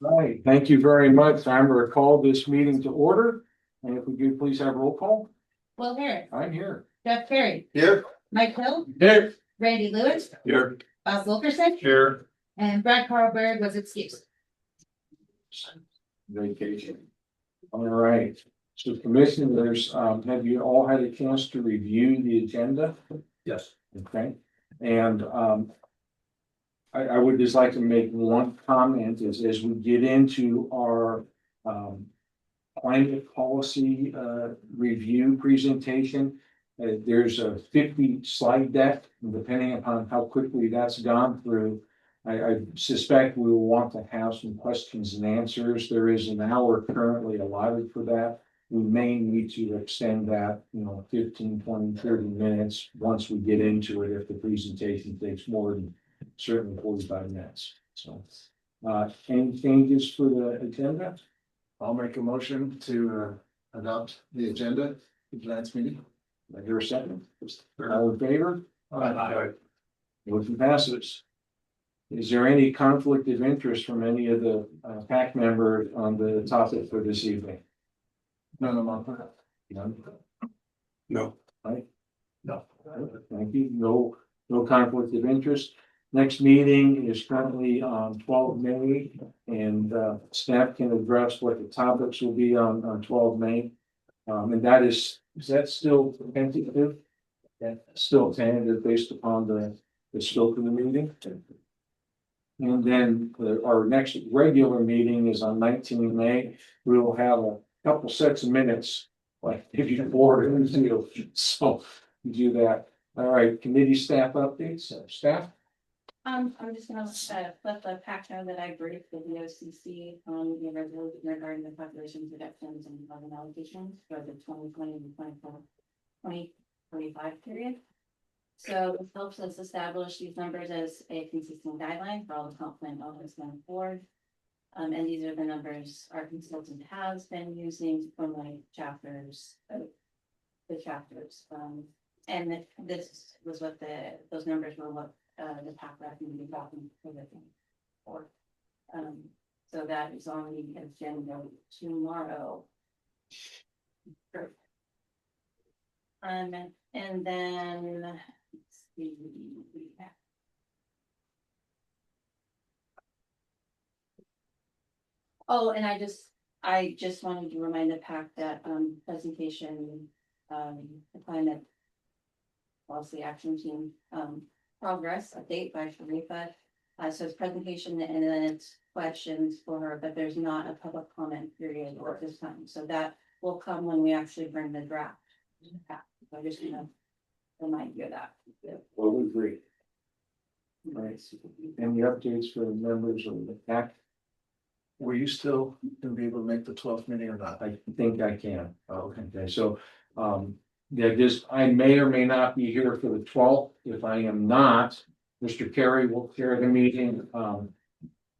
Right, thank you very much. I'm going to call this meeting to order. And if we could please have roll call. Will Harris, I'm here. Jeff Perry, Here. Mike Hill, Here. Randy Lewis, Here. Bob Wilkerson, Here. and Brad Carlberg was excused. Vacation. All right, so commissioners, have you all had a chance to review the agenda? Yes. Okay, and I would just like to make one comment as we get into our climate policy review presentation. There's a 50 slide deck, and depending upon how quickly that's gone through, I suspect we will want to have some questions and answers. There is an hour currently allotted for that. We may need to extend that, 15, 20, 30 minutes once we get into it, if the presentation takes more than certainly 45 minutes. So, any changes for the agenda? I'll make a motion to adopt the agenda for tonight's meeting. I hear a second. All in favor? Aye. Motion passes. Is there any conflict of interest from any of the PAC members on the topic for this evening? None of my. None? No. Right? No. Thank you. No conflict of interest. Next meeting is currently on 12 May, and staff can address what the topics will be on 12 May. And that is that still tentative? Yeah, still tentative based upon the scope of the meeting. And then our next regular meeting is on 19 May. We will have a couple sets of minutes, like if you board it, so do that. All right, committee staff updates, staff. I'm just gonna let the PAC know that I briefed the VOCC on the resolution regarding the population projections and funding allocations for the 2020 and 2025 period. So this helps us establish these numbers as a consistent guideline for all the comp plan elements going forward. And these are the numbers our consultant has been using to formulate chapters, the chapters. And this was what those numbers were what the PAC recommended for the for. So that is on the agenda tomorrow. And then let's see. Oh, and I just wanted to remind the PAC that presentation, the climate policy action team progress update by Sharifa. So it's presentation and then it's questions for her, but there's not a public comment period at this time. So that will come when we actually bring the draft to the PAC. So I'm just gonna remind you of that. Well, we agree. Right. Any updates for members of the PAC? Were you still gonna be able to make the 12th meeting or not? I think I can. Oh, okay, so, yeah, I may or may not be here for the 12th. If I am not, Mr. Carey will chair the meeting. I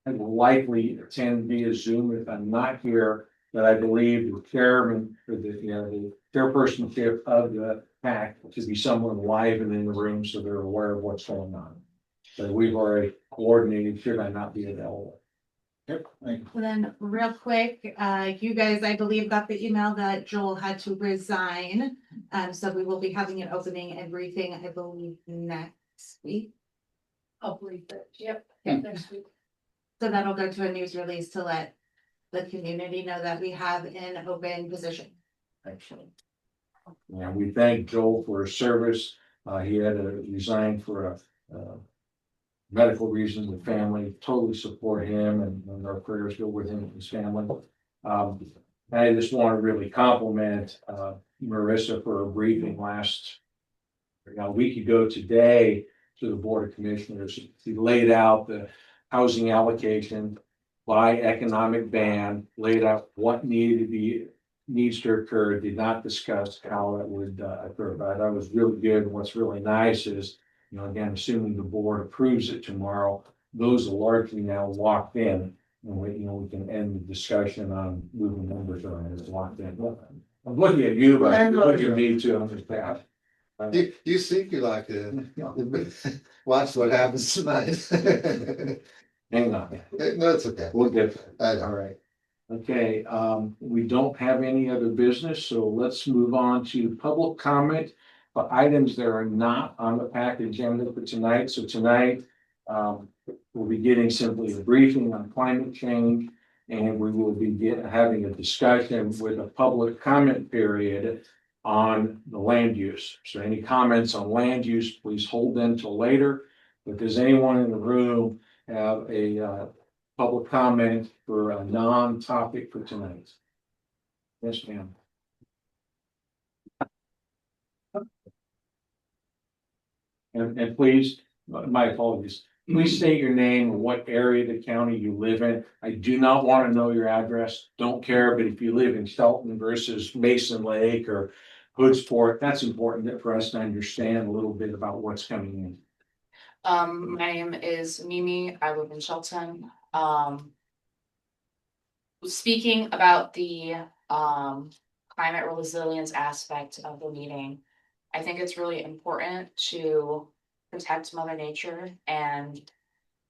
will likely attend via Zoom if I'm not here, but I believe the chairman or the chairpersonship of the PAC to be someone live and in the room so they're aware of what's going on. But we've already coordinated, should I not be available. Yep. Thank you. And then real quick, you guys, I believe, got the email that Joel had to resign. So we will be having an opening and briefing, I believe, next week. I'll brief it. Yep. Next week. So that'll go to a news release to let the community know that we have an open position. Excellent. And we thank Joel for his service. He had to resign for a medical reasons with family. Totally support him and our prayers go with him and his family. I just want to really compliment Marissa for a briefing a week ago today to the Board of Commissioners. She laid out the housing allocation by economic band, laid out what needs to occur, did not discuss how it would occur. But that was really good. And what's really nice is, again, assuming the board approves it tomorrow, those are largely now locked in. And we can end the discussion on moving numbers around. It's locked in. I'm looking at you, but I'm looking at me too. I'm just bad. You think you like to watch what happens tonight. Hang on, No, it's okay. we'll get there. I All know. right. Okay, we don't have any other business, so let's move on to public comment for items that are not on the PAC agenda for tonight. So tonight, we'll be getting simply a briefing on climate change. And we will be having a discussion with a public comment period on the land use. So any comments on land use, please hold them till later. If there's anyone in the room have a public comment for a non-topic for tonight? Yes, ma'am. And please, my apologies, please state your name and what area of the county you live in. I do not want to know your address, don't care, but if you live in Shelton versus Mason Lake or Hoodsport, that's important for us to understand a little bit about what's coming in. My name is Mimi. I live in Shelton. Speaking about the climate resilience aspect of the meeting, I think it's really important to protect Mother Nature and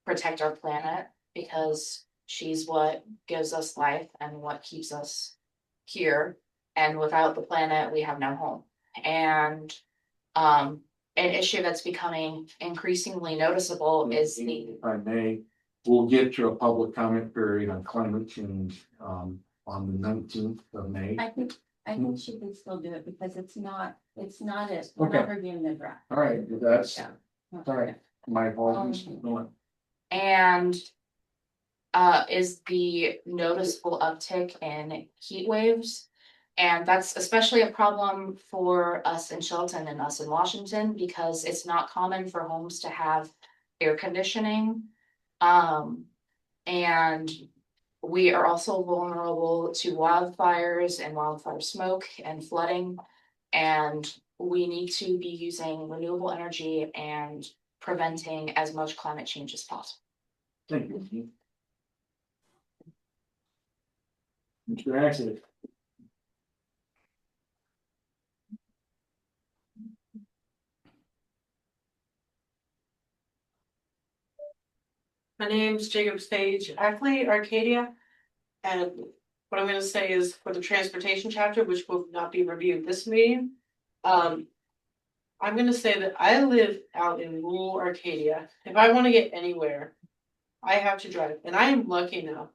protect our planet because she's what gives us life and what keeps us here. And without the planet, we have no home. And an issue that's becoming increasingly noticeable is the If I may, we'll get to a public comment period on climate change on the 19th of May. I think she can still do it because it's not we're Okay. not reviewing the draft. All right, that's, Yeah. all right, my apologies. Go on. and is the noticeable uptick in heat waves. And that's especially a problem for us in Shelton and us in Washington because it's not common for homes to have air conditioning. And we are also vulnerable to wildfires and wildfire smoke and flooding. And we need to be using renewable energy and preventing as much climate change as possible. Thank you. Mr. Axel. My name's Jacob Stage Ackley, Arcadia. And what I'm gonna say is for the transportation chapter, which will not be reviewed this meeting. I'm gonna say that I live out in rural Arcadia. If I wanna get anywhere, I have to drive, and I am lucky enough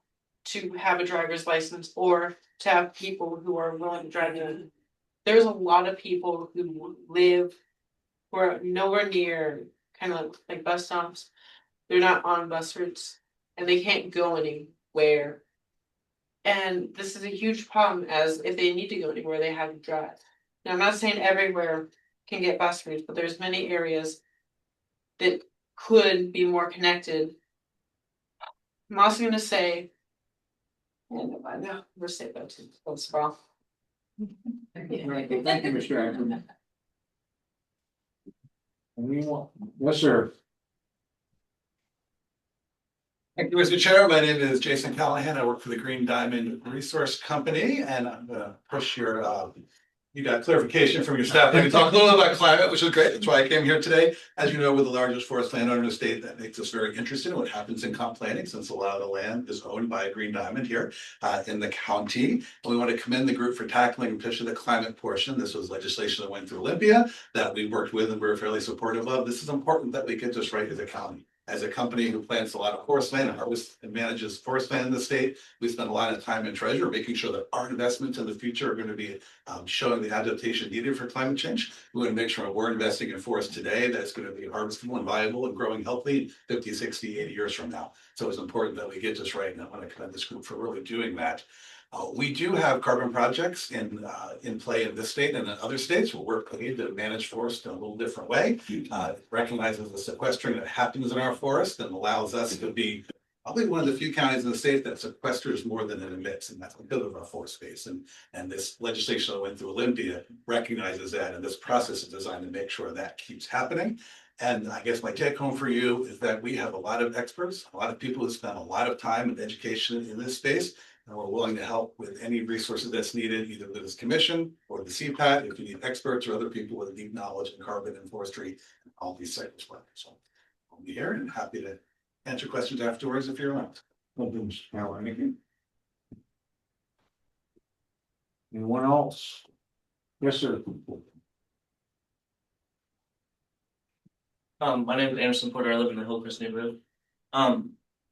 to have a driver's license or to have people who are willing to drive me. There's a lot of people who live who are nowhere near kind of like bus stops. They're not on bus routes and they can't go anywhere. And this is a huge problem as if they need to go anywhere, they have to drive. Now, I'm not saying everywhere can get bus routes, but there's many areas that could be more connected. I'm also gonna say, and I know we're saying that too, that's wrong. Thank you, Mr. Axel. Anyone? Yes, sir. Thank you, Mr. Chair. My name is Jason Callahan. I work for the Green Diamond Resource Company, and I'm gonna push your, you got clarification from your staff. They can talk a little bit about climate, which is great. That's why I came here today. As you know, we're the largest forest landowner in the state. That makes us very interested in what happens in comp planning, since a lot of the land is owned by Green Diamond here in the county. And we want to commend the group for tackling especially the climate portion. This was legislation that went through Olympia that we worked with and we're fairly supportive of. This is important that we get this right as a county. As a company who plants a lot of forest land and harvests and manages forest land in the state, we spend a lot of time and treasure making sure that our investments in the future are going to be showing the adaptation needed for climate change. We want to make sure we're investing in forest today that's going to be harvestable and viable and growing healthy 50, 60, 80 years from now. So it's important that we get this right, and I want to commend this group for really doing that. We do have carbon projects in play in this state and in other states where we're paid to manage forest in a little different way. It recognizes the sequestering that happens in our forest and allows us to be probably one of the few counties in the state that sequesters more than it emits, and that's because of our forest space. And this legislation that went through Olympia recognizes that, and this process is designed to make sure that keeps happening. And I guess my take home for you is that we have a lot of experts, a lot of people who spend a lot of time and education in this space. And we're willing to help with any resources that's needed, either with this commission or the CPAC, if you need experts or other people with deep knowledge in carbon and forestry and all these sectors. So I'll be here and happy to answer questions afterwards if you're around. Thank you, Mr. Callahan. Anyone else? Yes, sir. My name is Anderson Porter. I live in the Hillcrest neighborhood. I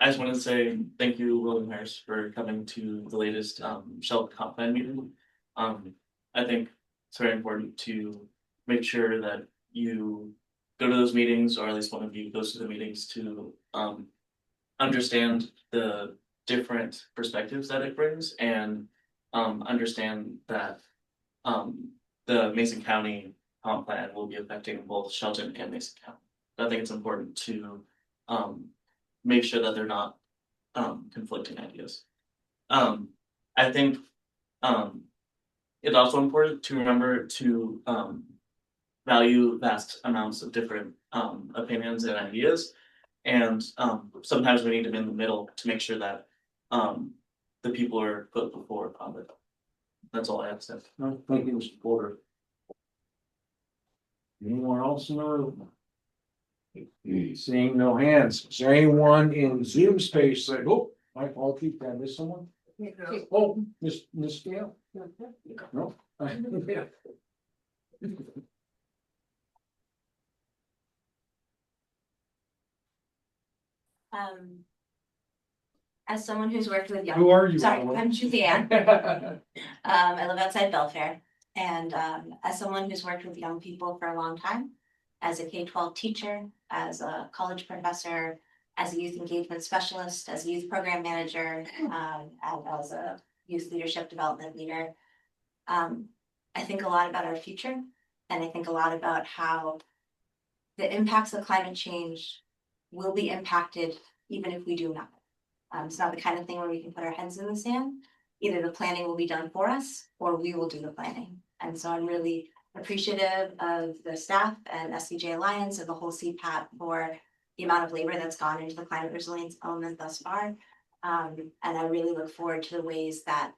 just wanted to say thank you, William Harris, for coming to the latest Shelter Comp Plan meeting. I think it's very important to make sure that you go to those meetings, or at least one of you goes to the meetings to understand the different perspectives that it brings, and understand that the Mason County comp plan will be affecting both Shelton and Mason County. I think it's important to make sure that they're not conflicting ideas. I think it's also important to remember to value vast amounts of different opinions and ideas, and sometimes we need them in the middle to make sure that the people are put before profit. That's all I have to say. No, thank you, Mr. Porter. Anyone else in the room? Seeing no hands, is there anyone in Zoom space that, oh, my fault, did I miss someone? Oh, Miss Gail? No? Yeah. As someone who's worked with young. Who are you? Sorry, Alan? I'm Suzanne. I live outside Belfair, and as someone who's worked with young people for a long time, as a K-12 teacher, as a college professor, as a youth engagement specialist, as a youth program manager, and as a youth leadership development leader, I think a lot about our future, and I think a lot about how the impacts of climate change will be impacted even if we do nothing. It's not the kind of thing where we can put our heads in the sand. Either the planning will be done for us or we will do the planning. And so I'm really appreciative of the staff and SCJ Alliance and the whole CPAC for the amount of labor that's gone into the climate resilience element thus far. And I really look forward to the ways that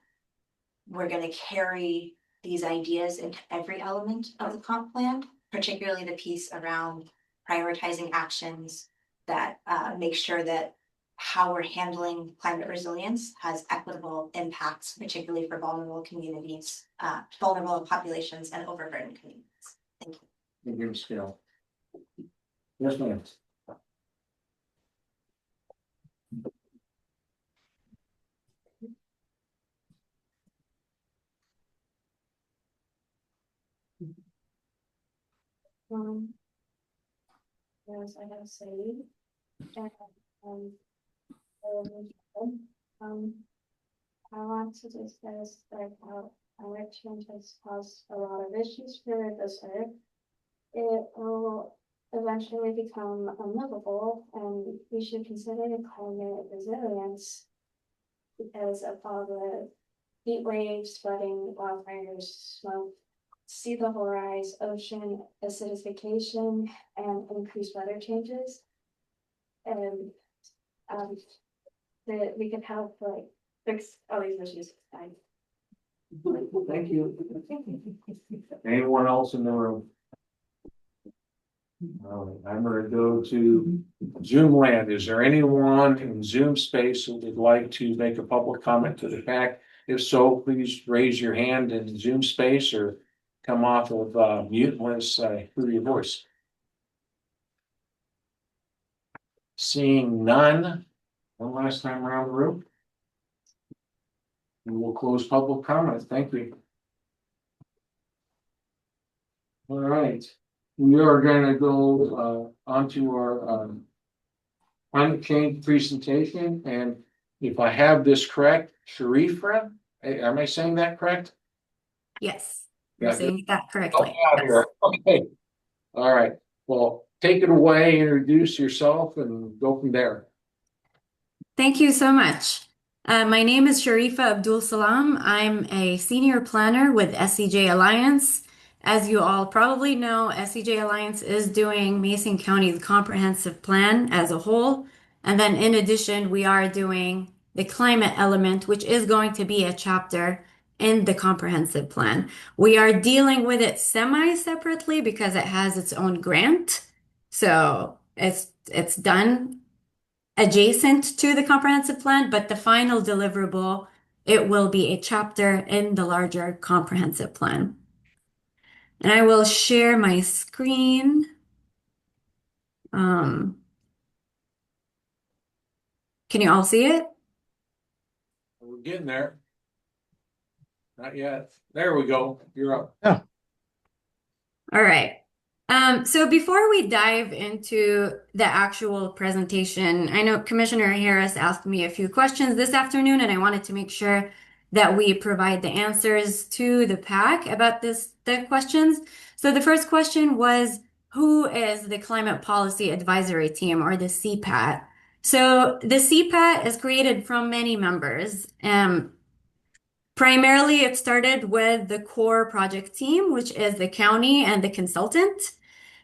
we're going to carry these ideas into every element of the comp plan, particularly the piece around prioritizing actions that make sure that how we're handling climate resilience has equitable impacts, particularly for vulnerable communities, vulnerable populations and overburdened communities. Thank you. Thank you, Ms. Gail. Yes, ma'am. As I have said, and, I want to discuss like how climate change has caused a lot of issues for this earth. It will eventually become unlivable, and we should consider climate resilience because of all the heat waves, flooding, wildfires, smoke, sea level rise, ocean acidification, and increased weather changes. And that we can help like fix all these issues. Thank you. Anyone else in the room? All right, I'm gonna go to Zoom land. Is there anyone in Zoom space who would like to make a public comment to the PAC? If so, please raise your hand in Zoom space or come off of mute and let us hear your voice. Seeing none, one last time around the room. We will close public comment. Thank you. All right, we are gonna go onto our climate change presentation, and if I have this correct, Sharifa, am I saying that correct? Yes, you're Yeah. saying that Oh, correctly. out here. Okay. All right. Well, take it away, introduce yourself and go from there. Thank you so much. My name is Sharifa Abdul Salam. I'm a senior planner with SCJ Alliance. As you all probably know, SCJ Alliance is doing Mason County's comprehensive plan as a whole. And then in addition, we are doing the climate element, which is going to be a chapter in the comprehensive plan. We are dealing with it semi-separately because it has its own grant. So it's done adjacent to the comprehensive plan, but the final deliverable, it will be a chapter in the larger comprehensive plan. And I will share my screen. Can you all see it? We're getting there. Not yet. There we go. You're up. All right. So before we dive into the actual presentation, I know Commissioner Harris asked me a few questions this afternoon, and I wanted to make sure that we provide the answers to the PAC about the questions. So the first question was, who is the Climate Policy Advisory Team, or the CPAT? So the CPAT is created from many members. Primarily, it started with the core project team, which is the county and the consultant.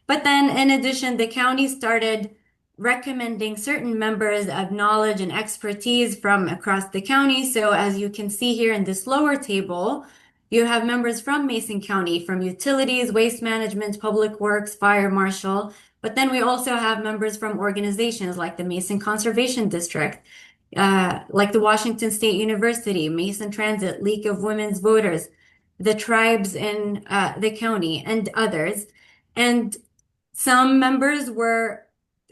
But then, in addition, the county started recommending certain members of knowledge and expertise from across the county. So, as you can see here in this lower table, you have members from Mason County, from utilities, waste management, public works, fire marshal. But then we also have members from organizations like the Mason Conservation District, like the Washington State University, Mason Transit, League of Women's Voters, the tribes in the county, and others. And some members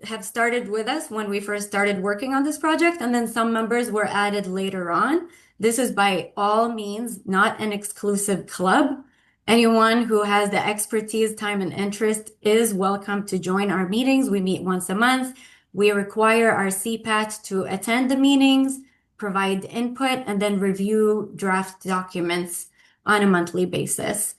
have started with us when we first started working on this project, and then some members were added later on. This is by all means not an exclusive club. Anyone who has the expertise, time, and interest is welcome to join our meetings. We meet once a month. We require our CPAT to attend the meetings, provide input, and then review draft documents on a monthly basis.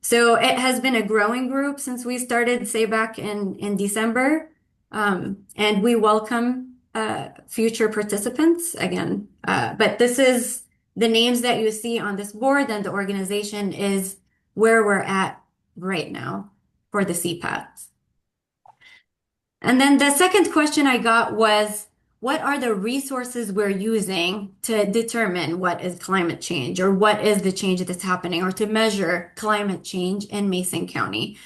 So it has been a growing group since we started, say, back in December. And we welcome future participants again. But this is the names that you see on this board, and the organization is where we're at right now for the CPATs. And then the second question I got was, what are the resources we're using to determine what is climate change, or what is the change that's happening, or to measure climate change in Mason County?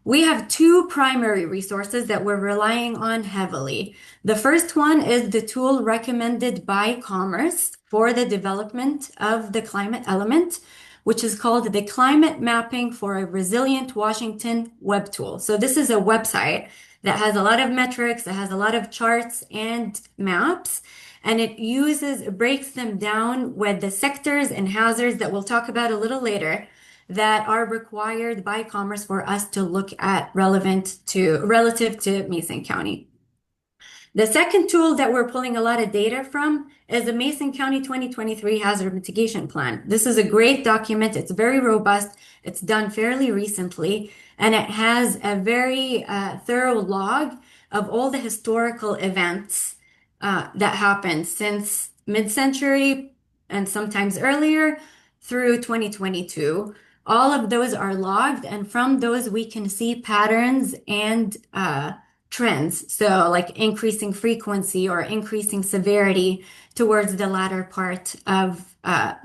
We have two primary resources that we're relying on heavily. The first one is the tool recommended by Commerce for the development of the climate element, which is called the Climate Mapping for a Resilient Washington web tool. So this is a website that has a lot of metrics, it has a lot of charts and maps, and it breaks them down with the sectors and hazards that we'll talk about a little later that are required by Commerce for us to look at relative to Mason County. The second tool that we're pulling a lot of data from is the Mason County 2023 Hazard Mitigation Plan. This is a great document. It's very robust. It's done fairly recently, and it has a very thorough log of all the historical events that happened since mid-century and sometimes earlier through 2022. All of those are logged, and from those we can see patterns and trends. So like increasing frequency or increasing severity towards the latter part of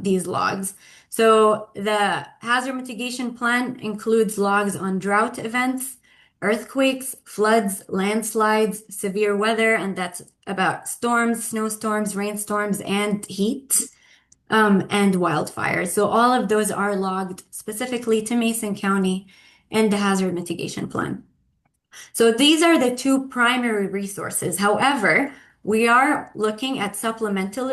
these logs. So the hazard mitigation plan includes logs on drought events, earthquakes, floods, landslides, severe weather, and that's about storms, snowstorms, rainstorms, and heat, and wildfires. So all of those are logged specifically to Mason County in the hazard mitigation plan. So these are the two primary resources. However, we are looking at supplemental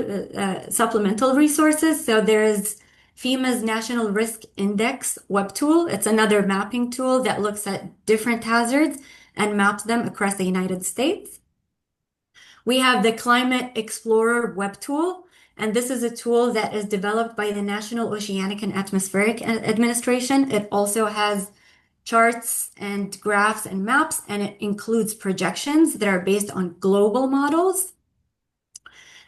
resources. So there's FEMA's National Risk Index web tool. It's another mapping tool that looks at different hazards and maps them across the United States. We have the Climate Explorer web tool, and this is a tool that is developed by the National Oceanic and Atmospheric Administration. It also has charts and graphs and maps, and it includes projections that are based on global models.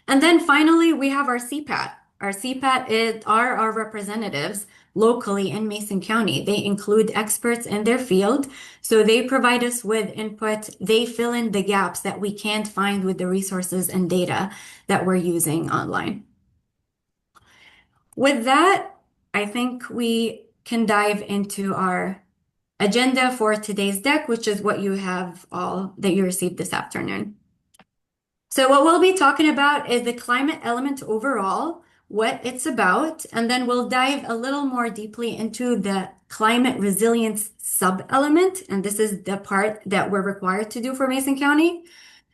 And then finally, we have our CPAT. Our CPAT are our representatives locally in Mason County. They include experts in their field, so they provide us with input. They fill in the gaps that we can't find with the resources and data that we're using online. With that, I think we can dive into our agenda for today's deck, which is what you have all that you received this afternoon. So what we'll be talking about is the climate element overall, what it's about, and then we'll dive a little more deeply into the climate resilience sub-element, and this is the part that we're required to do for Mason County.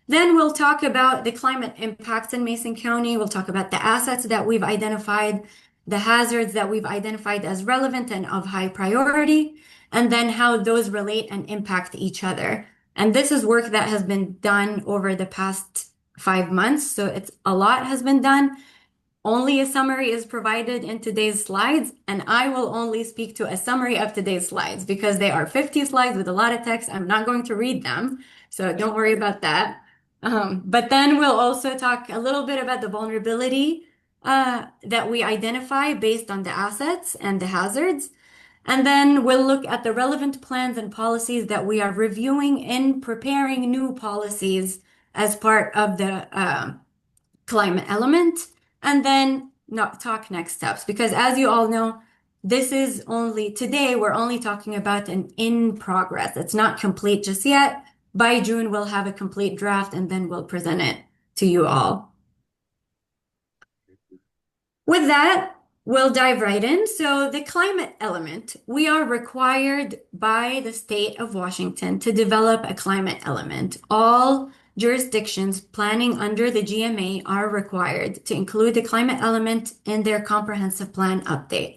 Then we'll talk about the climate impacts in Mason County. We'll talk about the assets that we've identified, the hazards that we've identified as relevant and of high priority, and then how those relate and impact each other. And this is work that has been done over the past 5 months. So it's a lot has been done. Only a summary is provided in today's slides, and I will only speak to a summary of today's slides because they are 50 slides with a lot of text. I'm not going to read them, so don't worry about that. But then we'll also talk a little bit about the vulnerability that we identify based on the assets and the hazards. And then we'll look at the relevant plans and policies that we are reviewing in preparing new policies as part of the climate element, and then not talk next steps. Because as you all know, this is only today, we're only talking about an in progress. It's not complete just yet. By June, we'll have a complete draft and then we'll present it to you all. With that, we'll dive right in. So the climate element, we are required by the state of Washington to develop a climate element. All jurisdictions planning under the GMA are required to include the climate element in their comprehensive plan update.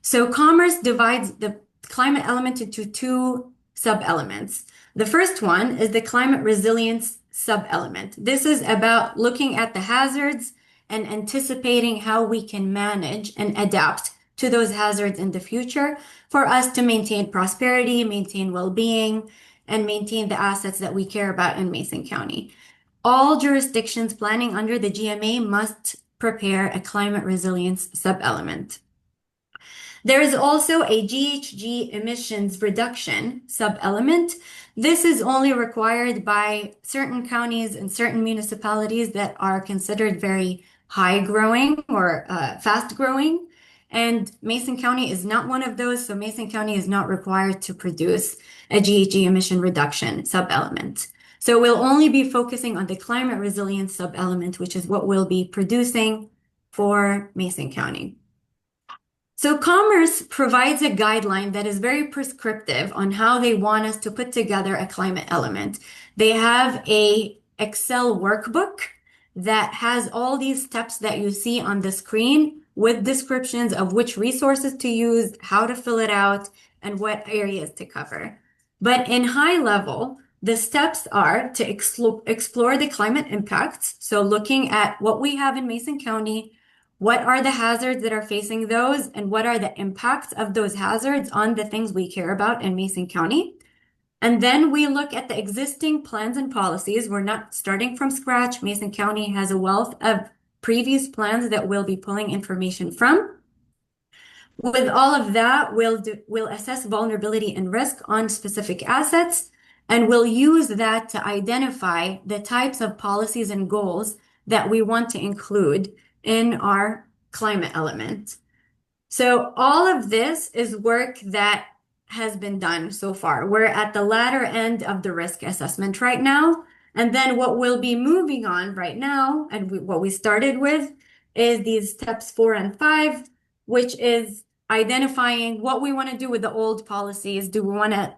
So Commerce divides the climate element into two sub-elements. The first one is the climate resilience sub-element. This is about looking at the hazards and anticipating how we can manage and adapt to those hazards in the future for us to maintain prosperity, maintain well-being, and maintain the assets that we care about in Mason County. All jurisdictions planning under the GMA must prepare a climate resilience sub-element. There is also a GHG emissions reduction sub-element. This is only required by certain counties and certain municipalities that are considered very high growing or fast growing. And Mason County is not one of those, so Mason County is not required to produce a GHG emission reduction sub-element. So we'll only be focusing on the climate resilience sub-element, which is what we'll be producing for Mason County. So Commerce provides a guideline that is very prescriptive on how they want us to put together a climate element. They have a Excel workbook that has all these steps that you see on the screen with descriptions of which resources to use, how to fill it out, and what areas to cover. But in high level, the steps are to explore the climate impacts. So looking at what we have in Mason County, what are the hazards that are facing those, and what are the impacts of those hazards on the things we care about in Mason County? And then we look at the existing plans and policies. We're not starting from scratch. Mason County has a wealth of previous plans that we'll be pulling information from. With all of that, we'll assess vulnerability and risk on specific assets, and we'll use that to identify the types of policies and goals that we want to include in our climate element. So all of this is work that has been done so far. We're at the latter end of the risk assessment right now. And then what we'll be moving on right now, and what we started with, is these steps 4 and 5, which is identifying what we want to do with the old policies. Do we want to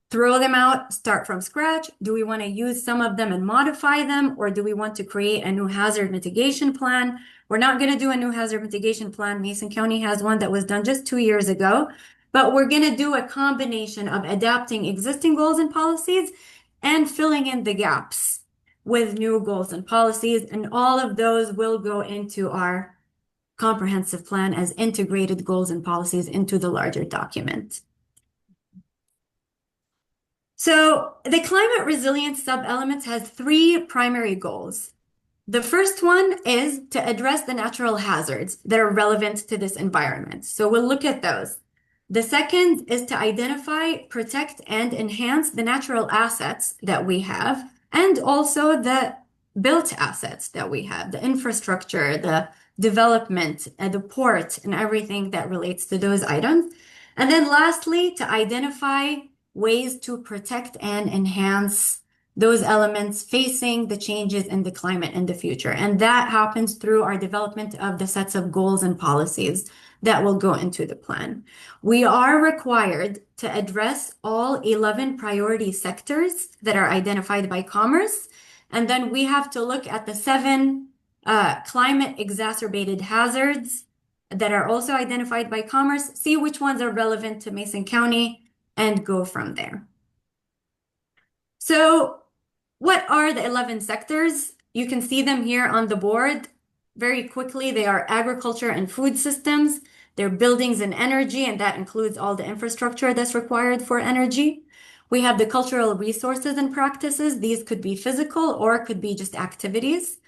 throw them out, start from scratch? Do we want to use some of them and modify them? Or do we want to create a new hazard mitigation plan? We're not going to do a new hazard mitigation plan. Mason County has one that was done just 2 years ago, but we're going to do a combination of adapting existing goals and policies and filling in the gaps with new goals and policies. And all of those will go into our comprehensive plan as integrated goals and policies into the larger document. So the climate resilience sub-elements has 3 primary goals. The first one is to address the natural hazards that are relevant to this environment. So we'll look at those. The second is to identify, protect, and enhance the natural assets that we have, and also the built assets that we have, the infrastructure, the development, the port, and everything that relates to those items. And then lastly, to identify ways to protect and enhance those elements facing the changes in the climate in the future. And that happens through our development of the sets of goals and policies that will go into the plan. We are required to address all 11 priority sectors that are identified by Commerce. And then we have to look at the 7 climate exacerbated hazards that are also identified by Commerce, see which ones are relevant to Mason County, and go from there. So what are the 11 sectors? You can see them here on the board. Very quickly, they are agriculture and food systems. They're buildings and energy, and that includes all the infrastructure that's required for energy. We have the cultural resources and practices. These could be physical or could be just activities.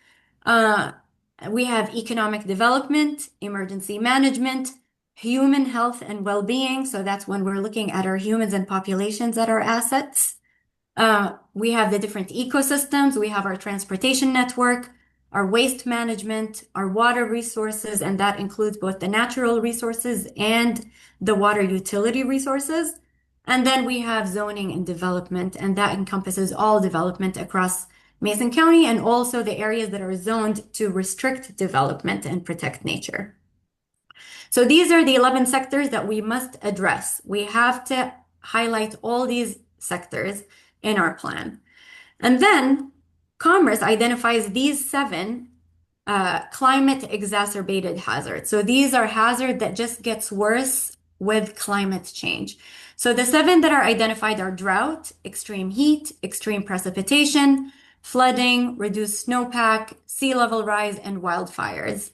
We have economic development, emergency management, human health and well-being. So that's when we're looking at our humans and populations that are assets. We have the different ecosystems. We have our transportation network, our waste management, our water resources, and that includes both the natural resources and the water utility resources. And then we have zoning and development, and that encompasses all development across Mason County and also the areas that are zoned to restrict development and protect nature. So these are the 11 sectors that we must address. We have to highlight all these sectors in our plan. And then Commerce identifies these 7 climate exacerbated hazards. So these are hazards that just gets worse with climate change. So the 7 that are identified are drought, extreme heat, extreme precipitation, flooding, reduced snowpack, sea level rise, and wildfires.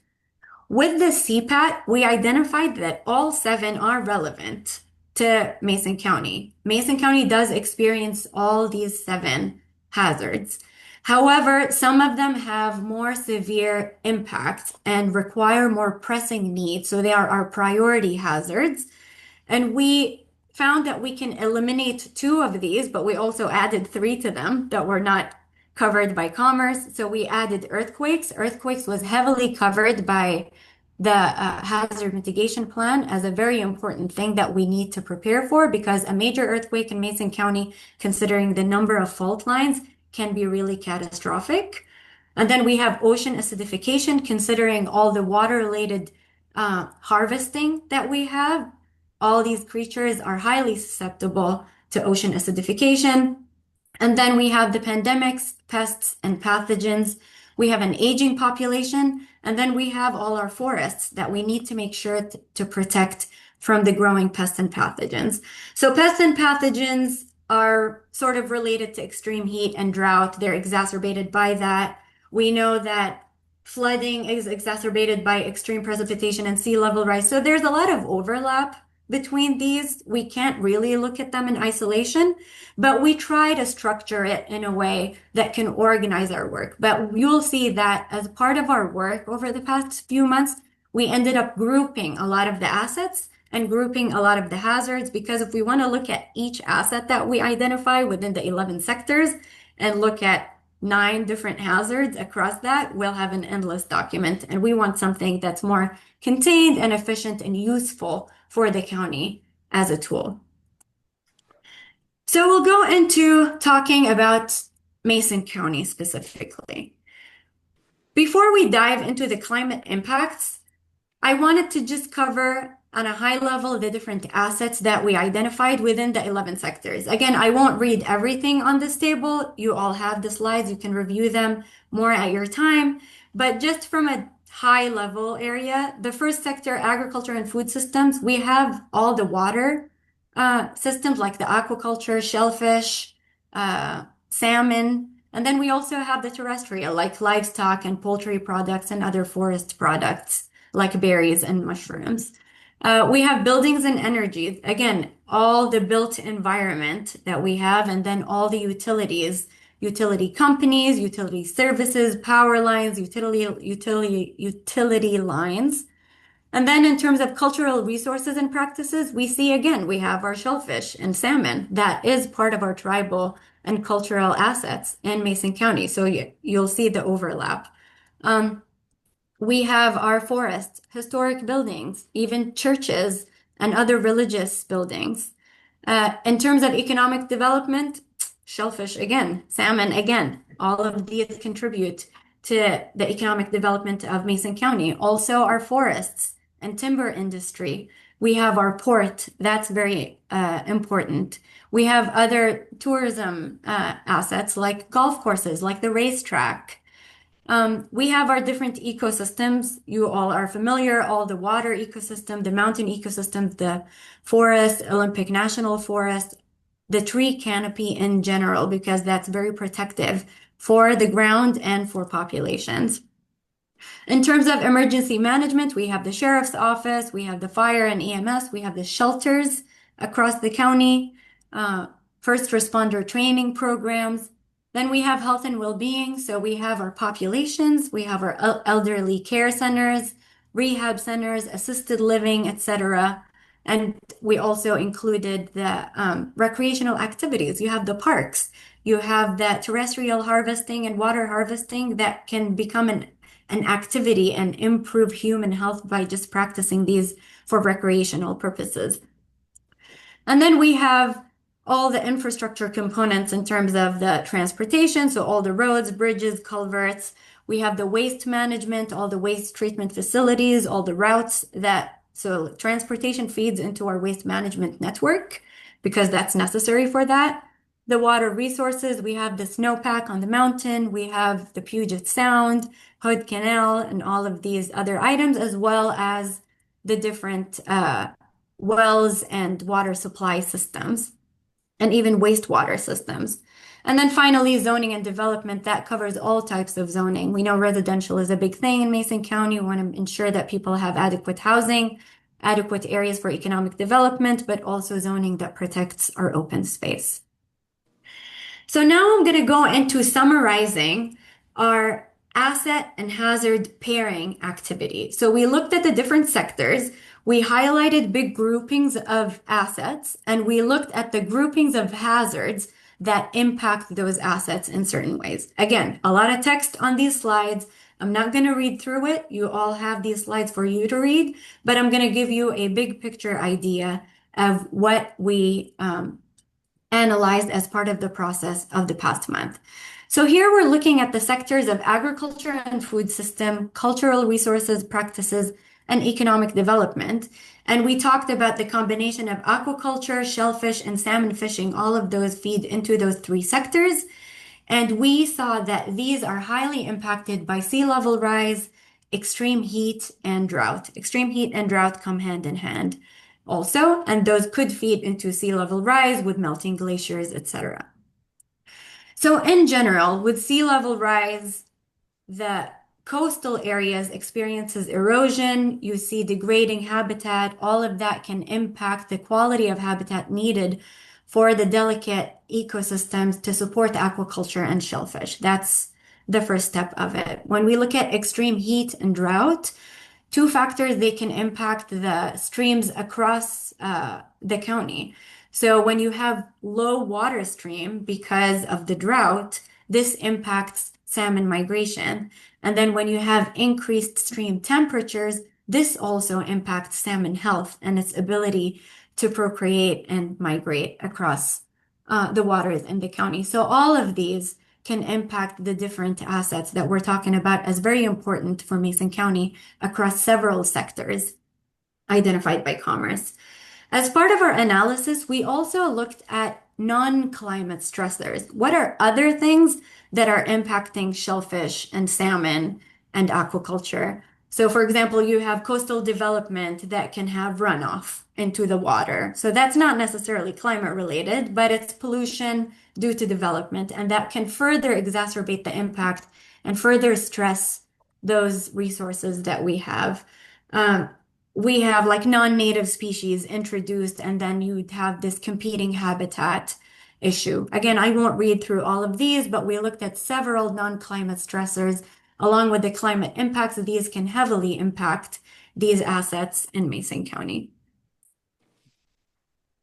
With the CPAT, we identified that all 7 are relevant to Mason County. Mason County does experience all these 7 hazards. However, some of them have more severe impact and require more pressing needs. So they are our priority hazards. And we found that we can eliminate 2 of these, but we also added 3 to them that were not covered by Commerce. So we added earthquakes. Earthquakes was heavily covered by the hazard mitigation plan as a very important thing that we need to prepare for, because a major earthquake in Mason County, considering the number of fault lines, can be really catastrophic. And then we have ocean acidification, considering all the water-related harvesting that we have. All these creatures are highly susceptible to ocean acidification. And then we have the pandemics, pests, and pathogens. We have an aging population, and then we have all our forests that we need to make sure to protect from the growing pests and pathogens. So pests and pathogens are sort of related to extreme heat and drought. They're exacerbated by that. We know that flooding is exacerbated by extreme precipitation and sea level rise. So there's a lot of overlap between these. We can't really look at them in isolation, but we try to structure it in a way that can organize our work. But you'll see that as part of our work over the past few months, we ended up grouping a lot of the assets and grouping a lot of the hazards, because if we want to look at each asset that we identify within the 11 sectors and look at 9 different hazards across that, we'll have an endless document. And we want something that's more contained and efficient and useful for the county as a tool. So we'll go into talking about Mason County specifically. Before we dive into the climate impacts, I wanted to just cover on a high level the different assets that we identified within the 11 sectors. Again, I won't read everything on this table. You all have the slides. You can review them more at your time. But just from a high level area, the first sector, agriculture and food systems, we have all the water systems like the aquaculture, shellfish, salmon. And then we also have the terrestrial, like livestock and poultry products and other forest products like berries and mushrooms. We have buildings and energy. Again, all the built environment that we have, and then all the utilities, utility companies, utility services, power lines, utility lines. And then in terms of cultural resources and practices, we see again, we have our shellfish and salmon. That is part of our tribal and cultural assets in Mason County. So you'll see the overlap. We have our forests, historic buildings, even churches and other religious buildings. In terms of economic development, shellfish again, salmon again. All of these contribute to the economic development of Mason County. Also, our forests and timber industry. We have our port, that's very important. We have other tourism assets like golf courses, like the racetrack. We have our different ecosystems. You all are familiar, all the water ecosystem, the mountain ecosystem, the forest, Olympic National Forest, the tree canopy in general, because that's very protective for the ground and for populations. In terms of emergency management, we have the sheriff's office, we have the fire and EMS, we have the shelters across the county, first responder training programs. Then we have health and well-being. So we have our populations, we have our elderly care centers, rehab centers, assisted living, etc. And we also included the recreational activities. You have the parks, you have the terrestrial harvesting and water harvesting that can become an activity and improve human health by just practicing these for recreational purposes. And then we have all the infrastructure components in terms of the transportation, so all the roads, bridges, culverts. We have the waste management, all the waste treatment facilities, all the routes so transportation feeds into our waste management network because that's necessary for that. The water resources, we have the snowpack on the mountain, we have the Puget Sound, Hood Canal, and all of these other items, as well as the different wells and water supply systems, and even wastewater systems. And then finally, zoning and development, that covers all types of zoning. We know residential is a big thing in Mason County. We want to ensure that people have adequate housing, adequate areas for economic development, but also zoning that protects our open space. So now I'm going to go into summarizing our asset and hazard pairing activity. So we looked at the different sectors. We highlighted big groupings of assets, and we looked at the groupings of hazards that impact those assets in certain ways. Again, a lot of text on these slides. I'm not going to read through it. You all have these slides for you to read, but I'm going to give you a big picture idea of what we analyzed as part of the process of the past month. So here we're looking at the sectors of agriculture and food system, cultural resources, practices, and economic development. And we talked about the combination of aquaculture, shellfish, and salmon fishing. All of those feed into those three sectors. And we saw that these are highly impacted by sea level rise, extreme heat, and drought. Extreme heat and drought come hand in hand also, and those could feed into sea level rise with melting glaciers, etc. So in general, with sea level rise, the coastal areas experiences erosion, you see degrading habitat, all of that can impact the quality of habitat needed for the delicate ecosystems to support aquaculture and shellfish. That's the first step of it. When we look at extreme heat and drought, two factors, they can impact the streams across the county. So when you have low water stream because of the drought, this impacts salmon migration. And then when you have increased stream temperatures, this also impacts salmon health and its ability to procreate and migrate across the waters in the county. So all of these can impact the different assets that we're talking about as very important for Mason County across several sectors identified by Commerce. As part of our analysis, we also looked at non-climate stressors. What are other things that are impacting shellfish and salmon and aquaculture? So for example, you have coastal development that can have runoff into the water. So that's not necessarily climate related, but it's pollution due to development, and that can further exacerbate the impact and further stress those resources that we have. We have like non-native species introduced, and then you'd have this competing habitat issue. Again, I won't read through all of these, but we looked at several non-climate stressors along with the climate impacts. These can heavily impact these assets in Mason County.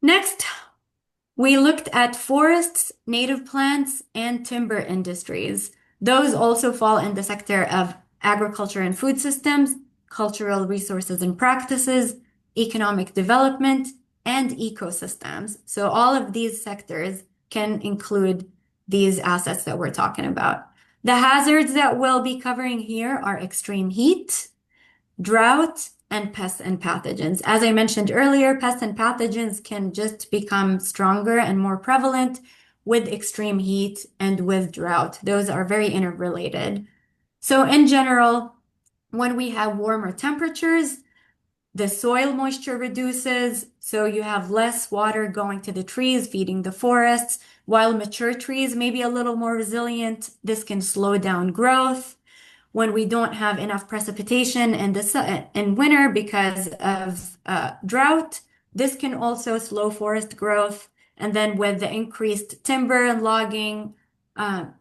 Next, we looked at forests, native plants, and timber industries. Those also fall in the sector of agriculture and food systems, cultural resources and practices, economic development, and ecosystems. So all of these sectors can include these assets that we're talking about. The hazards that we'll be covering here are extreme heat, drought, and pests and pathogens. As I mentioned earlier, pests and pathogens can just become stronger and more prevalent with extreme heat and with drought. Those are very interrelated. So in general, when we have warmer temperatures, the soil moisture reduces, so you have less water going to the trees, feeding the forests. While mature trees may be a little more resilient, this can slow down growth. When we don't have enough precipitation in winter because of drought, this can also slow forest growth. And then with the increased timber and logging,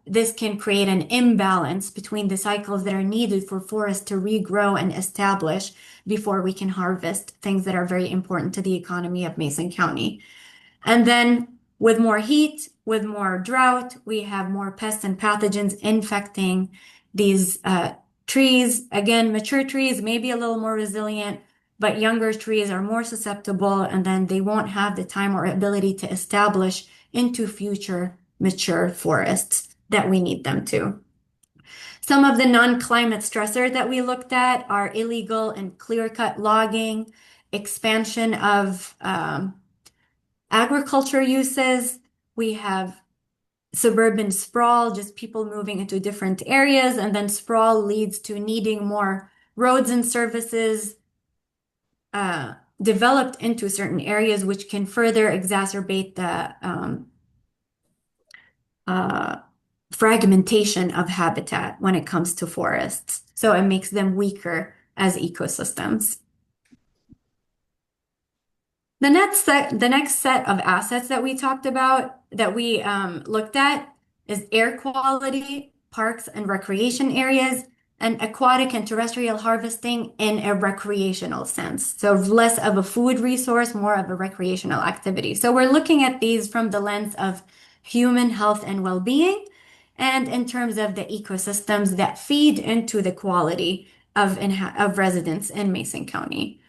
this can create an imbalance between the cycles that are needed for forests to regrow and establish before we can harvest things that are very important to the economy of Mason County. And then with more heat, with more drought, we have more pests and pathogens infecting these trees. Again, mature trees may be a little more resilient, but younger trees are more susceptible, and then they won't have the time or ability to establish into future mature forests that we need them to. Some of the non-climate stressors that we looked at are illegal and clear-cut logging, expansion of agriculture uses. We have suburban sprawl, just people moving into different areas, and then sprawl leads to needing more roads and services developed into certain areas, which can further exacerbate the fragmentation of habitat when it comes to forests. So it makes them weaker as ecosystems. The next set of assets that we talked about, that we looked at, is air quality, parks and recreation areas, and aquatic and terrestrial harvesting in a recreational sense. So less of a food resource, more of a recreational activity. So we're looking at these from the lens of human health and well-being, and in terms of the ecosystems that feed into the quality of residents in Mason County.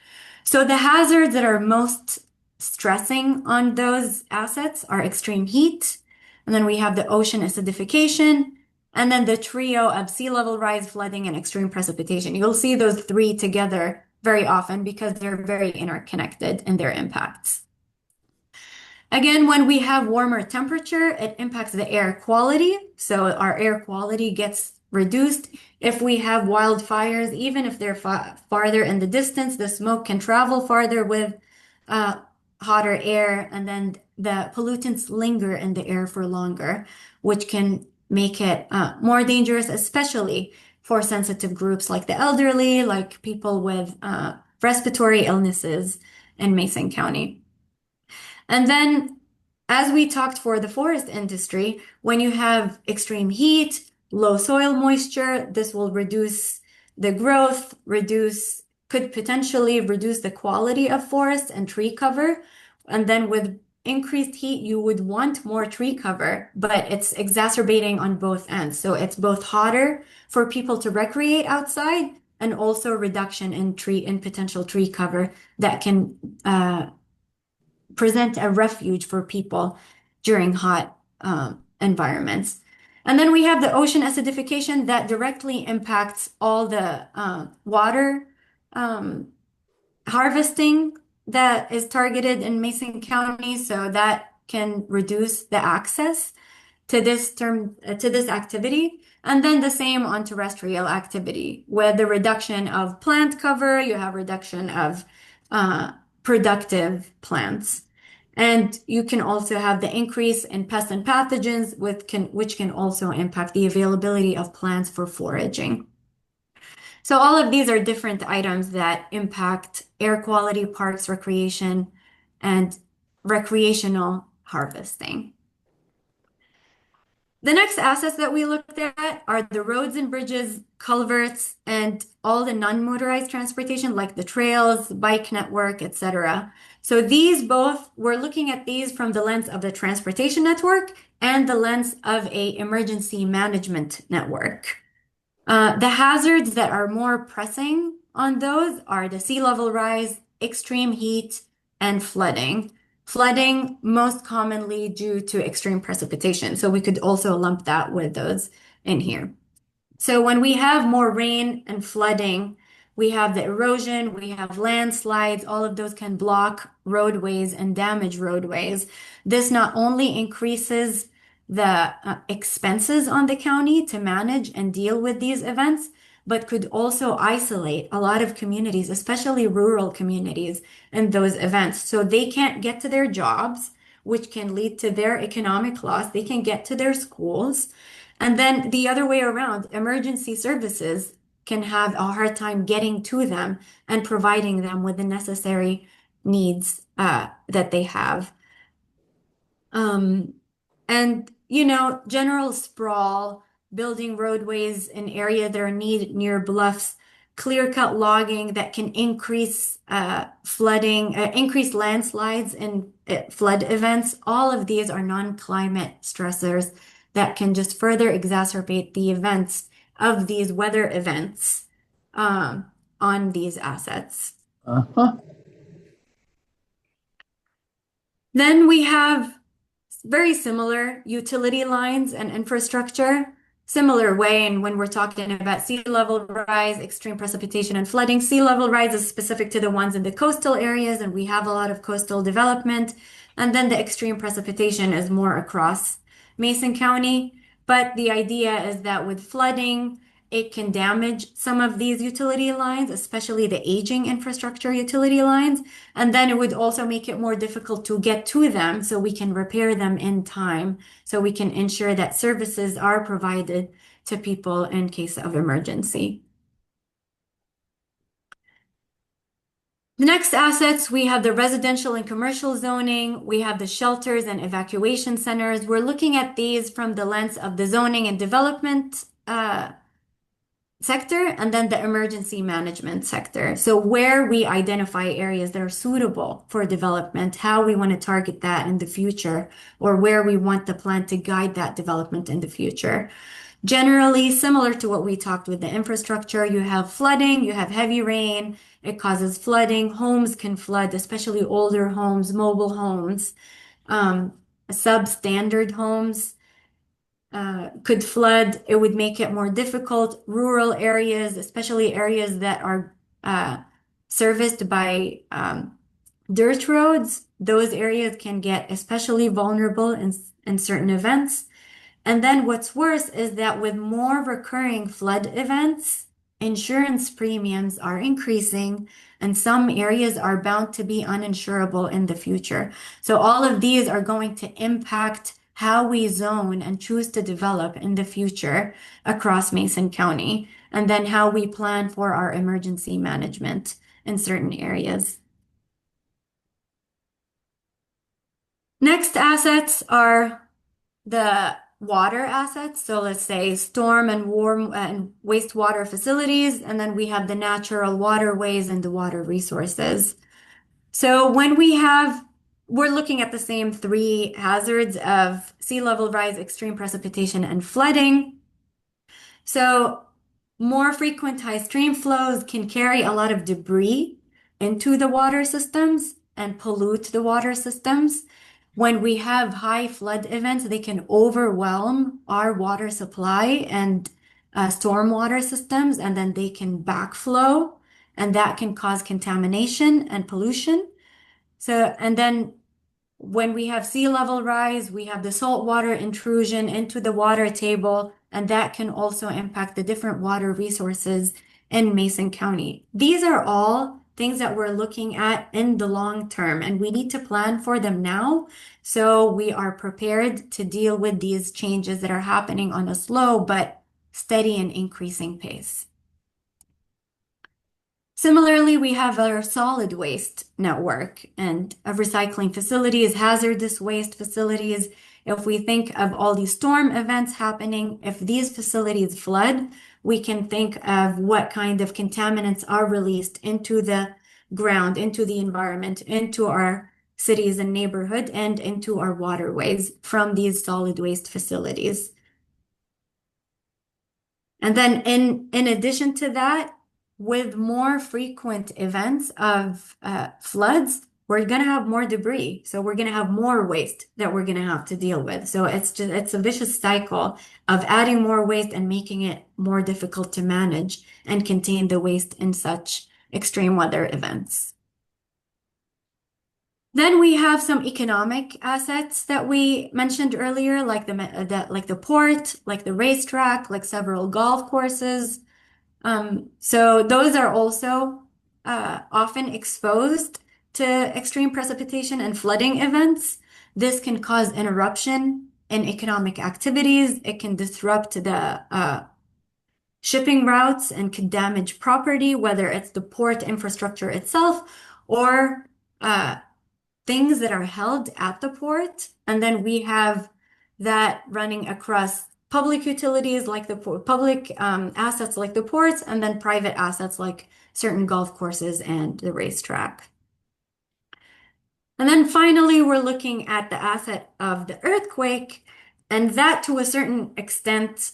So the hazards that are most stressing on those assets are extreme heat, and then we have the ocean acidification, and then the trio of sea level rise, flooding, and extreme precipitation. You'll see those three together very often because they're very interconnected in their impacts. Again, when we have warmer temperature, it impacts the air quality. So our air quality gets reduced. If we have wildfires, even if they're farther in the distance, the smoke can travel farther with hotter air, and then the pollutants linger in the air for longer, which can make it more dangerous, especially for sensitive groups like the elderly, like people with respiratory illnesses in Mason County. And then, as we talked for the forest industry, when you have extreme heat, low soil moisture, this will reduce the growth, could potentially reduce the quality of forest and tree cover. And then with increased heat, you would want more tree cover, but it's exacerbating on both ends. So it's both hotter for people to recreate outside, and also reduction in potential tree cover that can present a refuge for people during hot environments. And then we have the ocean acidification that directly impacts all the water harvesting that is targeted in Mason County. So that can reduce the access to this activity. And then the same on terrestrial activity. With the reduction of plant cover, you have reduction of productive plants. And you can also have the increase in pests and pathogens, which can also impact the availability of plants for foraging. So all of these are different items that impact air quality, parks, recreation, and recreational harvesting. The next assets that we looked at are the roads and bridges, culverts, and all the non-motorized transportation like the trails, bike network, etc. So we're looking at these from the lens of the transportation network and the lens of an emergency management network. The hazards that are more pressing on those are the sea level rise, extreme heat, and flooding. Flooding, most commonly due to extreme precipitation. So we could also lump that with those in here. So when we have more rain and flooding, we have the erosion, we have landslides, all of those can block roadways and damage roadways. This not only increases the expenses on the county to manage and deal with these events, but could also isolate a lot of communities, especially rural communities, in those events. So they can't get to their jobs, which can lead to their economic loss. They can get to their schools. And then the other way around, emergency services can have a hard time getting to them and providing them with the necessary needs that they have. Um, and general sprawl, building roadways in areas that are near bluffs, clear-cut logging that can increase flooding, increase landslides and flood events. All of these are non-climate stressors that can just further exacerbate the events of these weather events on these assets. Then we have very similar utility lines and infrastructure. Similar way, and when we're talking about sea level rise, extreme precipitation, and flooding, sea level rise is specific to the ones in the coastal areas, and we have a lot of coastal development. And then the extreme precipitation is more across Mason County. But the idea is that with flooding, it can damage some of these utility lines, especially the aging infrastructure utility lines. And then it would also make it more difficult to get to them so we can repair them in time, so we can ensure that services are provided to people in case of emergency. The next assets, we have the residential and commercial zoning, we have the shelters and evacuation centers. We're looking at these from the lens of the zoning and development sector and then the emergency management sector. So where we identify areas that are suitable for development, how we want to target that in the future, or where we want the plan to guide that development in the future. Generally, similar to what we talked with the infrastructure, you have flooding, you have heavy rain, it causes flooding, homes can flood, especially older homes, mobile homes, substandard homes could flood. It would make it more difficult. Rural areas, especially areas that are serviced by dirt roads, those areas can get especially vulnerable in certain events. And then what's worse is that with more recurring flood events, insurance premiums are increasing, and some areas are bound to be uninsurable in the future. So all of these are going to impact how we zone and choose to develop in the future across Mason County, and then how we plan for our emergency management in certain areas. Next assets are the water assets. So let's say storm and warm and wastewater facilities, and then we have the natural waterways and the water resources. So when we're looking at the same three hazards of sea level rise, extreme precipitation, and flooding. So more frequent high stream flows can carry a lot of debris into the water systems and pollute the water systems. When we have high flood events, they can overwhelm our water supply and stormwater systems, and then they can backflow, and that can cause contamination and pollution. So, and then when we have sea level rise, we have the saltwater intrusion into the water table, and that can also impact the different water resources in Mason County. These are all things that we're looking at in the long term, and we need to plan for them now so we are prepared to deal with these changes that are happening on a slow but steady and increasing pace. Similarly, we have our solid waste network and of recycling facilities, hazardous waste facilities. If we think of all these storm events happening, if these facilities flood, we can think of what kind of contaminants are released into the ground, into the environment, into our cities and neighborhood, and into our waterways from these solid waste facilities. And then in addition to that, with more frequent events of floods, we're gonna have more debris. So we're gonna have more waste that we're gonna have to deal with. So it's a vicious cycle of adding more waste and making it more difficult to manage and contain the waste in such extreme weather events. Then we have some economic assets that we mentioned earlier, like the port, like the racetrack, like several golf courses. So those are also often exposed to extreme precipitation and flooding events. This can cause interruption in economic activities. It can disrupt the shipping routes and can damage property, whether it's the port infrastructure itself or things that are held at the port. And then we have that running across public utilities like the public assets like the ports, and then private assets like certain golf courses and the racetrack. And then finally, we're looking at the asset of the earthquake, and that to a certain extent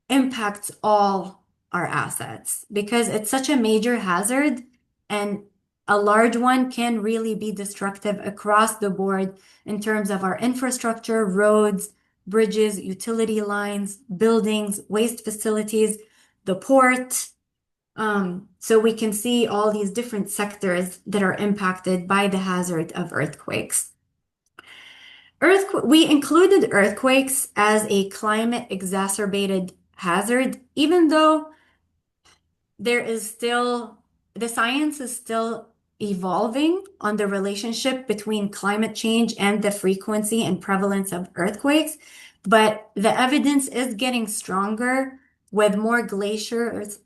impacts all our assets because it's such a major hazard and a large one can really be destructive across the board in terms of our infrastructure, roads, bridges, utility lines, buildings, waste facilities, the port. So we can see all these different sectors that are impacted by the hazard of earthquakes. We included earthquakes as a climate exacerbated hazard, even though the science is still evolving on the relationship between climate change and the frequency and prevalence of earthquakes. But the evidence is getting stronger with more glaciers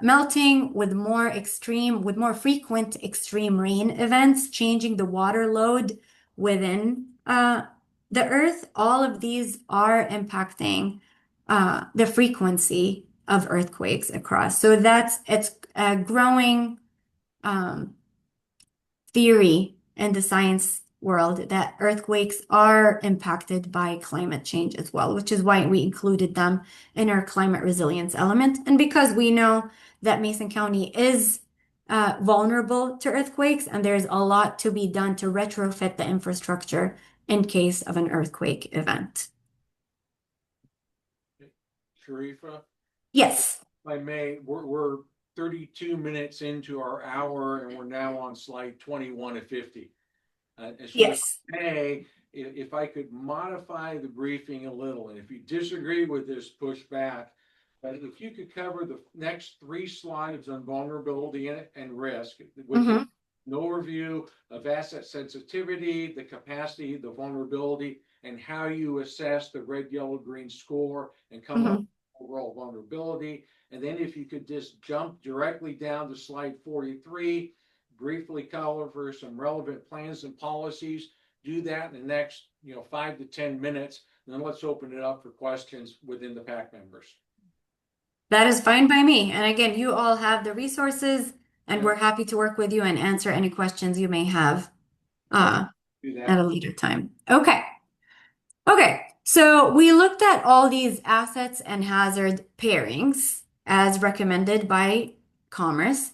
melting, with more frequent extreme rain events, changing the water load within the earth. All of these are impacting the frequency of earthquakes across. So it's a growing theory in the science world that earthquakes are impacted by climate change as well, which is why we included them in our climate resilience element. And because we know that Mason County is vulnerable to earthquakes, and there's a lot to be done to retrofit the infrastructure in case of an earthquake event. Sharifa, Yes. if I may, we're 32 minutes into our hour and we're now on slide 21 of 50. And so Yes. May, if I could modify the briefing a little, and if you disagree with this, push back. But if you could cover the next 3 slides on vulnerability and risk, with Mhm. an overview of asset sensitivity, the capacity, the vulnerability, and how you assess the red, yellow, green score and come up with overall vulnerability. And then if you could just jump directly down to slide 43, briefly cover some relevant plans and policies. Do that in the next 5 to 10 minutes. And then let's open it up for questions within the PAC members. That is fine by me. And again, you all have the resources, and we're happy to work with you and answer any questions you may have Do that. at a later time. Okay. Okay. So we looked at all these assets and hazard pairings as recommended by Commerce.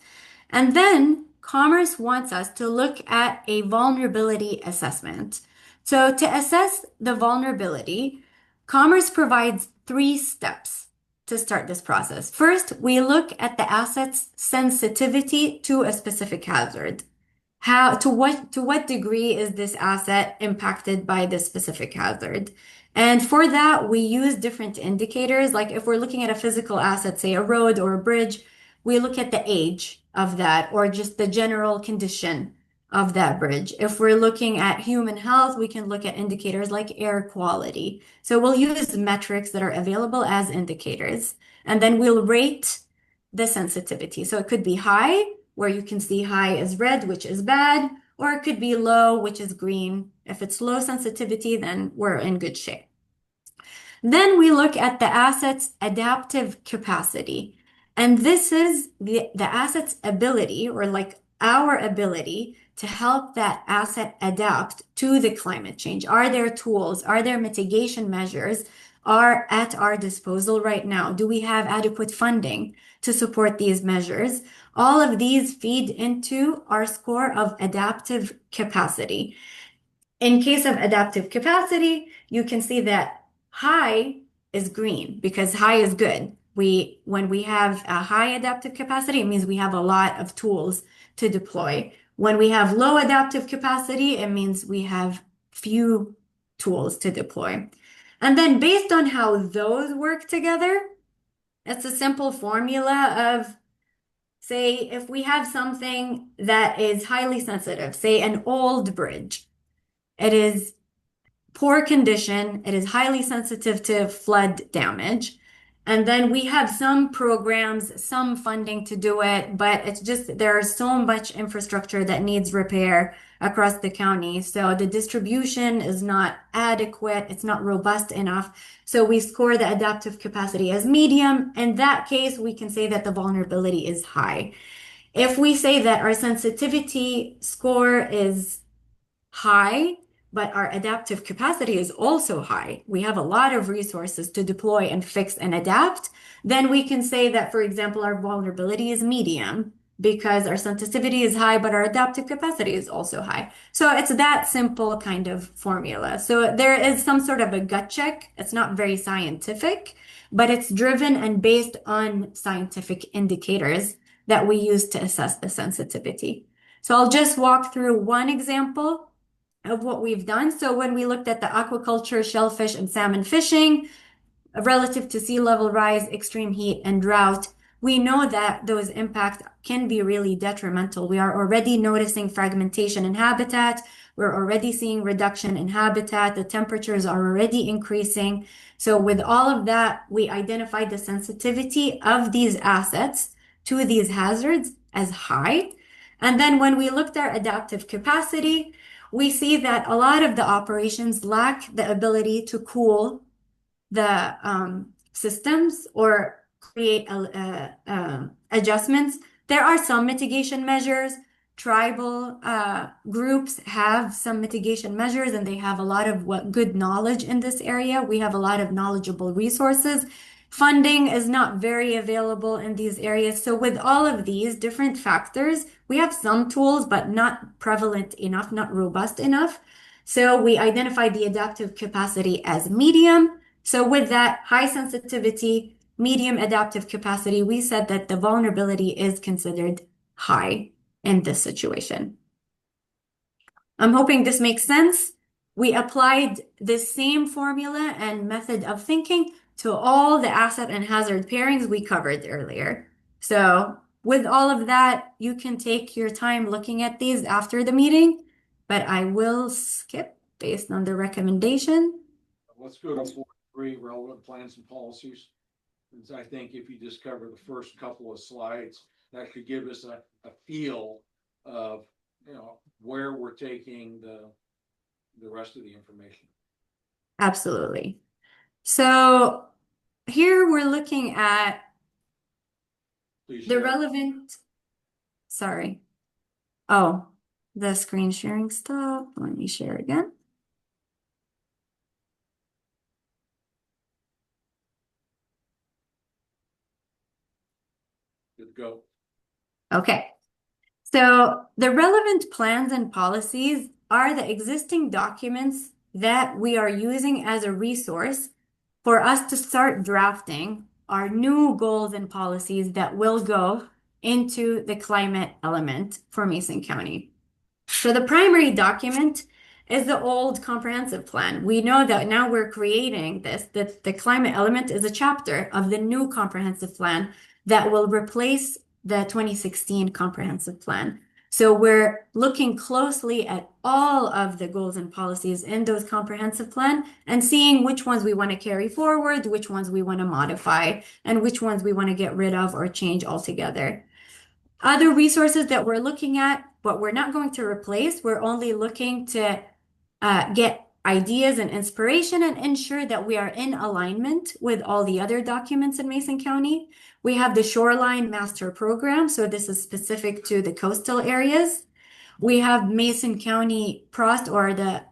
And then Commerce wants us to look at a vulnerability assessment. So to assess the vulnerability, Commerce provides 3 steps to start this process. First, we look at the asset's sensitivity to a specific hazard. To what degree is this asset impacted by this specific hazard? And for that, we use different indicators. Like if we're looking at a physical asset, say a road or a bridge, we look at the age of that or just the general condition of that bridge. If we're looking at human health, we can look at indicators like air quality. So we'll use metrics that are available as indicators, and then we'll rate the sensitivity. So it could be high, where you can see high is red, which is bad, or it could be low, which is green. If it's low sensitivity, then we're in good shape. Then we look at the asset's adaptive capacity. And this is the asset's ability, or like our ability to help that asset adapt to the climate change. Are there tools? Are there mitigation measures are at our disposal right now? Do we have adequate funding to support these measures? All of these feed into our score of adaptive capacity. In case of adaptive capacity, you can see that high is green because high is good. When we have a high adaptive capacity, it means we have a lot of tools to deploy. When we have low adaptive capacity, it means we have few tools to deploy. And then based on how those work together, it's a simple formula of, say, if we have something that is highly sensitive, say an old bridge, it is poor condition, it is highly sensitive to flood damage. And then we have some programs, some funding to do it, but it's just there's so much infrastructure that needs repair across the county. So the distribution is not adequate, it's not robust enough. So we score the adaptive capacity as medium. In that case, we can say that the vulnerability is high. If we say that our sensitivity score is high, but our adaptive capacity is also high, we have a lot of resources to deploy and fix and adapt, then we can say that, for example, our vulnerability is medium because our sensitivity is high, but our adaptive capacity is also high. So it's that simple kind of formula. So there is some sort of a gut check. It's not very scientific, but it's driven and based on scientific indicators that we use to assess the sensitivity. So I'll just walk through one example of what we've done. So when we looked at the aquaculture, shellfish, and salmon fishing, relative to sea level rise, extreme heat, and drought, we know that those impacts can be really detrimental. We are already noticing fragmentation in habitat. We're already seeing reduction in habitat. The temperatures are already increasing. So with all of that, we identified the sensitivity of these assets to these hazards as high. And then when we looked at adaptive capacity, we see that a lot of the operations lack the ability to cool the systems or create adjustments. There are some mitigation measures. Tribal groups have some mitigation measures and they have a lot of good knowledge in this area. We have a lot of knowledgeable resources. Funding is not very available in these areas. So with all of these different factors, we have some tools, but not prevalent enough, not robust enough. So we identified the adaptive capacity as medium. So with that high sensitivity, medium adaptive capacity, we said that the vulnerability is considered high in this situation. I'm hoping this makes sense. We applied the same formula and method of thinking to all the asset and hazard pairings we covered earlier. So with all of that, you can take your time looking at these after the meeting, but I will skip based on the recommendation. Let's go to 4.3, relevant plans and policies. Because I think if you just cover the first couple of slides, that could give us a feel of, where we're taking the rest of the information. Absolutely. So here we're looking at Please the share. relevant, sorry. Oh, the screen sharing stopped. Let me share again. Good to go. Okay. So the relevant plans and policies are the existing documents that we are using as a resource for us to start drafting our new goals and policies that will go into the climate element for Mason County. So the primary document is the old comprehensive plan. We know that now we're creating this, that the climate element is a chapter of the new comprehensive plan that will replace the 2016 comprehensive plan. So we're looking closely at all of the goals and policies in those comprehensive plan and seeing which ones we want to carry forward, which ones we want to modify, and which ones we want to get rid of or change altogether. Other resources that we're looking at, but we're not going to replace, we're only looking to get ideas and inspiration and ensure that we are in alignment with all the other documents in Mason County. We have the Shoreline Master Program, so this is specific to the coastal areas. We have Mason County PROST or the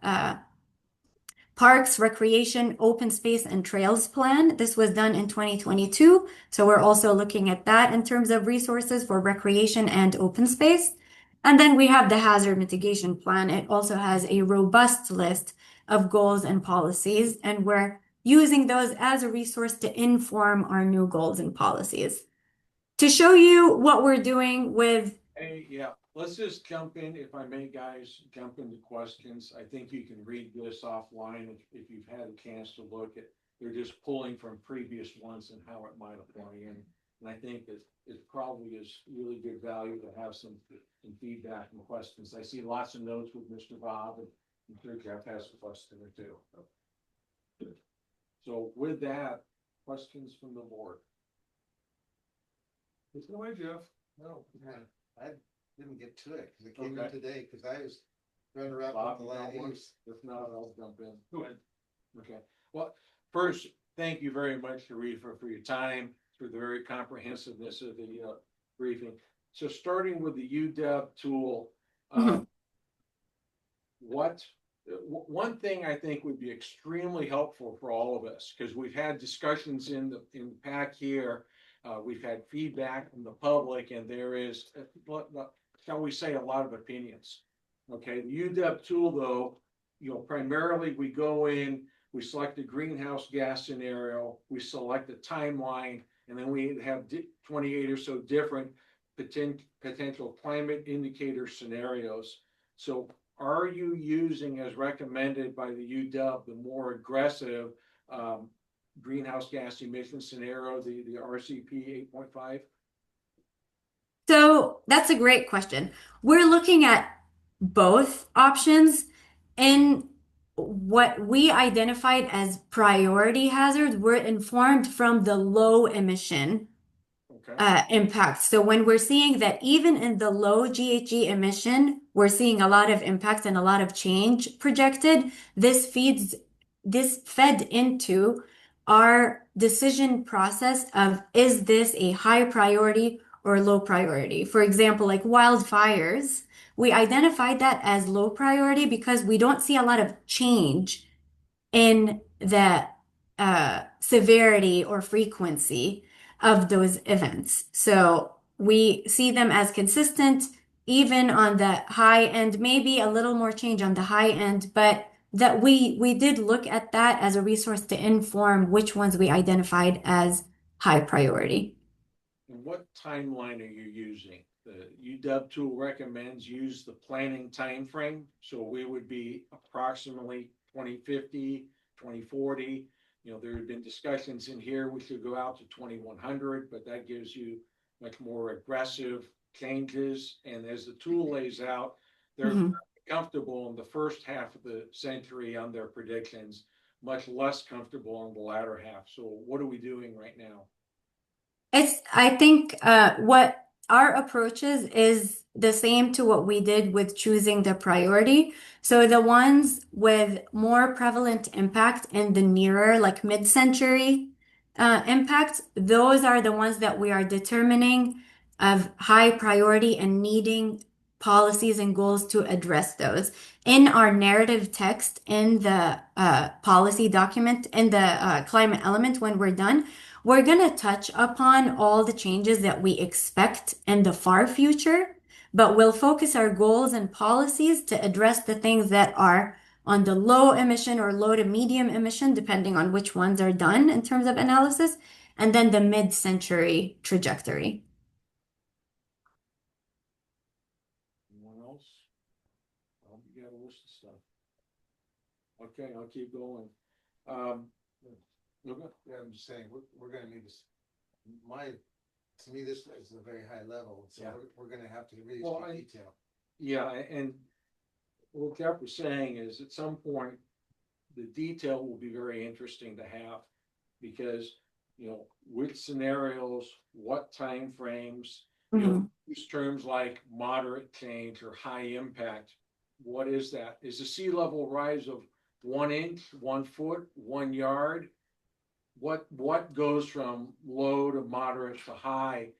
Parks, Recreation, Open Space, and Trails Plan. This was done in 2022. So we're also looking at that in terms of resources for recreation and open space. And then we have the Hazard Mitigation Plan. It also has a robust list of goals and policies, and we're using those as a resource to inform our new goals and policies. To show you what we're doing with Hey, yeah, let's just jump in, if I may, guys, jump into questions. I think you can read this offline if you've had a chance to look at. They're just pulling from previous ones and how it might apply in. And I think that it probably is really good value to have some feedback and questions. I see lots of notes with Mr. Bob, and I'm sure Jeff has a question or two. So with that, questions from the board? Take it away, Jeff. No, man, I didn't get to it, cause it came in Okay. today, cause I was trying to wrap Bob, up the you land got one? use. If not, I'll jump in. Go ahead. Okay, well, first, thank you very much, Sharifa, for your time, for the very comprehensiveness of the briefing. So starting with the UW tool, Mhm. one thing I think would be extremely helpful for all of us, because we've had discussions in the PAC here. We've had feedback from the public, and there is, shall we say, a lot of opinions. Okay, the UW tool, though, primarily we go in, we select a greenhouse gas scenario, we select a timeline, and then we have 28 or so different potential climate indicator scenarios. So are you using, as recommended by the UW, the more aggressive greenhouse gas emission scenario, the RCP 8.5? So that's a great question. We're looking at both options. And what we identified as priority hazards were informed from the low emission Okay. impact. So when we're seeing that even in the low GHG emission, we're seeing a lot of impacts and a lot of change projected, this fed into our decision process of, is this a high priority or low priority? For example, like wildfires, we identified that as low priority because we don't see a lot of change in the severity or frequency of those events. So we see them as consistent, even on the high end, maybe a little more change on the high end, but that we did look at that as a resource to inform which ones we identified as high priority. And what timeline are you using? The UW tool recommends use the planning time frame. So we would be approximately 2050, 2040. There have been discussions in here, we should go out to 2100, but that gives you much more aggressive changes. And as the tool lays out, they're Mhm. comfortable in the first half of the century on their predictions, much less comfortable in the latter half. So what are we doing right now? I think what our approach is the same to what we did with choosing the priority. So the ones with more prevalent impact in the nearer, like mid-century impact, those are the ones that we are determining of high priority and needing policies and goals to address those. In our narrative text, in the policy document, in the climate element, when we're done, we're going to touch upon all the changes that we expect in the far future, but we'll focus our goals and policies to address the things that are on the low emission or low to medium emission, depending on which ones are done in terms of analysis, and then the mid-century trajectory. Anyone else? You got a list of stuff. Okay, I'll keep going. Yeah, I'm just saying, we're gonna need this, to me, this is a very high level, so Yeah. we're gonna have to really Well, get detail. Yeah, and what Jeff was saying is at some point, the detail will be very interesting to have. Because, which scenarios, what timeframes, use terms like moderate change or high impact. What is that? Is the sea level rise of 1 inch, 1 foot, 1 yard? What goes from low to moderate to high?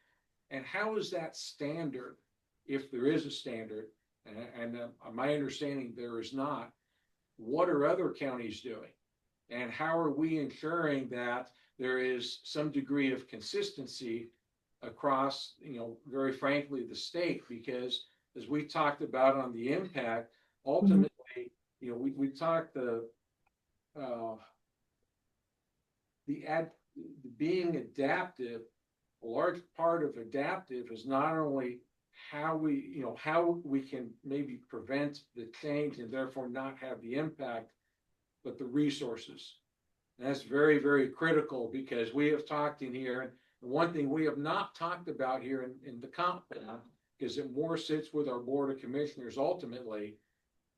And how is that standard, if there is a standard? And my understanding there is not. what are other counties doing? And how are we ensuring that there is some degree of consistency across, very frankly, the state? Because as we talked about on the impact, ultimately, we talked uh, being adaptive. A large part of adaptive is not only how we can maybe prevent the change and therefore not have the impact, but the resources. And that's very, very critical, because we have talked in here, and one thing we have not talked about here in the comp plan, because it more sits with our board of commissioners ultimately,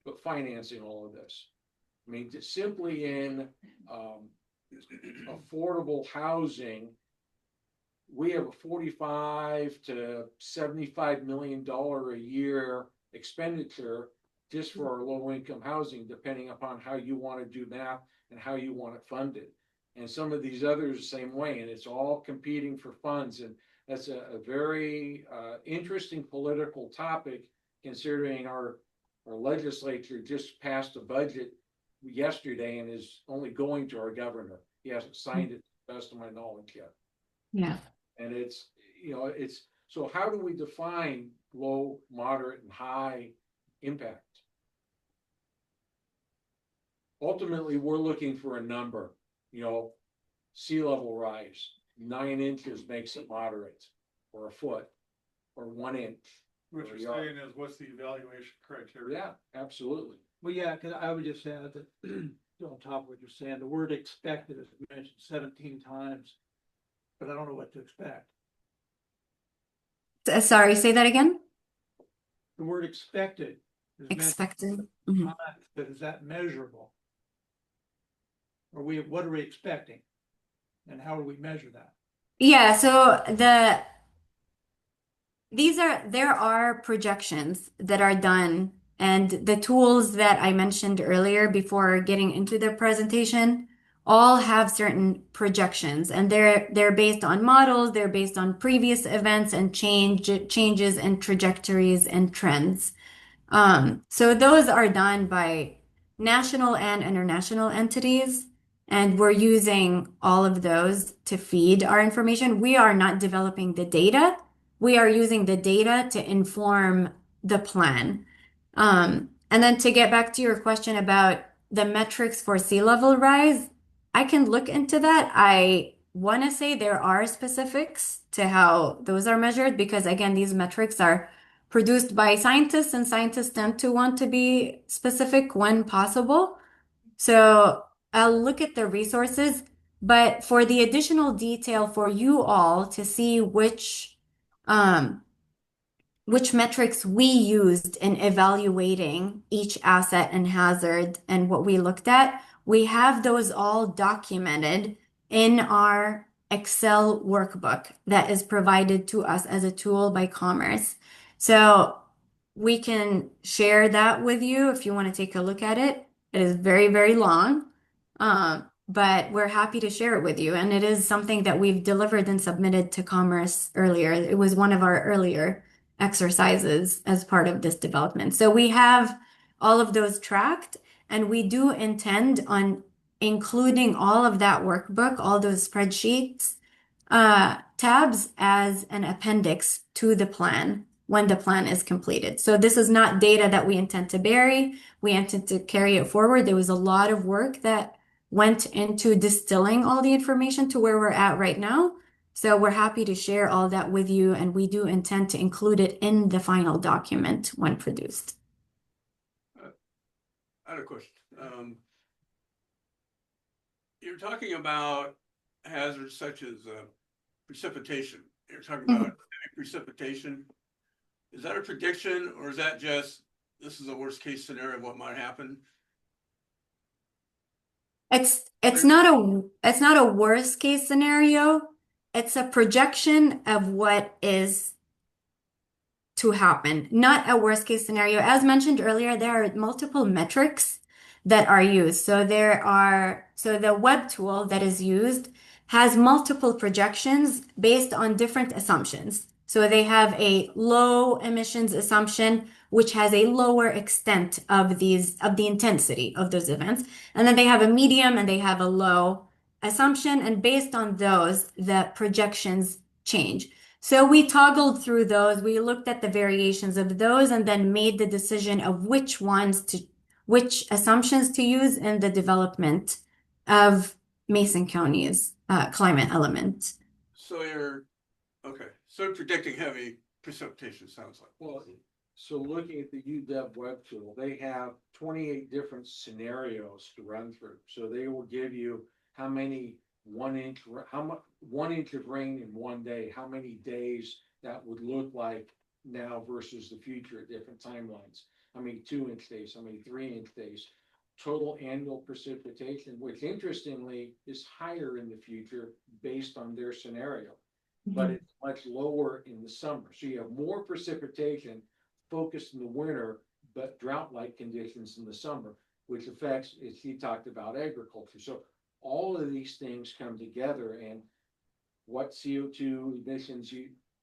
but financing all of this. I mean, just simply in affordable housing, we have a $45 to $75 million a year expenditure just for our low income housing, depending upon how you want to do math and how you want it funded. And some of these others the same way, and it's all competing for funds. And that's a very interesting political topic, considering our legislature just passed a budget yesterday and is only going to our governor. He hasn't signed it, to the best of my knowledge, yet. Yeah. And it's so how do we define low, moderate, and high impact? Ultimately, we're looking for a number, sea level rise, 9 inches makes it moderate, or a foot, or 1 inch. What you're saying is, what's the evaluation criteria? Yeah, absolutely. Well, yeah, because I would just add that on top of what you're saying, the word expected is mentioned 17 times, but I don't know what to expect. Sorry, say that again. The word expected is mentioned, Expected. Mhm. but is that measurable? What are we expecting? And how do we measure that? Yeah, so there are projections that are done, and the tools that I mentioned earlier before getting into the presentation all have certain projections, and they're based on models, they're based on previous events and changes and trajectories and trends. So those are done by national and international entities, and we're using all of those to feed our information. We are not developing the data. We are using the data to inform the plan. And then to get back to your question about the metrics for sea level rise, I can look into that. I want to say there are specifics to how those are measured, because again, these metrics are produced by scientists, and scientists tend to want to be specific when possible. So I'll look at the resources, but for the additional detail for you all to see which metrics we used in evaluating each asset and hazard and what we looked at, we have those all documented in our Excel workbook that is provided to us as a tool by Commerce. So we can share that with you if you want to take a look at it. It is very, very long, but we're happy to share it with you. And it is something that we've delivered and submitted to Commerce earlier. It was one of our earlier exercises as part of this development. So we have all of those tracked, and we do intend on including all of that workbook, all those spreadsheets, tabs as an appendix to the plan when the plan is completed. So this is not data that we intend to bury. We intend to carry it forward. There was a lot of work that went into distilling all the information to where we're at right now. So we're happy to share all that with you, and we do intend to include it in the final document when produced. I had a question. You're talking about hazards such as precipitation. You're talking about precipitation. Is that a prediction, or is that just, this is a worst case scenario of what might happen? It's not a worst case scenario. It's a projection of what is to happen, not a worst case scenario. As mentioned earlier, there are multiple metrics that are used. So the web tool that is used has multiple projections based on different assumptions. So they have a low emissions assumption, which has a lower extent of the intensity of those events. And then they have a medium and they have a low assumption. And based on those, the projections change. So we toggled through those. We looked at the variations of those and then made the decision of which assumptions to use in the development of Mason County's climate element. So okay, so predicting heavy precipitation sounds like. Well, so looking at the UW web tool, they have 28 different scenarios to run through. So they will give you how many 1 inch, how much 1 inch of rain in one day, how many days that would look like now versus the future at different timelines. How many 2 inch days, how many 3 inch days, total annual precipitation, which interestingly is higher in the future based on their scenario, but it's much lower in the summer. So you have more precipitation focused in the winter, but drought-like conditions in the summer, which affects, as he talked about, agriculture. So all of these things come together, and what CO2 emissions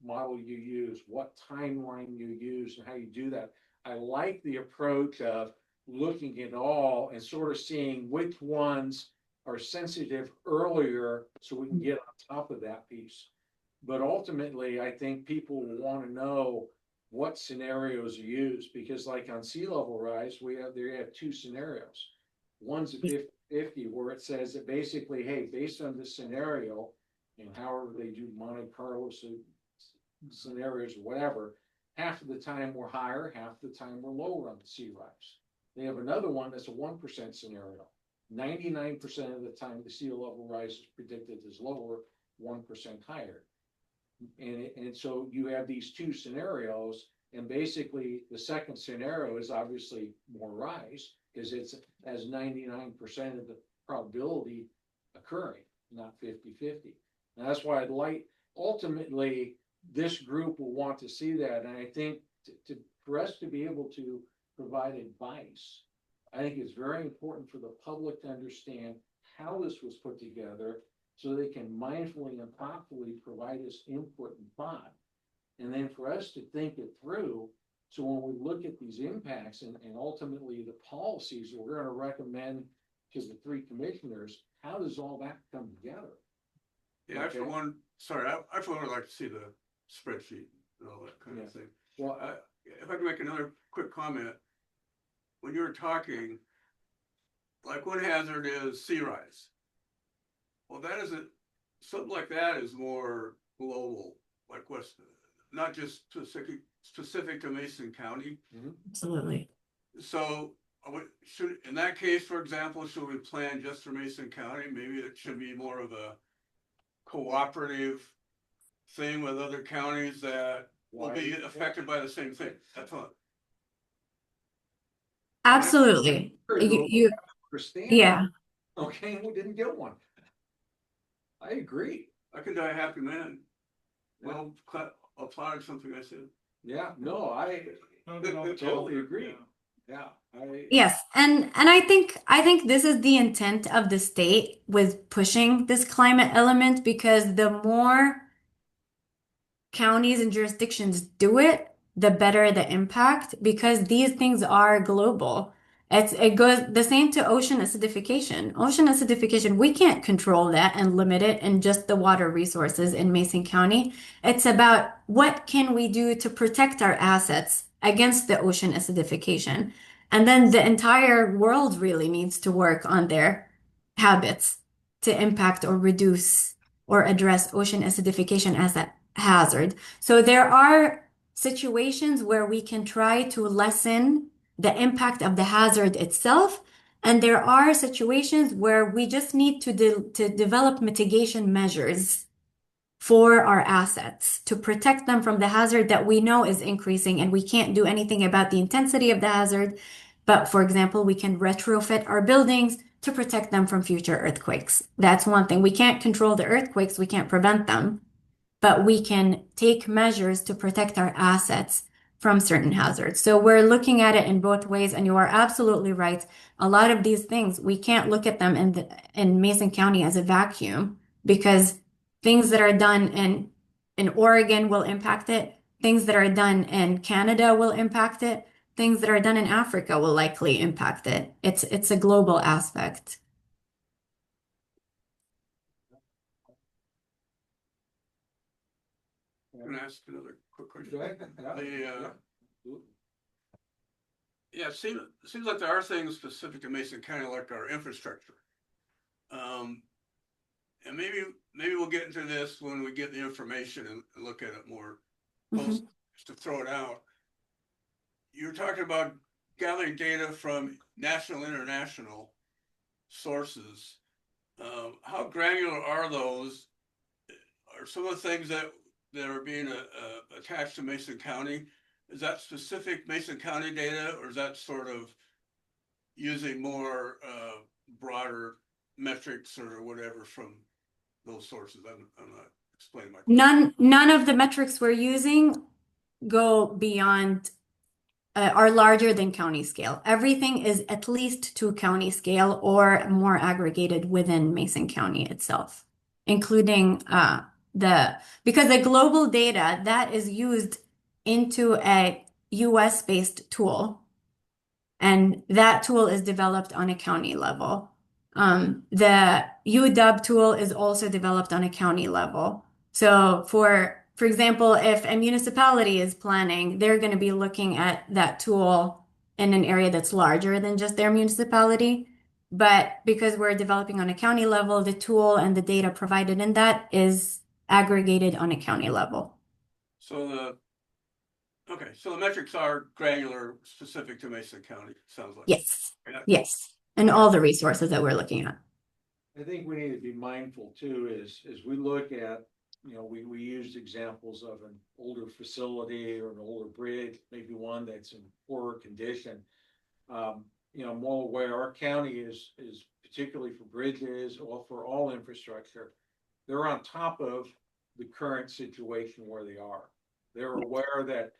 model you use, what timeline you use, and how you do that. I like the approach of looking at all and sort of seeing which ones are sensitive earlier so we can get on top of that piece. But ultimately, I think people will want to know what scenarios are used, because like on sea level rise, they have two scenarios. One's a 50-50 where it says that basically, hey, based on this scenario, and however they do Monte Carlo scenarios or whatever, half of the time we're higher, half the time we're lower on the sea rise. They have another one that's a 1% scenario. 99% of the time the sea level rise is predicted as lower, 1% higher. And so you have these two scenarios, and basically the second scenario is obviously more rise because it has 99% of the probability occurring, not 50-50. And that's why I'd like, ultimately, this group will want to see that. And I think for us to be able to provide advice, I think it's very important for the public to understand how this was put together, so they can mindfully and thoughtfully provide us input and thought. And then for us to think it through, so when we look at these impacts and ultimately the policies that we're going to recommend to the three commissioners, how does all that come together? Yeah, Okay. I for one, sorry, I for one would like to see the spreadsheet and all that kind of thing. Well, If I can make another quick comment, when you were talking, like one hazard is sea rise. Well, that isn't, something like that is more global, like what's, not just specific to Mason County. Absolutely. So should, in that case, for example, should we plan just for Mason County? Maybe it should be more of a cooperative thing with other counties that will be affected by the same thing. That's all. Absolutely. Yeah. Okay, we didn't get one. I agree. I can die a happy man. Well, applaud something I said. Yeah, no, I totally agree. Yeah. Yes, and I think this is the intent of the state with pushing this climate element, because the more counties and jurisdictions do it, the better the impact, because these things are global. It goes the same to ocean acidification. Ocean acidification, we can't control that and limit it in just the water resources in Mason County. It's about what can we do to protect our assets against the ocean acidification. And then the entire world really needs to work on their habits to impact or reduce or address ocean acidification as a hazard. So there are situations where we can try to lessen the impact of the hazard itself. And there are situations where we just need to develop mitigation measures for our assets to protect them from the hazard that we know is increasing, and we can't do anything about the intensity of the hazard. But for example, we can retrofit our buildings to protect them from future earthquakes. That's one thing. We can't control the earthquakes, we can't prevent them, but we can take measures to protect our assets from certain hazards. So we're looking at it in both ways, and you are absolutely right. A lot of these things, we can't look at them in Mason County as a vacuum, because things that are done in in Oregon will impact it. Things that are done in Canada will impact it. Things that are done in Africa will likely impact it. It's a global aspect. Can I ask another quick question? Go ahead. Yeah, it seems like there are things specific to Mason County, like our infrastructure. And maybe we'll get into this when we get the information and look at it more close, just to throw it out. You're talking about gathering data from national, international sources. How granular are those? Are some of the things that are being attached to Mason County, is that specific Mason County data, or is that sort of using more broader metrics or whatever from those sources? I'm not explaining my question. None of the metrics we're using go beyond are larger than county scale. Everything is at least to county scale or more aggregated within Mason County itself, including because the global data that is used into a US based tool, and that tool is developed on a county level. The UW tool is also developed on a county level. So for example, if a municipality is planning, they're going to be looking at that tool in an area that's larger than just their municipality. But because we're developing on a county level, the tool and the data provided in that is aggregated on a county level. So the metrics are granular, specific to Mason County, sounds like. Yes. Yeah. Yes. And all the resources that we're looking at. I think we need to be mindful too, is we look at, we used examples of an older facility or an older bridge, maybe one that's in poorer condition. I'm well aware our county is particularly for bridges or for all infrastructure. They're on top of the current situation where they are. They're aware that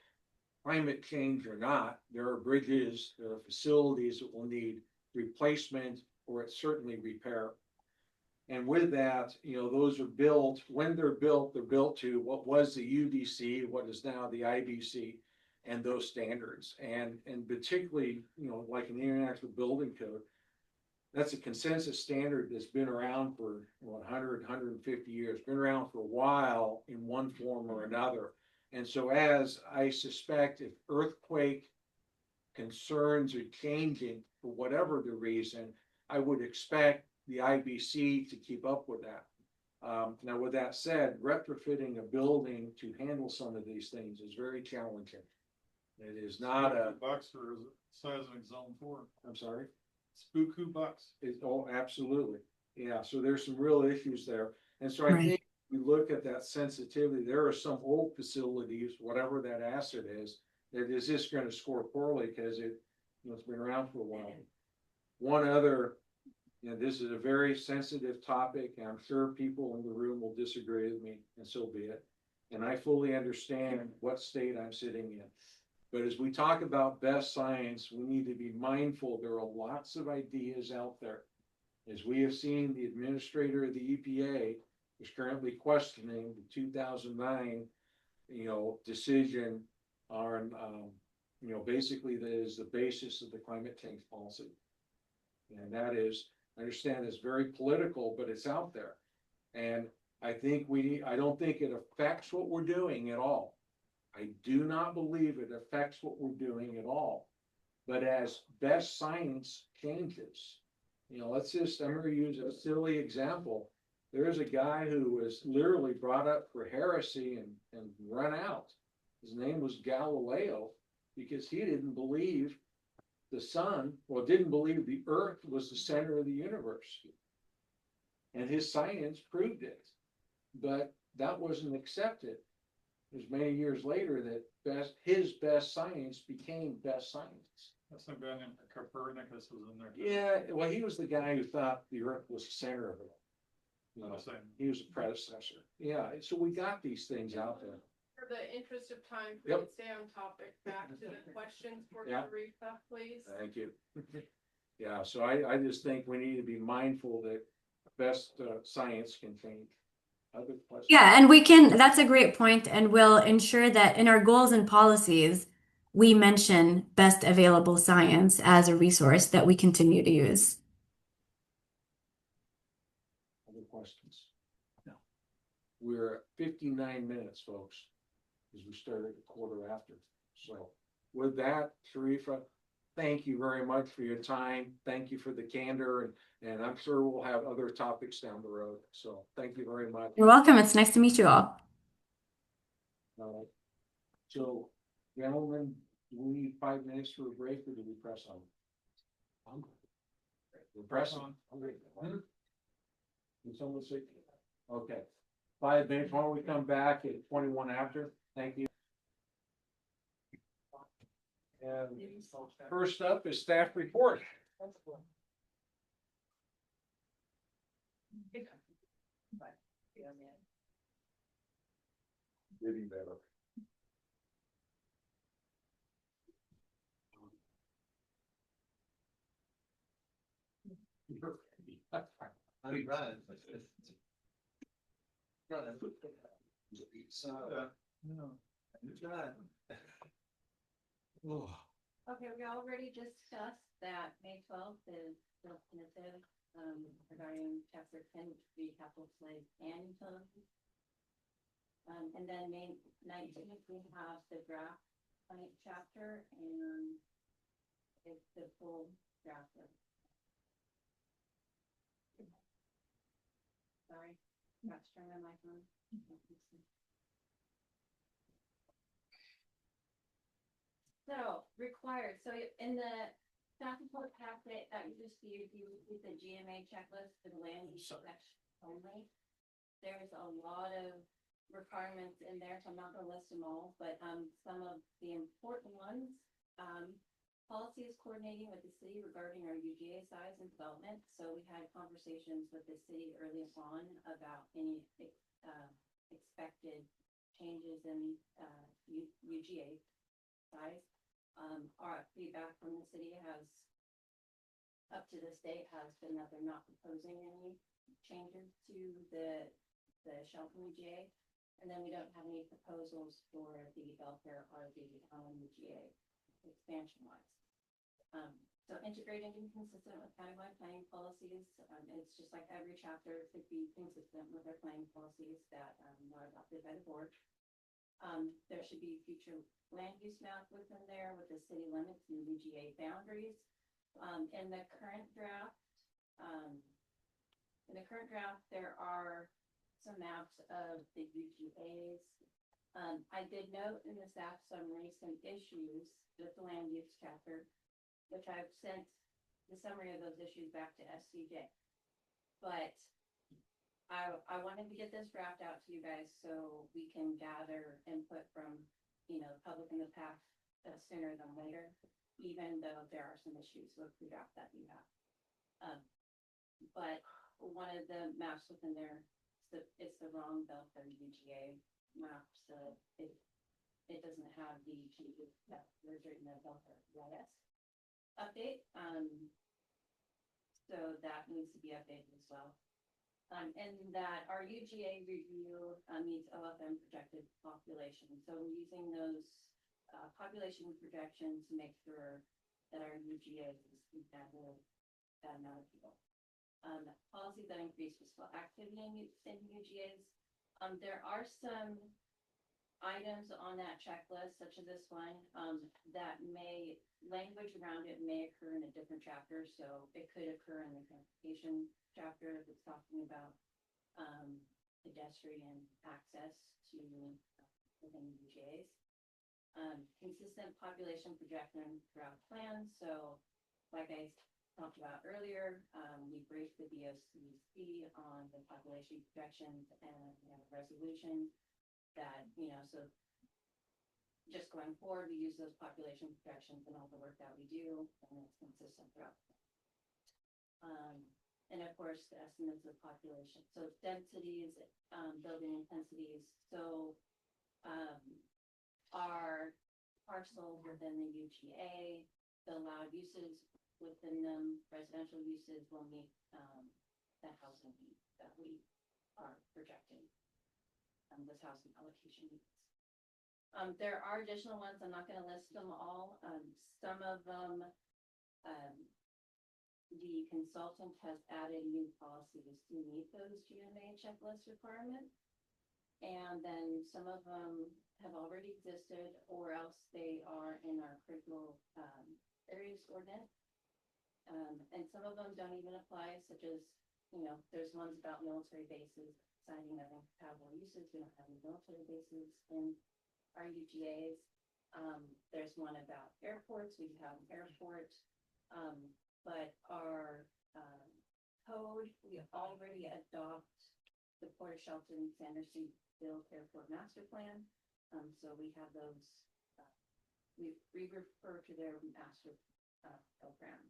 climate change or not, there are bridges, there are facilities that will need replacement or certainly repair. And with that, those are built, when they're built to what was the UDC, what is now the IBC, and those standards. And particularly, like an International Building Code, that's a consensus standard that's been around for 100, 150 years, been around for a while in one form or another. And so as I suspect, if earthquake concerns are changing for whatever the reason, I would expect the IBC to keep up with that. Now, with that said, retrofitting a building to handle some of these things is very challenging. It is not a bucks or size of zone 4. I'm sorry. Buku bucks. Oh, absolutely. Yeah. So there's some real issues there. And so I Right. think we look at that sensitivity. There are some old facilities, whatever that asset is, that is just going to score poorly because it's been around for a while. One other, this is a very sensitive topic, and I'm sure people in the room will disagree with me, and so be it. And I fully understand what state I'm sitting in. But as we talk about best science, we need to be mindful there are lots of ideas out there. As we have seen, the administrator of the EPA is currently questioning the 2009, decision on, basically that is the basis of the climate change policy. And that is, I understand it's very political, but it's out there. And I think I don't think it affects what we're doing at all. I do not believe it affects what we're doing at all. But as best science changes, I'm going to use a silly example. There's a guy who was literally brought up for heresy and run out. His name was Galileo, because he didn't believe the sun, didn't believe the earth was the center of the universe. And his science proved it. But that wasn't accepted. It was many years later that his best science became best science. That's a guy named Copernicus was in there. Yeah, well, he was the guy who thought the earth was the center of it. He was a predecessor. Yeah, so we got these things out there. For the interest of time, Yep. please stay on topic. Back to the questions for Yeah. Teresa, please. Thank you. Yeah, so I just think we need to be mindful that best science can change. Other questions? Yeah, and that's a great point, and we'll ensure that in our goals and policies, we mention best available science as a resource that we continue to use. Other questions? No. We're at 59 minutes, folks, because we started a quarter after. So with that, Sharifa, thank you very much for your time. Thank you for the candor, and I'm sure we'll have other topics down the road. So thank you very much. You're welcome. It's nice to meet you all. So, gentlemen, do we need 5 minutes for a break, or do we press on? We're pressing. Did someone say? Okay, 5 minutes. Why don't we come back at 21 after? Thank you. And first up is staff report. Getting better. I'm right. Okay, we already discussed that May 12th is the definitive, regarding chapter 10, which would be capital slaves and utilities. And then May 19th, we have the draft chapter, and it's the full draft. Sorry, not to turn my mic on. So required, so in the staff report packet that you just viewed, you see the GMA checklist for the land use section only. There's a lot of requirements in there, so I'm not gonna list them all, but some of the important ones. Policy is coordinating with the city regarding our UGA size and development, so we had conversations with the city early on about any expected changes in UGA size. Our feedback from the city has, up to this date, has been that they're not proposing any changes to the Shelton UGA. And then we don't have any proposals for the Belfair or the UGA expansion wise. So integrated and consistent with countywide planning policies. It's just like every chapter could be consistent with our planning policies that are adopted by the board. There should be future land use map within there with the city limits and UGA boundaries. In the current draft, there are some maps of the UGAs. I did note in the staff summary some issues with the land use chapter, which I've sent the summary of those issues back to SCJ. But I wanted to get this draft out to you guys so we can gather input from, the public and the PAC sooner than later, even though there are some issues with the draft that you have. But one of the maps within there, it's the wrong Belfair UGA map, so it doesn't have the changes that were written in the Belfair GIS update. So that needs to be updated as well. And that our UGA review meets OFM projected population. So we're using those population projections to make sure that our UGA is that amount of people. Policies that increase physical activity in UGAs. There are some items on that checklist, such as this one, that language around it may occur in a different chapter. So it could occur in the transportation chapter if it's talking about pedestrian access to within UGAs. Consistent population projection throughout plans. So like I talked about earlier, we briefed the BOCC on the population projections and we have a resolution that, so just going forward, we use those population projections in all the work that we do, and it's consistent throughout. And of course, the estimates of population. So densities, building intensities. So our parcels within the UGA, the allowed uses within them, residential uses will meet the housing needs that we are projecting those housing allocation needs. There are additional ones, I'm not gonna list them all, some of them, the consultant has added new policies to meet those GMA checklist requirements. And then some of them have already existed, or else they are in our critical, areas ordinance. And some of them don't even apply, such as, you know, there's ones about military bases, signing of incompatible uses, we don't have any military bases in our UGAs. There's one about airports, we have an airport, but our, code, we already adopt the Port of Shelton Sanderson Build Airport Master Plan. So we have those, we refer to their master, program,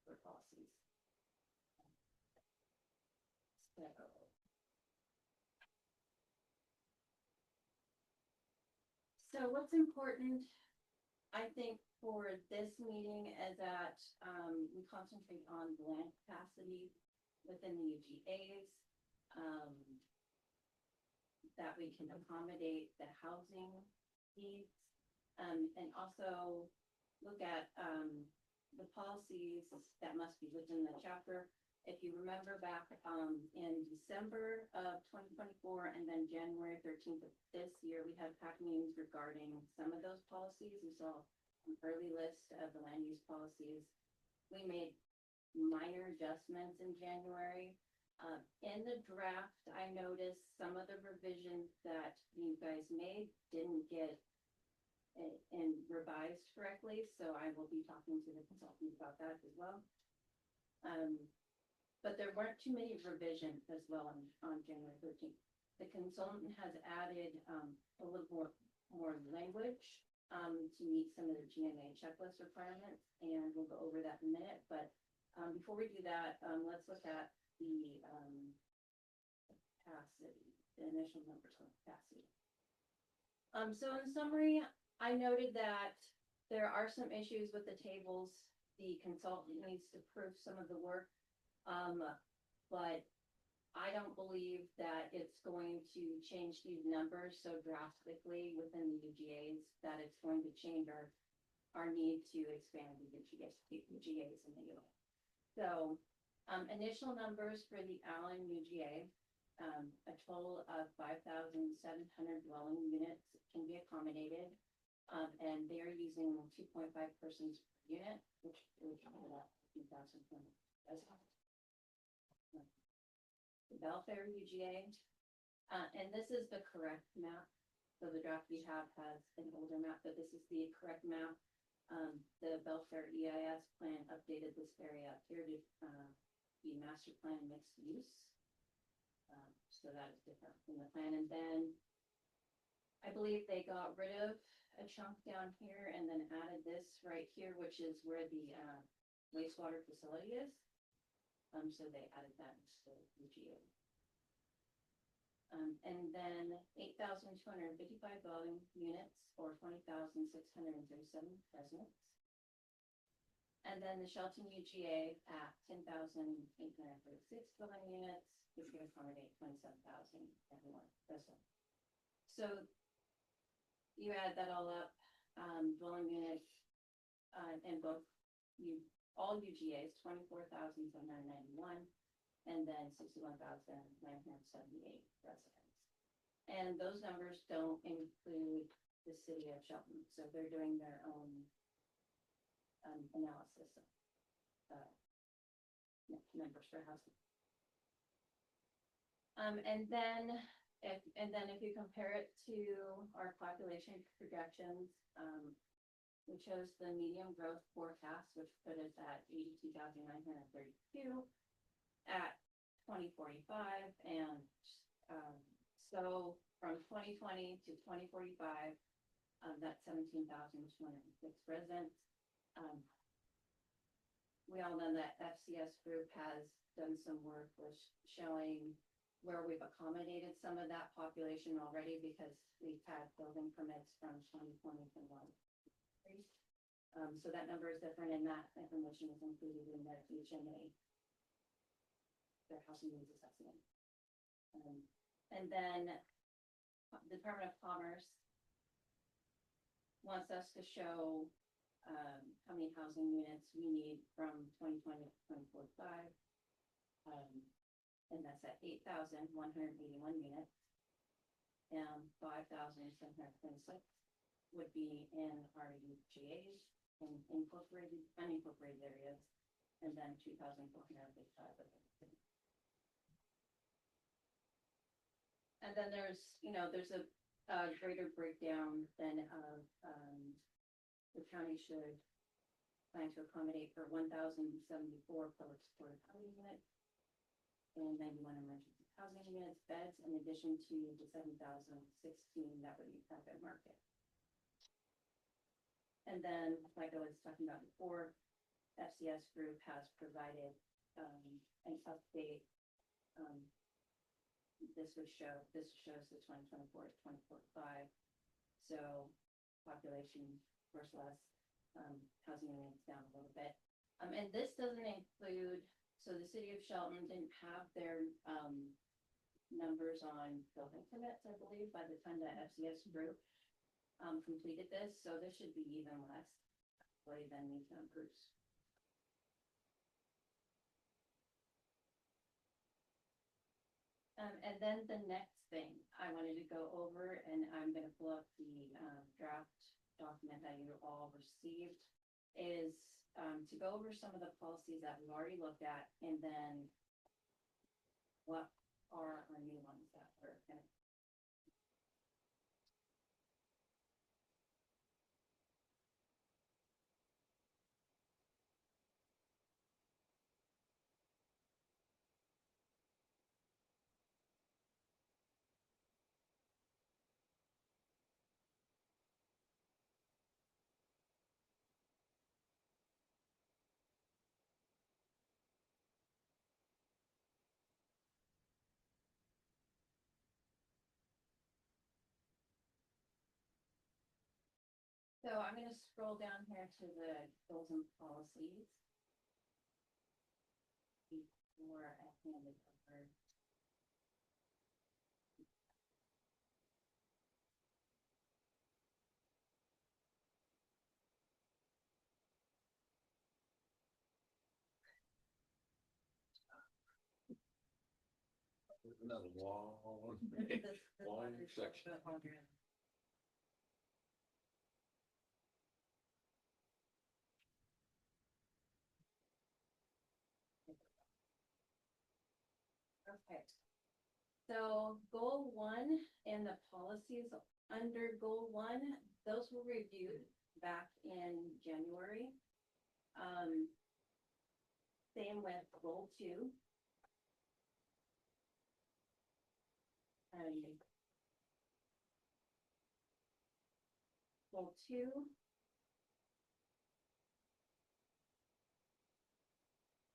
for policies. So what's important, I think, for this meeting is that we concentrate on the land capacity within the UGAs. That we can accommodate the housing needs, and also look at the policies that must be within the chapter. If you remember back in December of 2024 and then January 13th of this year, we had PAC meetings regarding some of those policies. We saw an early list of the land use policies. We made minor adjustments in January. In the draft, I noticed some of the revisions that you guys made didn't get and revised correctly, so I will be talking to the consultant about that as well. But there weren't too many revisions as well on January 13th. The consultant has added a little more language to meet some of the GMA checklist requirements, and we'll go over that in a minute. But before we do that, let's look at the capacity, the initial numbers of capacity. So in summary, I noted that there are some issues with the tables. The consultant needs to prove some of the work, but I don't believe that it's going to change these numbers so drastically within the UGAs that it's going to change our need to expand the UGAs in the US. So initial numbers for the Allen UGA, a total of 5,700 dwelling units can be accommodated, and they're using 2.5 persons per unit, which is about 2,020. The Belfair UGA, and this is the correct map. So the draft we have has an older map, but this is the correct map. The Belfair EIS plan updated this area up here to be master plan mixed use. So that is different from the plan. And then I believe they got rid of a chunk down here and then added this right here, which is where the wastewater facility is. So they added that to UGA. And then 8,255 dwelling units or 20,637 residents. And then the Shelton UGA at 10,836 dwelling units, which would accommodate 27,000 everyone residents. So you add that all up, dwelling units in both all UGAs, 24,791, and then 61,978 residents. And those numbers don't include the city of Shelton, so they're doing their own analysis of numbers for housing. And then if you compare it to our population projections, we chose the medium growth forecast, which put us at 82,932 at 2045. And so from 2020 to 2045, that's 17,206 residents. We all know that FCS group has done some work with showing where we've accommodated some of that population already because we've had building permits from 2020 to 2021. So that number is different, and that information is included in their HMA, their housing needs assessment. And then Department of Commerce wants us to show how many housing units we need from 2020 to 2045. And that's at 8,181 units. And 5,726 would be in our UGAs and incorporated, unincorporated areas, and then 2,455 of them. And then there's, there's a greater breakdown than of, the county should plan to accommodate for 1,074 public supported housing units and 91 emergency housing units, beds, in addition to the 7,016 that would be private market. And then, like I was talking about before, FCS group has provided an update. This shows the 2024 to 2045. So population, of course, less, housing units down a little bit. And this doesn't include, so the city of Shelton didn't have their numbers on building permits, I believe, by the time that FCS group completed this. So this should be even less than these numbers. And then the next thing I wanted to go over, and I'm going to pull up the draft document that you all received, is to go over some of the policies that we've already looked at, and then what are our new ones that we're going to. So I'm going to scroll down here to the goals and policies before I hand it over. Another long, long section. Okay. So goal 1 and the policies under goal 1, those were reviewed back in January. Same with goal 2. Goal 2.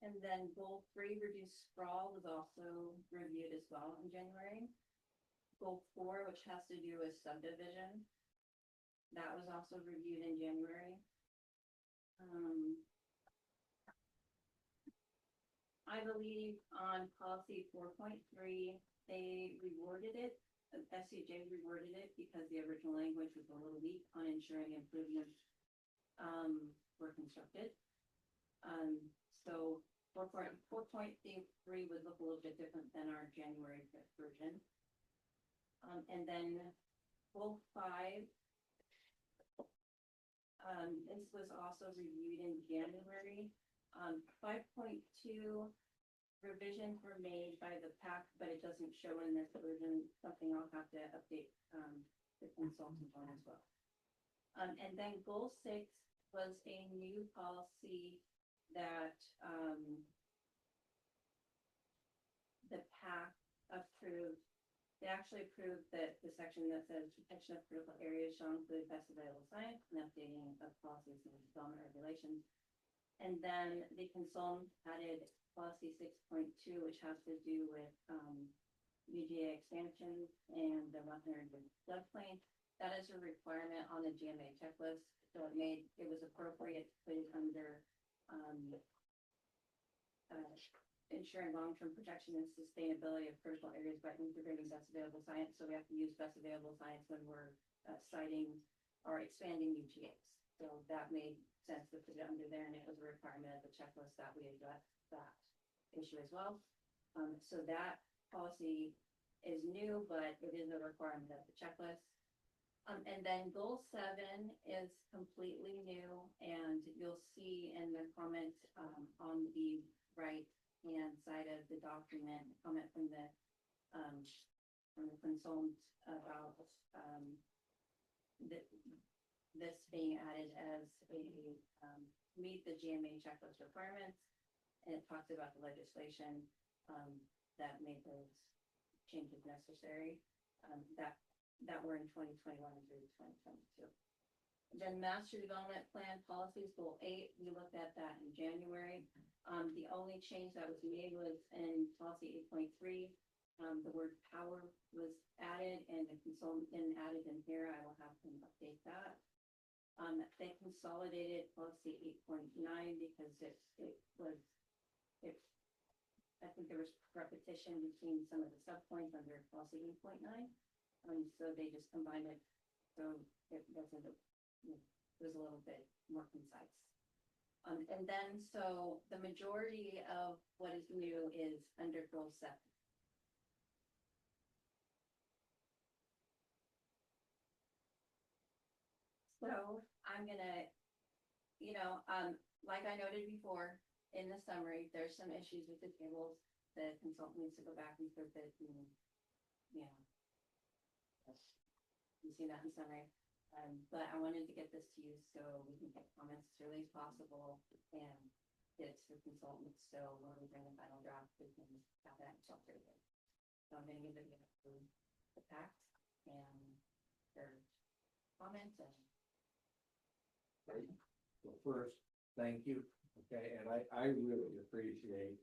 And then goal 3, reduce sprawl, was also reviewed as well in January. Goal 4, which has to do with subdivision, that was also reviewed in January. I believe on policy 4.3, they reworded it, SCJ reworded it because the original language was a little weak on ensuring improvements were constructed. So 4.3 would look a little bit different than our January 5th version. And then goal 5, this was also reviewed in January. 5.2 revisions were made by the PAC, but it doesn't show in this version, something I'll have to update the consultant on as well. And then goal 6 was a new policy that the PAC approved. They actually approved that the section that says protection of critical areas shall include best available science and updating of policies and development regulations. And then the consultant added policy 6.2, which has to do with UGA expansion and the 100 floodplain. That is a requirement on the GMA checklist. So it was appropriate to put it under ensuring long-term protection and sustainability of critical areas by integrating best available science. So we have to use best available science when we're citing or expanding UGAs. So that made sense to put it under there, and it was a requirement of the checklist that we address that issue as well. So that policy is new, but it is a requirement of the checklist. And then goal 7 is completely new, and you'll see in the comment on the right hand side of the document, a comment from the consultant about this being added as a meet the GMA checklist requirements, and it talks about the legislation that made those changes necessary. That were in 2021 through 2022. Then master development plan policies, goal 8, we looked at that in January. The only change that was made was in policy 8.3. The word power was added, and the consultant didn't add it in here. I will have them update that. They consolidated policy 8.9 because I think there was repetition between some of the subpoints under policy 8.9. So they just combined it, so it wasn't, it was a little bit more concise. And then, so the majority of what is new is under goal 7. So I'm gonna, like I noted before, in the summary, there's some issues with the tables. The consultant needs to go back and fix it, and, you see that in summary. But I wanted to get this to you so we can get comments as early as possible and get it to the consultant. So when we bring the final draft, we can have that incorporated. So I'm gonna give it to the PAC and their comments and. Right. So first, thank you. Okay, and I really appreciate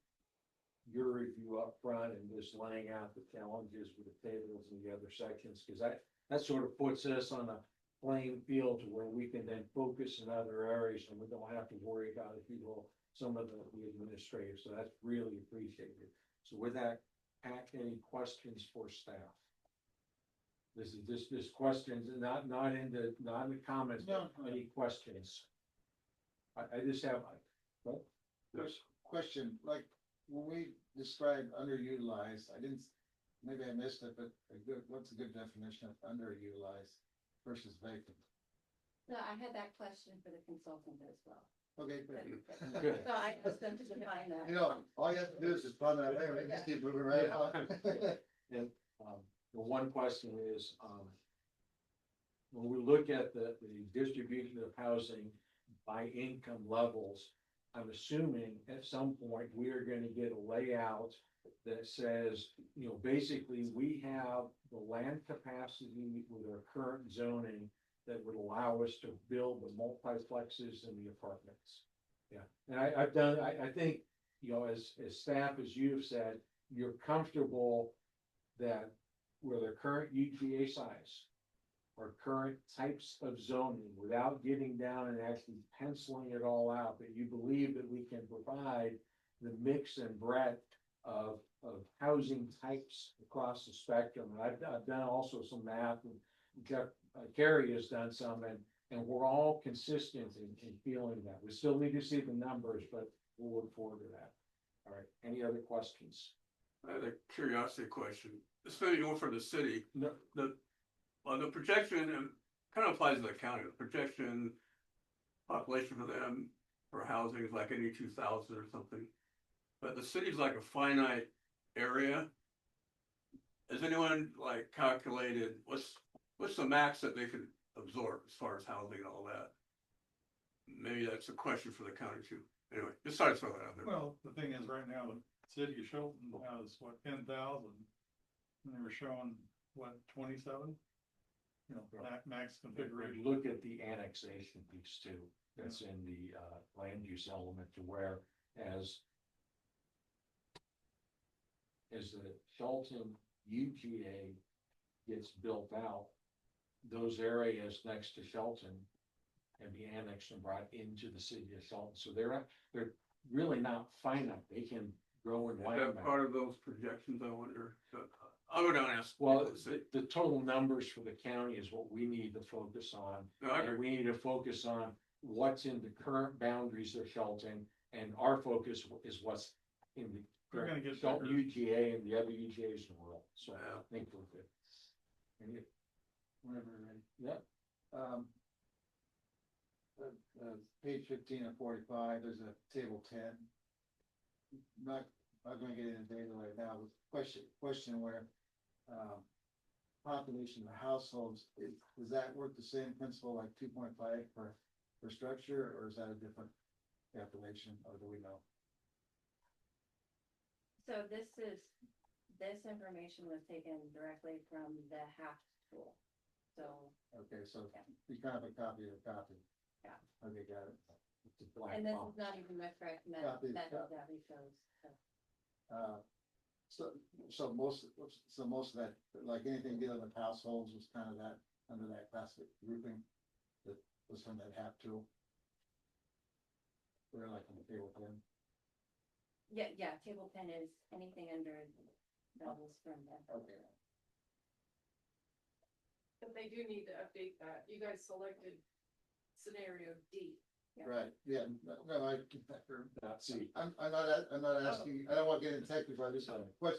your review up front and just laying out the challenges with the tables and the other sections, because that sort of puts us on a playing field to where we can then focus in other areas and we don't have to worry about if you will, some of the administrative. So that's really appreciated. So with that, Pat, any questions for staff? This is just questions, not in the comments, but any questions? I just have, Question, like, when we described underutilized, maybe I missed it, but what's a good definition of underutilized versus vacant? So I had that question for the consultant as well. Okay, Good. So I asked them to define that. all you have to do is just run that there, and just keep moving right on. And the one question is, when we look at the distribution of housing by income levels, I'm assuming at some point we are going to get a layout that says, basically we have the land capacity with our current zoning that would allow us to build the multiplexes and the apartments. Yeah, and I think, as staff, as you've said, you're comfortable that with our current UGA size or current types of zoning, without getting down and actually penciling it all out, that you believe that we can provide the mix and breadth of housing types across the spectrum. And I've done also some math, and Carrie has done some, and we're all consistent in feeling that. We still need to see the numbers, but we'll look forward to that. All right, any other questions? I had a curiosity question. This may be more for the city. No. The projection kind of applies to the county. The projection population for them for housing is like 82,000 or something. But the city's like a finite area. Has anyone like calculated what's the max that they could absorb as far as housing and all that? Maybe that's a question for the county too. Anyway, just thought I'd throw that out there. Well, the thing is, right now, the city of Shelton has 10,000, and they were showing 27. Max configuration. Look at the annexation piece too, that's in the land use element, to where as the Shelton UGA gets built out, those areas next to Shelton can be annexed and brought into the city of Shelton. So they're really not finite. They can growing Is land. that part of those projections, I wonder? I would not ask. Well, people to say- the total numbers for the county is what we need to focus on. No, I And agree. we need to focus on what's in the current boundaries of Shelton, and our focus is what's in the We're gonna get Shelton better. UGA and the other UGAs in the world, so I Yeah. think we're good. And you- Whenever you're ready. Yeah, Page 15 and 45, there's a table 10. Not gonna get into data right now, but question where, population of households, does that work the same principle like 2.5 per structure, or is that a different calculation, or do we know? So this information was taken directly from the HAP tool. So, Okay, so Yeah. you kind of a copy of a copy. Yeah. Okay, got it. it's a black and this box. is not even with correct Copy, method that we chose. So. So most of that, like anything dealing with households was kind of that, under that classic grouping that was from that HAP tool. We're like on the table 10. Yeah, table 10 is anything under levels from the. Okay. But they do need to update that. You guys selected scenario D. Right, yeah, no, I get that. That's I'm not asking, I don't want to get into technical, I just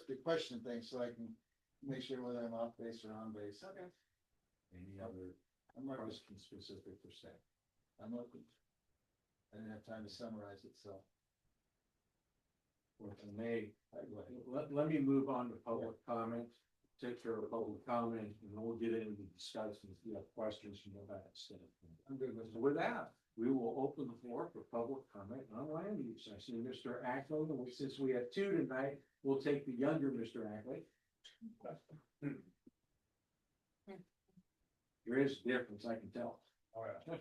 the question thing, so I can make sure whether I'm off base or on base. Okay. any other I'm looking, question specific for staff. I'm looking. I didn't have time to summarize it, so. If I may, Go ahead. let me move on to public comment, take care of public comment, and then we'll get into the discussion if you have questions from that stuff. I'm good with So with that, we will open the floor for public comment on land use. I see Mr. Ackley, and since we have two tonight, we'll take the younger Mr. Ackley. There is a difference, I can tell. Oh, yeah.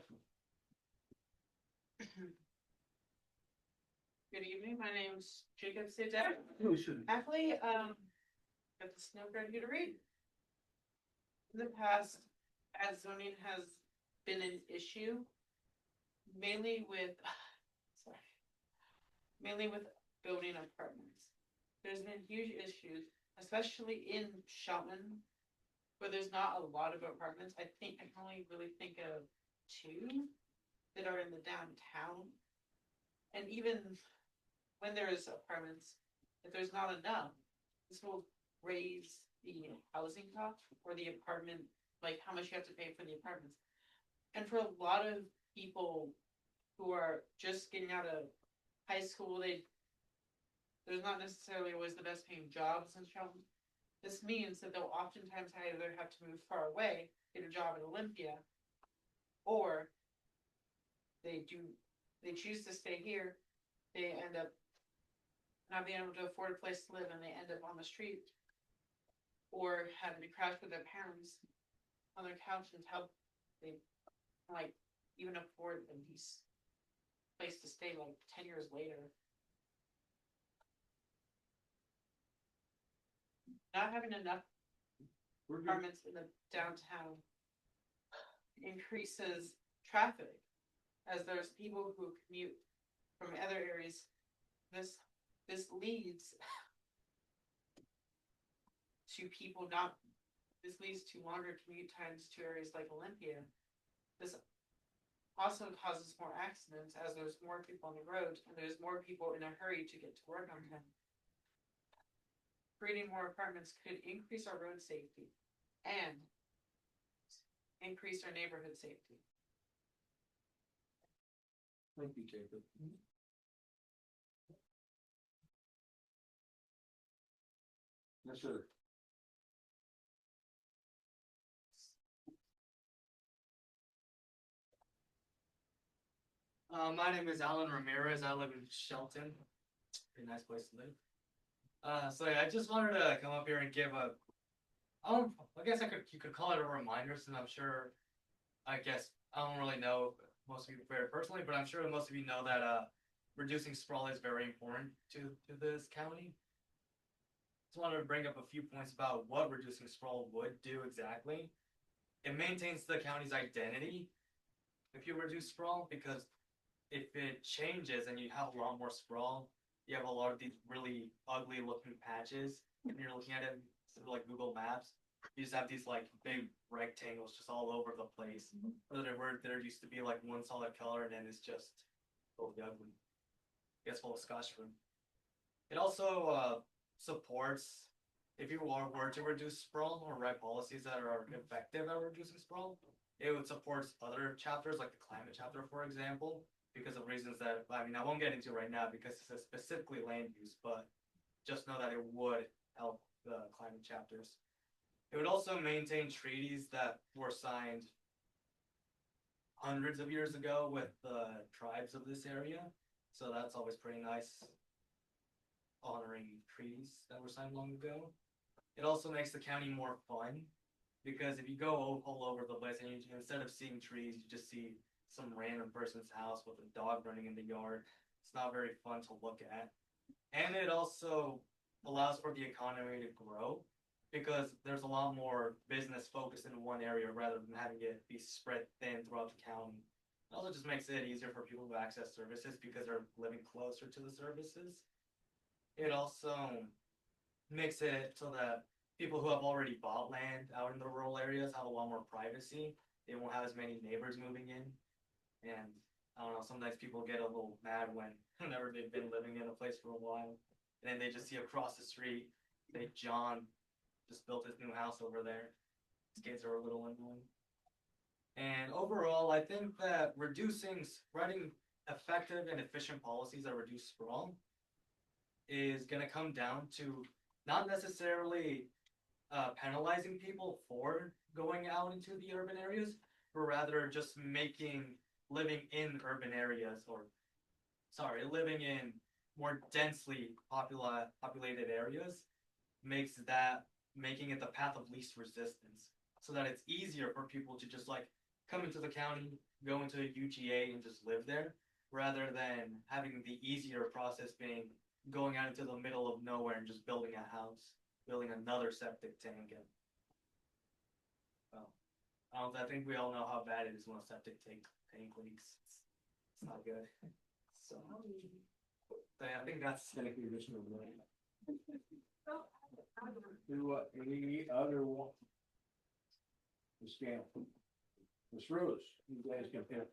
Good evening, my name's Jacob Sage We should. Ackley, got the snow right here to read. In the past, as zoning has been an issue, mainly with, sorry, mainly with building apartments. There's been huge issues, especially in Shelton, where there's not a lot of apartments. I can only really think of two that are in the downtown. And even when there is apartments, if there's not enough, this will raise the housing cost or the apartment, like how much you have to pay for the apartments. And for a lot of people who are just getting out of high school, there's not necessarily always the best paying jobs in Shelton. This means that they'll oftentimes either have to move far away, get a job in Olympia, or they choose to stay here, they end up not being able to afford a place to live and they end up on the street, or having to crash with their parents on their couch until they like even afford a decent place to stay like 10 years later. Not having enough apartments in the downtown increases traffic, as there's people who commute from other areas. This leads to people this leads to longer commute times to areas like Olympia. This also causes more accidents, as there's more people on the road and there's more people in a hurry to get to work on time. Creating more apartments could increase our road safety and increase our neighborhood safety. Thank you, Jacob. Yes, sir. My name is Alan Ramirez. I live in Shelton. Pretty nice place to live. So yeah, I just wanted to come up here and give I guess you could call it a reminder, since I'm sure, I don't really know most of you very personally, but I'm sure most of you know that reducing sprawl is very important to this county. Just wanted to bring up a few points about what reducing sprawl would do exactly. It maintains the county's identity if you reduce sprawl, because if it changes and you have a lot more sprawl, you have a lot of these really ugly looking patches, and you're looking at it sort of like Google Maps. You just have these like big rectangles just all over the place. Where there used to be like one solid color, and then it's just totally ugly. It's full of Scotch fruit. It also supports, if you were to reduce sprawl or write policies that are effective at reducing sprawl, it would support other chapters like the climate chapter, for example, because of reasons that, I mean, I won't get into right now because it's specifically land use, but just know that it would help the climate chapters. It would also maintain treaties that were signed hundreds of years ago with the tribes of this area. So that's always pretty nice, honoring treaties that were signed long ago. It also makes the county more fun because if you go all over the place and instead of seeing trees, you just see some random person's house with a dog running in the yard. It's not very fun to look at. And it also allows for the economy to grow because there's a lot more business focused in one area rather than having it be spread thin throughout the county. It also just makes it easier for people to access services because they're living closer to the services. It also makes it so that people who have already bought land out in the rural areas have a lot more privacy. They won't have as many neighbors moving in. And I don't know, sometimes people get a little mad when whenever they've been living in a place for a while. And then they just see across the street, say John just built his new house over there. His kids are a little annoying. And overall, I think that writing effective and efficient policies that reduce sprawl is going to come down to not necessarily penalizing people for going out into the urban areas, but rather just making living in urban areas living in more densely populated areas making it the path of least resistance so that it's easier for people to just like come into the county, go into a UGA and just live there rather than having the easier process being going out into the middle of nowhere and just building a house, building another septic tank. And well, I think we all know how bad it is when a septic tank leaks. It's not good. So I think that's Thank you, Mr. William. Do any other one? Ms. Gamble. Ms. Rose, you guys can pick.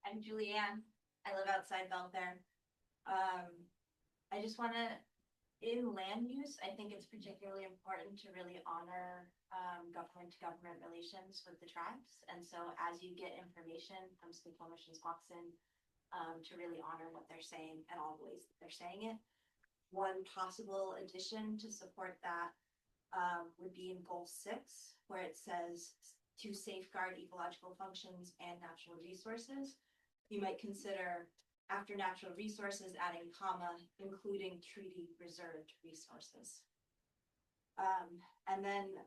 I'm Julianne. I live outside Belfair. I just want to, in land use, I think it's particularly important to really honor government to government relations with the tribes. And so as you get information from state commissions Watson, to really honor what they're saying and all the ways that they're saying it. One possible addition to support that would be in goal 6, where it says to safeguard ecological functions and natural resources. You might consider after natural resources adding comma, including treaty reserved resources. And then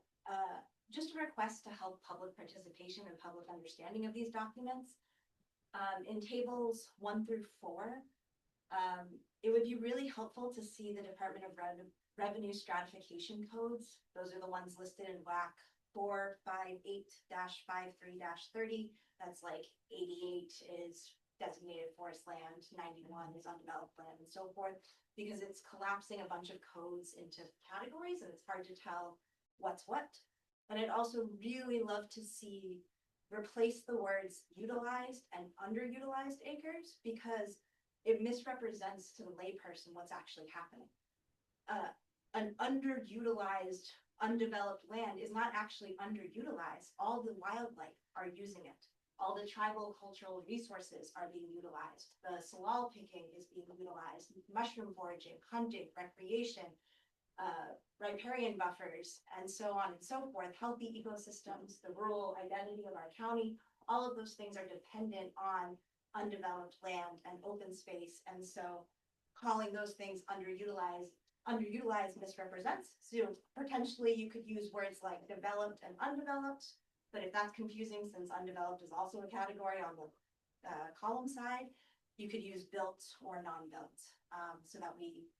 just a request to help public participation and public understanding of these documents. In tables 1 through 4, it would be really helpful to see the Department of Revenue stratification codes. Those are the ones listed in WAC 458-53-30. That's like 88 is designated forest land, 91 is undeveloped land, and so forth, because it's collapsing a bunch of codes into categories and it's hard to tell what's what. But I'd also really love to see replace the words utilized and underutilized acres because it misrepresents to the layperson what's actually happening. An underutilized, undeveloped land is not actually underutilized. All the wildlife are using it. All the tribal cultural resources are being utilized. The salal picking is being utilized. Mushroom foraging, hunting, recreation, riparian buffers, and so on and so forth, healthy ecosystems, the rural identity of our county, all of those things are dependent on undeveloped land and open space. And so calling those things underutilized misrepresents. So potentially you could use words like developed and undeveloped, but if that's confusing, since undeveloped is also a category on the column side, you could use built or non-built, so that we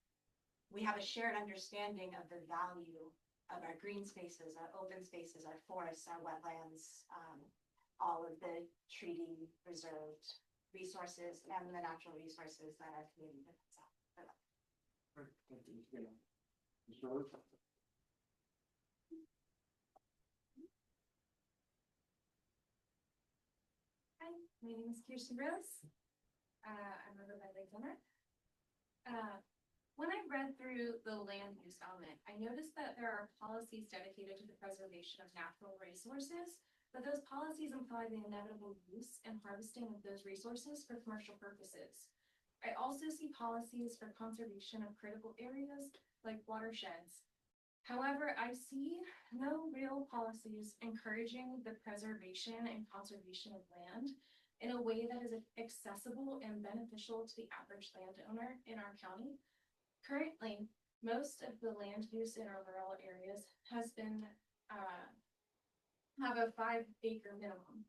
have a shared understanding of the value of our green spaces, our open spaces, our forests, our wetlands, all of the treaty reserved resources and the natural resources that our community depends on. Hi, my name is Kirsten Rose. I'm a River Lake owner. When I read through the land use element, I noticed that there are policies dedicated to the preservation of natural resources, but those policies imply the inevitable use and harvesting of those resources for commercial purposes. I also see policies for conservation of critical areas like watersheds. However, I see no real policies encouraging the preservation and conservation of land in a way that is accessible and beneficial to the average landowner in our county. Currently, most of the land use in our rural areas has been have a 5-acre minimum,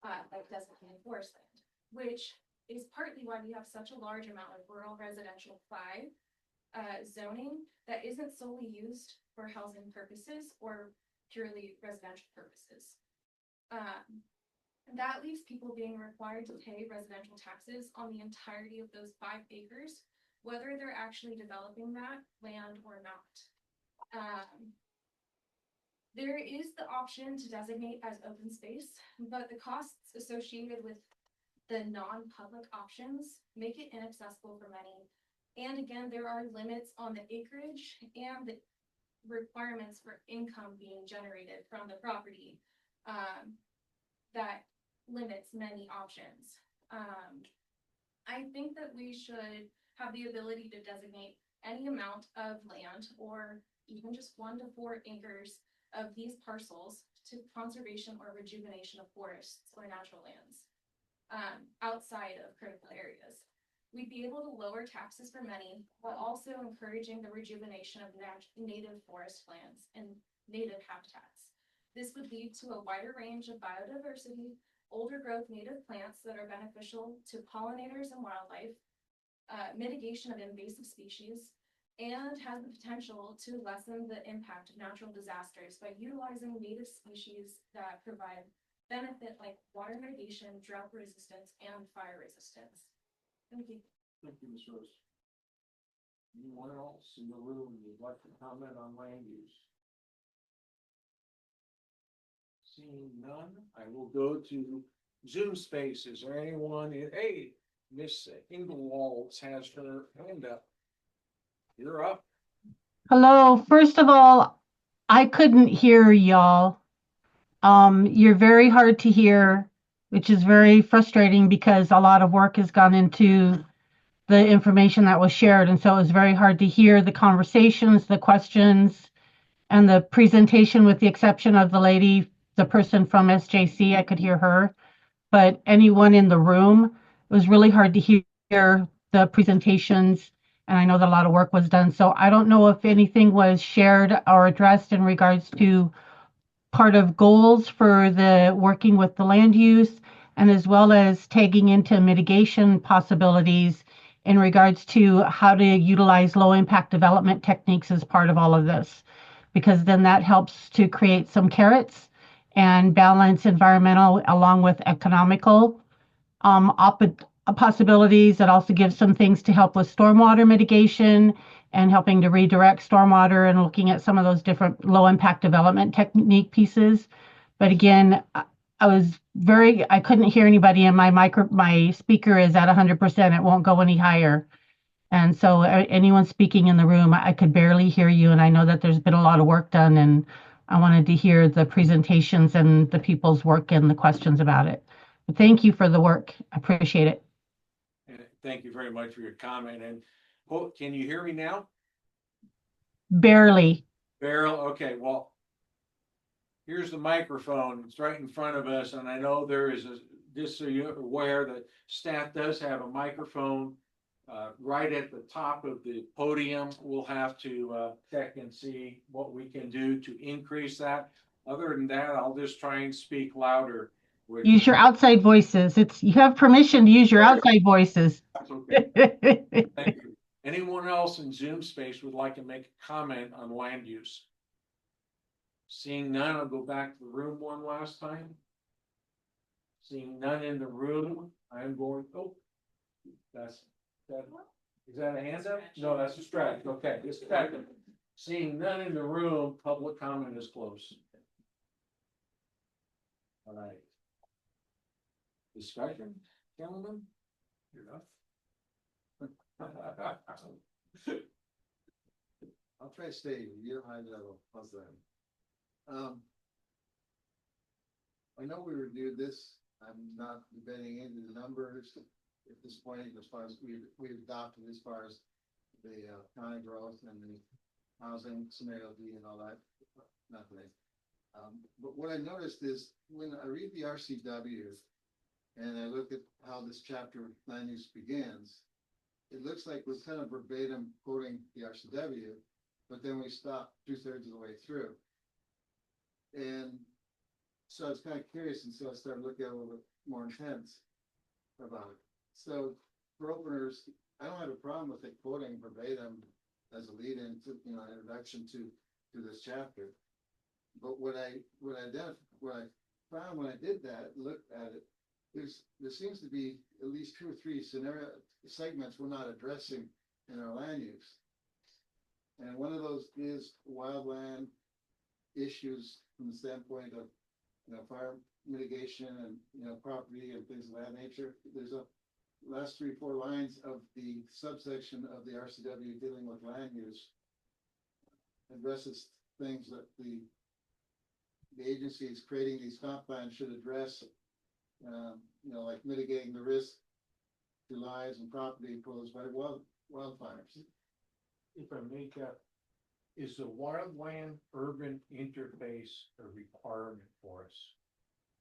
like designated forest land, which is partly why we have such a large amount of rural residential 5 zoning that isn't solely used for housing purposes or purely residential purposes. That leaves people being required to pay residential taxes on the entirety of those 5 acres, whether they're actually developing that land or not. There is the option to designate as open space, but the costs associated with the non-public options make it inaccessible for many. And again, there are limits on the acreage and the requirements for income being generated from the property that limits many options. I think that we should have the ability to designate any amount of land or even just 1 to 4 acres of these parcels to conservation or rejuvenation of forests or natural lands outside of critical areas. We'd be able to lower taxes for many, while also encouraging the rejuvenation of native forest lands and native habitats. This would lead to a wider range of biodiversity, older growth native plants that are beneficial to pollinators and wildlife, mitigation of invasive species, and has the potential to lessen the impact of natural disasters by utilizing native species that provide benefit like water mitigation, drought resistance, and fire resistance. Thank you. Thank you, Ms. Rose. Anyone else in the room would like to comment on land use? Seeing none, I will go to Zoom space. Is there anyone hey, Miss Engelwald has her hand up. You're up. Hello. First of all, I couldn't hear y'all. You're very hard to hear, which is very frustrating because a lot of work has gone into the information that was shared. And so it was very hard to hear the conversations, the questions, and the presentation, with the exception of the lady, the person from SJC. I could hear her, but anyone in the room, it was really hard to hear the presentations. And I know that a lot of work was done. So I don't know if anything was shared or addressed in regards to part of goals for the working with the land use, and as well as tagging into mitigation possibilities in regards to how to utilize low impact development techniques as part of all of this, because then that helps to create some carrots and balance environmental along with economical possibilities. That also gives some things to help with stormwater mitigation and helping to redirect stormwater and looking at some of those different low impact development technique pieces. But again, I couldn't hear anybody, and my speaker is at 100%. It won't go any higher. And so anyone speaking in the room, I could barely hear you. And I know that there's been a lot of work done, and I wanted to hear the presentations and the people's work and the questions about it. But thank you for the work. I appreciate it. Thank you very much for your comment. And can you hear me now? Barely. Okay, well, here's the microphone. It's right in front of us. And I know there is just so you're aware that staff does have a microphone right at the top of the podium. We'll have to check and see what we can do to increase that. Other than that, I'll just try and speak louder. Use your outside voices. You have permission to use your outside voices. That's okay. Thank you. Anyone else in Zoom space would like to make a comment on land use? Seeing none, I'll go back to the room one last time. Seeing none in the room, I'm going, oh. That, is that a hand up? No, that's a stretch, okay, just a second. Seeing none in the room, public comment is closed. All right. Discussion, gentlemen? You're up. I'll try to stay real high level, how's that? I know we reviewed this, I'm not debating into the numbers at this point, as far as we've adopted as far as the county growth and the housing scenario D and all that, nothing. But what I noticed is when I read the RCW and I look at how this chapter land use begins, it looks like we're kind of verbatim quoting the RCW, but then we stop 2/3 of the way through. And so I was kind of curious, and so I started looking at a little bit more intense about it. So for openers, I don't have a problem with it quoting verbatim as a lead into, introduction to this chapter. But what I found when I did that, looked at it, there seems to be at least 2 or 3 scenario segments we're not addressing in our land use. And one of those is wildland issues from the standpoint of, fire mitigation and, property and things of that nature. There's a last 3 or 4 lines of the subsection of the RCW dealing with land use addresses things that the agencies creating these comp plans should address, like mitigating the risk to lives and property posed by wildfires. If I make up, is the wildland urban interface a requirement for us?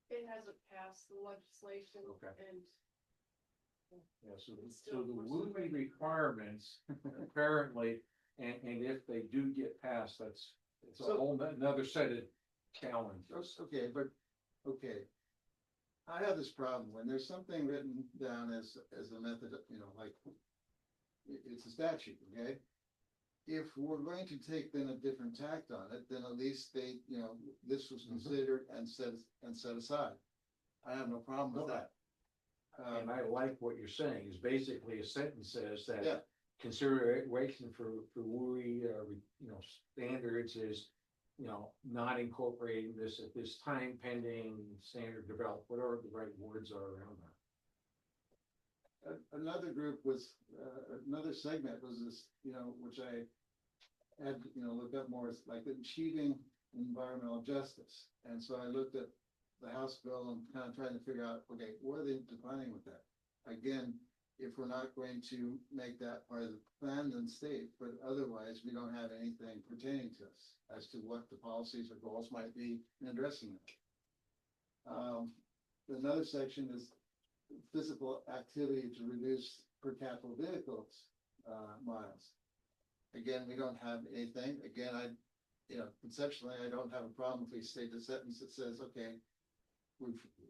It hasn't passed the legislation Okay. and Yeah, so It's still the enforceable. WUI requirements, apparently, and if they do get passed, it's a So- whole another set of challenges. Okay, but, okay. I have this problem when there's something written down as a method, like it's a statute, okay? If we're going to take then a different tact on it, then at least they, this was considered and set aside. I have no problem with that. And I like what you're saying, is basically a sentence says Yeah. that consideration for WUI, standards is, not incorporating this at this time pending standard developed, whatever the right words are around that. Another group was, another segment was this, which I had, looked up more, is like achieving environmental justice. And so I looked at the House bill and kind of trying to figure out, okay, what are they defining with that? Again, if we're not going to make that part of the plan, then state, but otherwise we don't have anything pertaining to us as to what the policies or goals might be in addressing that. Another section is physical activity to reduce per capita vehicles, miles. Again, we don't have anything. Again, conceptually, I don't have a problem if we state the sentence that says, okay,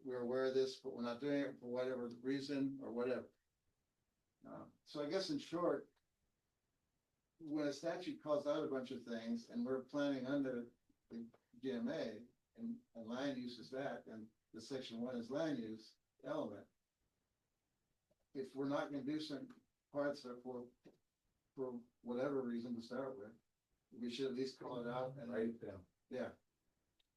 we're aware of this, but we're not doing it for whatever reason or whatever. So I guess in short, when a statute calls out a bunch of things and we're planning under the GMA and land use is that, and the section 1 is land use element. If we're not gonna do certain parts that for whatever reason to start with, we should at least call it out and Write it down. yeah.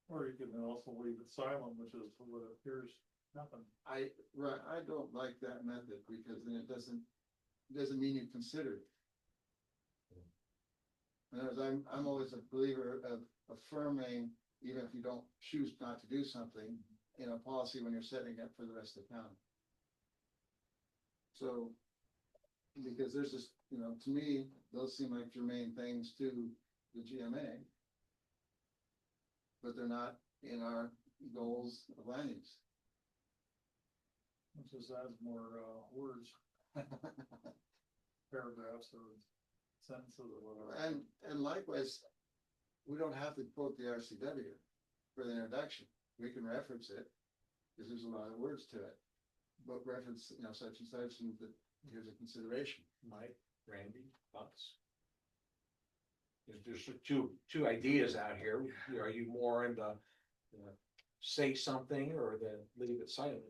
Or you can also leave it silent, which is what appears nothing. I don't like that method because then it doesn't mean you consider it. In other words, I'm always a believer of affirming, even if you don't choose not to do something in a policy when you're setting it for the rest of the county. So, because there's this, to me, those seem like germane things to the GMA. But they're not in our goals of land use. It just adds more words, paragraphs or sentences or whatever. And likewise, we don't have to quote the RCW for the introduction. We can reference it, because there's a lot of words to it. But reference, such and such, and that here's a consideration. Mike, Randy, thoughts? There's two ideas out here. Are you more in the say something or the leave it silent?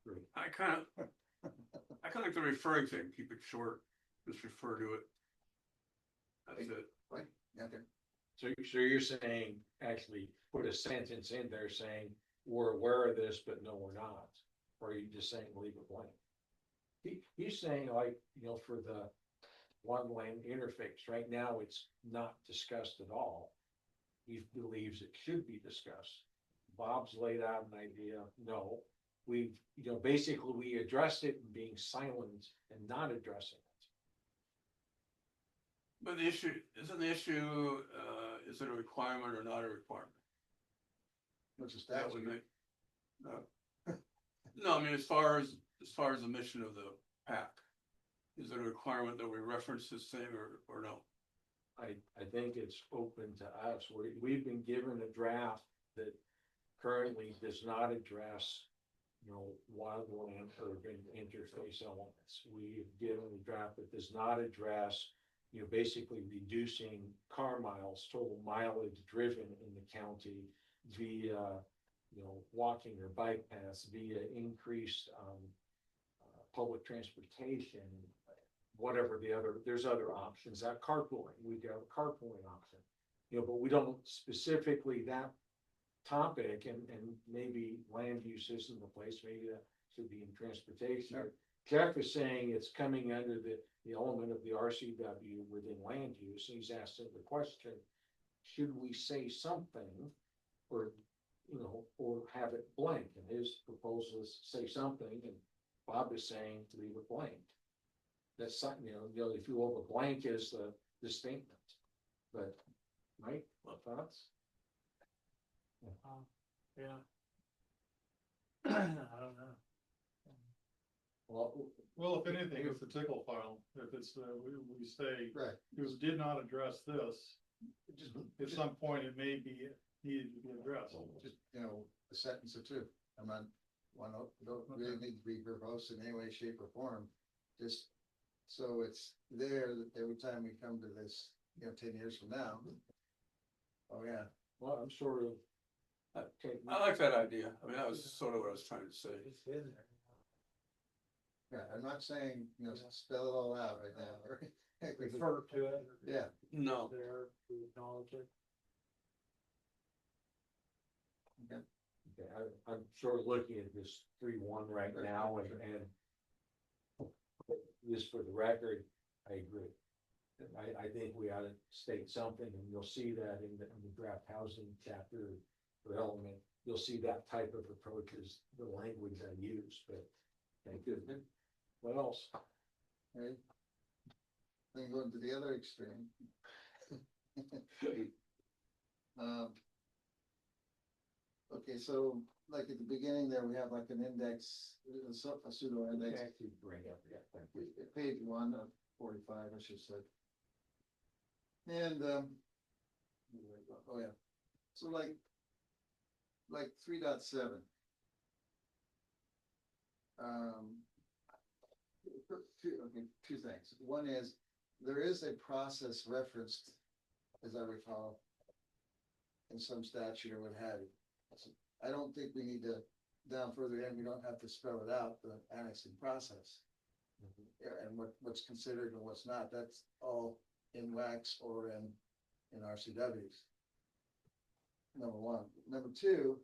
Great. I kind of like the referring thing, keep it short, just refer to it. That's it. Right, yeah, okay. So you're saying, actually put a sentence in there saying, we're aware of this, but no, we're not, or are you just saying leave it blank? He's saying like, for the one land interface, right now, it's not discussed at all. He believes it should be discussed. Bob's laid out an idea, no, we've, basically we addressed it in being silent and not addressing it. But the issue, isn't the issue, is it a requirement or not a requirement? Which is That would statute. make. No, I mean, as far as the mission of the PAC, is it a requirement that we reference this thing or no? I think it's open to us. We've been given a draft that currently does not address, wildland urban interface elements. We've given a draft that does not address, basically reducing car miles, total mileage driven in the county via, walking or bike paths, via increased, public transportation, whatever there's other options, that carpooling, we got a carpooling option. But we don't specifically that topic and maybe land use isn't the place, maybe that should be in transportation. Sure. Jeff is saying it's coming under the element of the RCW within land use, and he's asking the question, should we say something or, or have it blank? And his proposal is say something, and Bob is saying to leave it blank. That's something, if you over blank is the statement, but Mike, what thoughts? Yeah. I don't know. Well, if anything, it's the tickle file, if it's, we say, Right. you did not address this, Just, at some point it may be needed to be addressed. just, a sentence or two. I'm not, don't really need to be verbose in any way, shape or form. Just so it's there that every time we come to this, 10 years from now. Oh, yeah. Well, I'm sort of. Okay. I like that idea. I mean, that was sort of what I was trying to say. It's in there. Yeah, I'm not saying, spell it all out right now. Refer to it. Yeah. No. There, to acknowledge it. Okay. Okay, I'm sort of looking at this 3-1 right now, and just for the record, I agree. I think we ought to state something, and you'll see that in the draft housing chapter development. You'll see that type of approach is the language I use, but thank you. What else? Right. Then going to the other extreme. Okay, so like at the beginning there, we have like an index, a pseudo index. Actually bring up, yeah, thank you. Page 1 of 45, I should say. And, oh yeah, so like 3.7. Two things. One is, there is a process referenced, as I recall, in some statute or what have you. So I don't think we need to, down further in, we don't have to spell it out, the annexing process. Yeah, and what's considered and what's not, that's all in wax or in RCWs. Number one. Number two,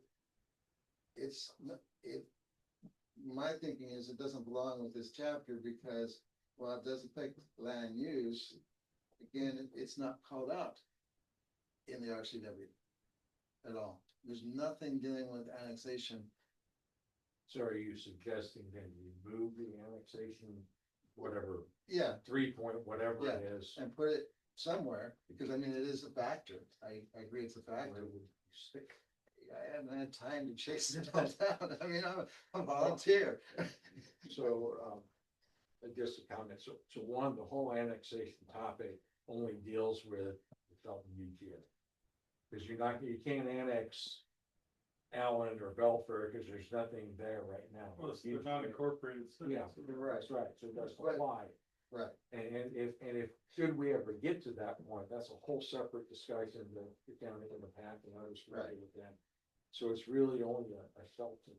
my thinking is it doesn't belong with this chapter because while it does affect land use, again, it's not called out in the RCW at all. There's nothing dealing with annexation. So are you suggesting then remove the annexation, whatever, Yeah, 3 point, whatever it is? and put it somewhere, because I mean, it is a factor. I agree it's a factor. Where would you stick? I haven't had time to chase it all down. I mean, I'm a volunteer. So, just a comment. So one, the whole annexation topic only deals with the Felton UGA. Because you can't annex Allen or Belfair because there's nothing there right now. Well, it's the non-incorporated. Yeah, that's right. So it doesn't apply. Right. And if, should we ever get to that point, that's a whole separate discussion, the county and the PAC and others. Right. With them. So it's really only a Shelton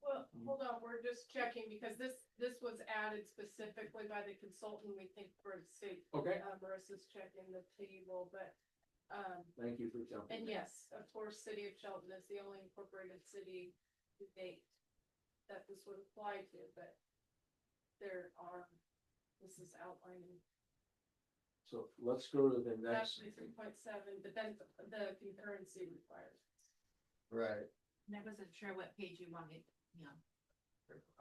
Well, hold on, we're just checking because this was added specifically by the consultant, we think for the state. Okay. Marissa's checking the table, but, Thank you for jumping. and yes, of course, city of Shelton is the only incorporated city to date that this would apply to, but this is outlining So let's go to the next. actually 3.7, but then the concurrency requires. Right. And I wasn't sure what page you wanted, you know.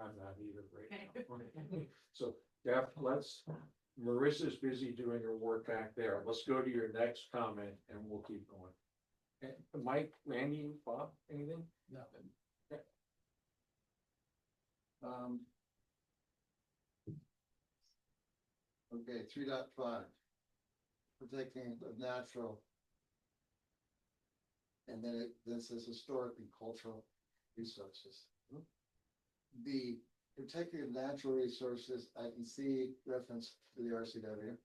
I'm not either right now. So, Jeff, Marissa's busy doing her work back there. Let's go to your next comment and we'll keep going. Mike, Randy, Bob, anything? Nothing. Okay. Okay, 3.5. Protecting the natural. And then this is historic and cultural resources. The protecting of natural resources, I can see reference to the RCW.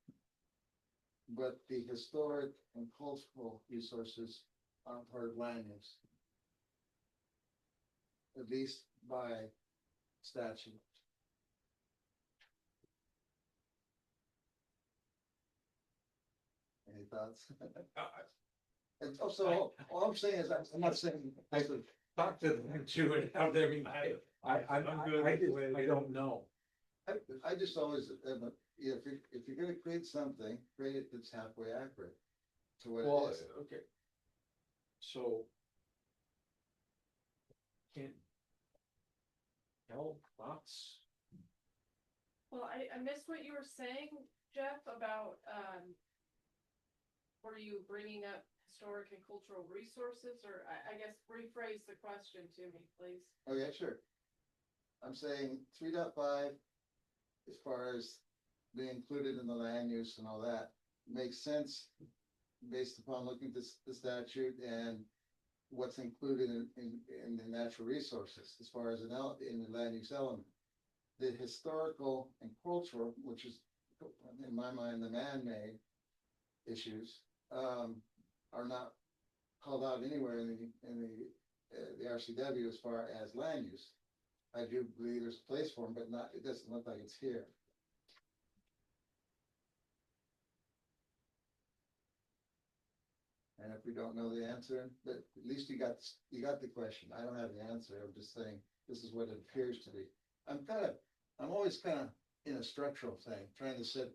But the historic and cultural resources aren't part of land use. At least by statute. Any thoughts? And also, all I'm saying is, I'm not saying, I could talk to them too and have them, I don't know. I just always, if you're gonna create something, create it that's halfway accurate to what Well, it is. okay. So. Can't. Hell, thoughts? Well, I missed what you were saying, Jeff, about, were you bringing up historic and cultural resources, or I guess rephrase the question to me, please? Oh, yeah, sure. I'm saying 3.5, as far as being included in the land use and all that, makes sense based upon looking at the statute and what's included in the natural resources, as far as in the land use element. The historical and cultural, which is, in my mind, the man-made issues, are not called out anywhere in the RCW as far as land use. I do believe there's a place for them, but not, it doesn't look like it's here. And if we don't know the answer, but at least you got the question. I don't have the answer. I'm just saying, this is what it appears to be. I'm always kind of in a structural thing, trying to set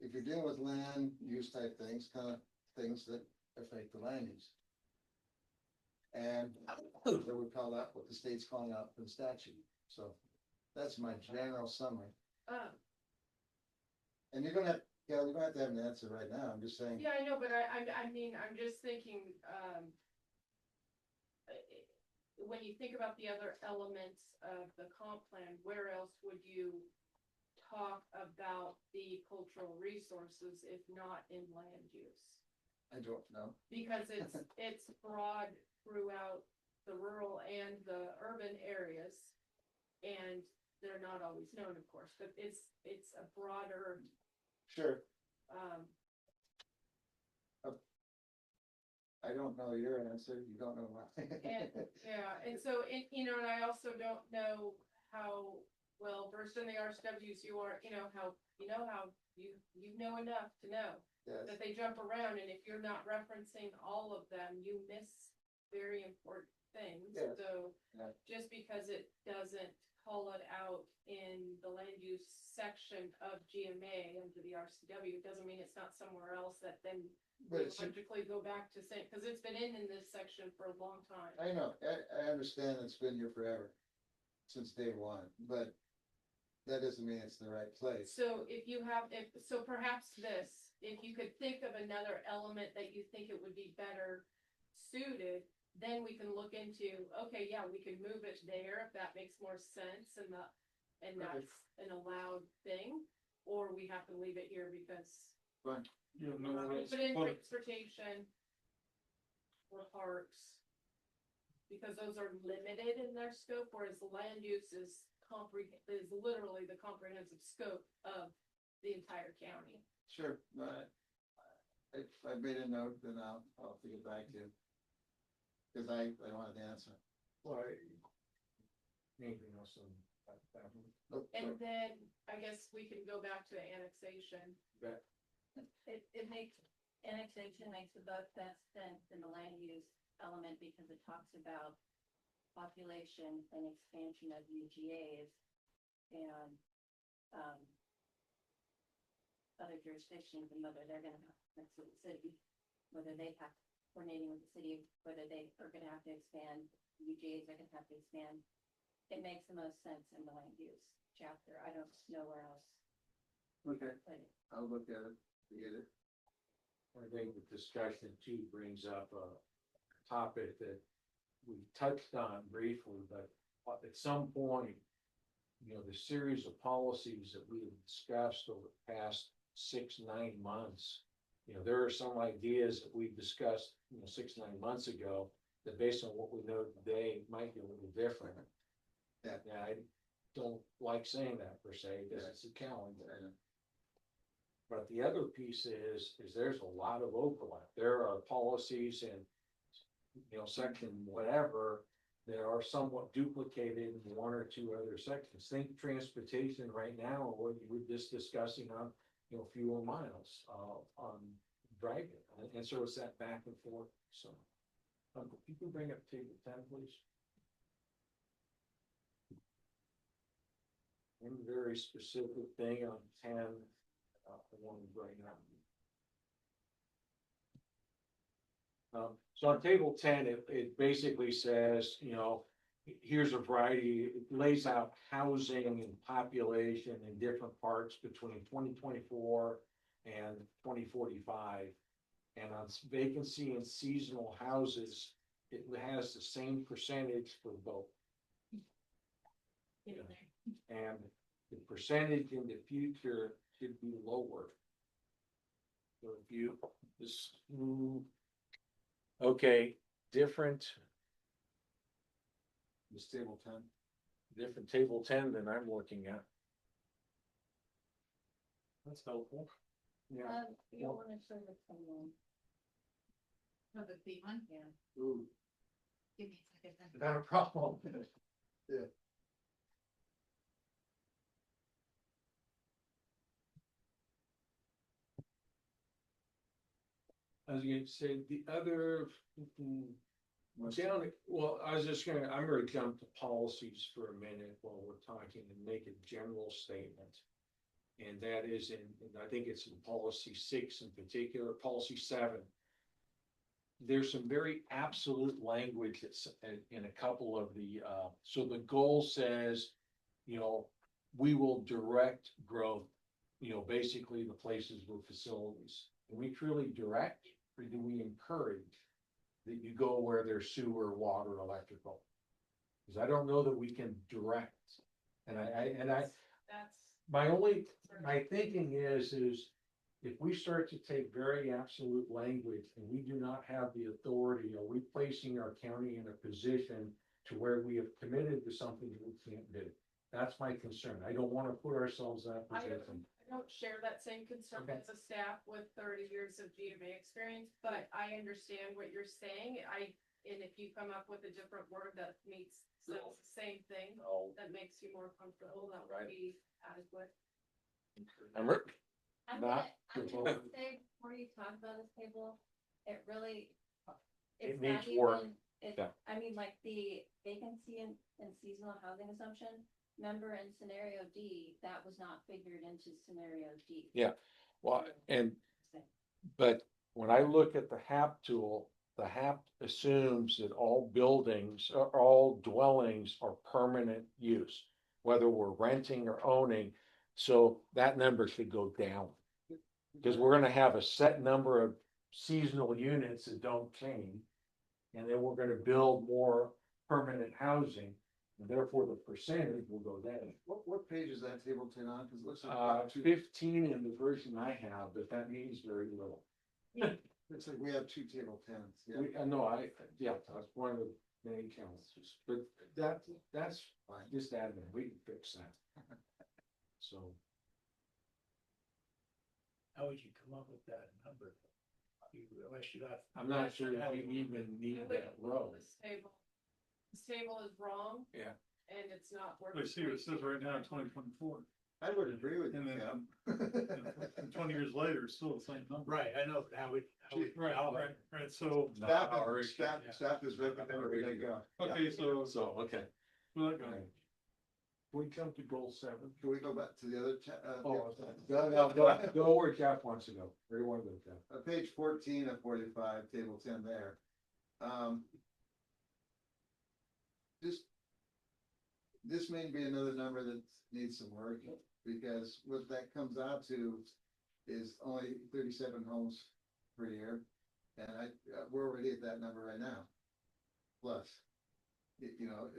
if you're dealing with land use type things, kind of things that affect the land use. And that would call out what the state's calling out for the statute. So that's my general summary. And you're gonna have, Cal, you don't have to have an answer right now. I'm just saying. Yeah, I know, but I mean, I'm just thinking, when you think about the other elements of the comp plan, where else would you talk about the cultural resources if not in land use? I don't know. Because it's broad throughout the rural and the urban areas. And they're not always known, of course, but it's a broader. Sure. I don't know your answer. You don't know mine. And so, and I also don't know how well versed in the RSWs you are, how you know enough to know. Yes. That they jump around, and if you're not referencing all of them, you miss very important things. Yes. So Yeah. just because it doesn't call it out in the land use section of GMA under the RCW, doesn't mean it's not somewhere else that then But it's, logically go back to saying, because it's been in this section for a long time. I know, I understand it's been here forever, since day one, but that doesn't mean it's the right place. So if perhaps if you could think of another element that you think it would be better suited, then we can look into, okay, yeah, we can move it there if that makes more sense and that's an allowed thing, or we have to leave it here because. Fine. You We're not gonna put in transportation or parks. Because those are limited in their scope, whereas the land use is literally the comprehensive scope of the entire county. Sure, but if I made a note, then I'll have to get back to you. Cause I wanted the answer. Well, Anything else on that one? Nope, And then I guess we can go back to annexation. That- It makes, annexation makes the most sense in the land use element because it talks about population and expansion of UGAs and, other jurisdictions and whether they're gonna have next to the city, whether they have coordinating with the city, whether they are gonna have to expand, UGAs are gonna have to expand. It makes the most sense in the land use chapter. I don't know where else. Okay, But I'll look at it, get it. I think the discussion too brings up a topic that we touched on briefly, but at some point, you know, the series of policies that we have discussed over the past 6-9 months, you know, there are some ideas that we discussed, 6-9 months ago that based on what we know today might be a little different. Yeah. I don't like saying that per se, because it's a calendar. But the other piece is there's a lot of overlap. There are policies in, section whatever that are somewhat duplicated in one or two other sections. Think transportation right now, what you were just discussing on, fewer miles, on driving. And so it's that back and forth. So, if you can bring up table 10, please. One very specific thing on 10, I want to bring up. So on table 10, it basically says, here's a variety, it lays out housing and population in different parts between 2024 and 2045. And on vacancy and seasonal houses, it has the same percentage for both. And the percentage in the future should be lower. So if you just move, okay, different. This table 10. Different table 10 than I'm looking at. That's helpful. Yeah. you don't wanna show the someone. No, the B one? Yeah. Ooh, Give me a second. not a problem. Yeah. I was gonna say the other. I was just gonna, I'm gonna jump to policies for a minute while we're talking and make a general statement. And that is I think it's in policy 6 in particular, policy 7. There's some very absolute language that's in a couple of the, so the goal says, we will direct growth, basically the places with facilities. Do we truly direct or do we encourage that you go where there's sewer, water, electrical? Because I don't know that we can direct. And That's. my thinking is if we start to take very absolute language and we do not have the authority, are we placing our county in a position to where we have committed to something that we can't do? That's my concern. I don't want to put ourselves in that I position. don't share that same concern Okay. as a staff with 30 years of GMA experience, but I understand what you're saying. And if you come up with a different word that meets says the same thing, No. that makes you more comfortable, that would be adequate. I'm I'm control. gonna say, before you talk about this table, it really. It It's not needs work. even, Yeah. I mean, like the vacancy and seasonal housing assumption, remember in scenario D, that was not figured into scenario D. Yeah. Well, but when I look at the HAP tool, the HAP assumes that all buildings or all dwellings are permanent use, whether we're renting or owning. So that number should go down. Because we're gonna have a set number of seasonal units that don't change. And then we're gonna build more permanent housing, and therefore the percentage will go down. What page is that table 10 on? Cause it looks like. 15 in the version I have, but that means very little. Looks like we have 2 table 10s, yeah. No, that's one of the many challenges, but that's fine, just admin, we can fix that. So. How would you come up with that number? Unless you got. I'm not sure if we even need that row. This table is wrong. Yeah. and it's not worth. I see what it says right now, 2024. I would agree with you, And then, Cam. And 20 years later, it's still the same number. Right, I know, how we. Right, so. Staff is recommending they go. Okay, so, Okay. well, that guy. We come to goal 7. Can we go back to the other? Go where Jeff wants to go. Where do you want to go, Jeff? Page 14 of 45, table 10 there. This may be another number that needs some work, because what that comes out to is only 37 homes per year. And we're already at that number right now. Plus, you know,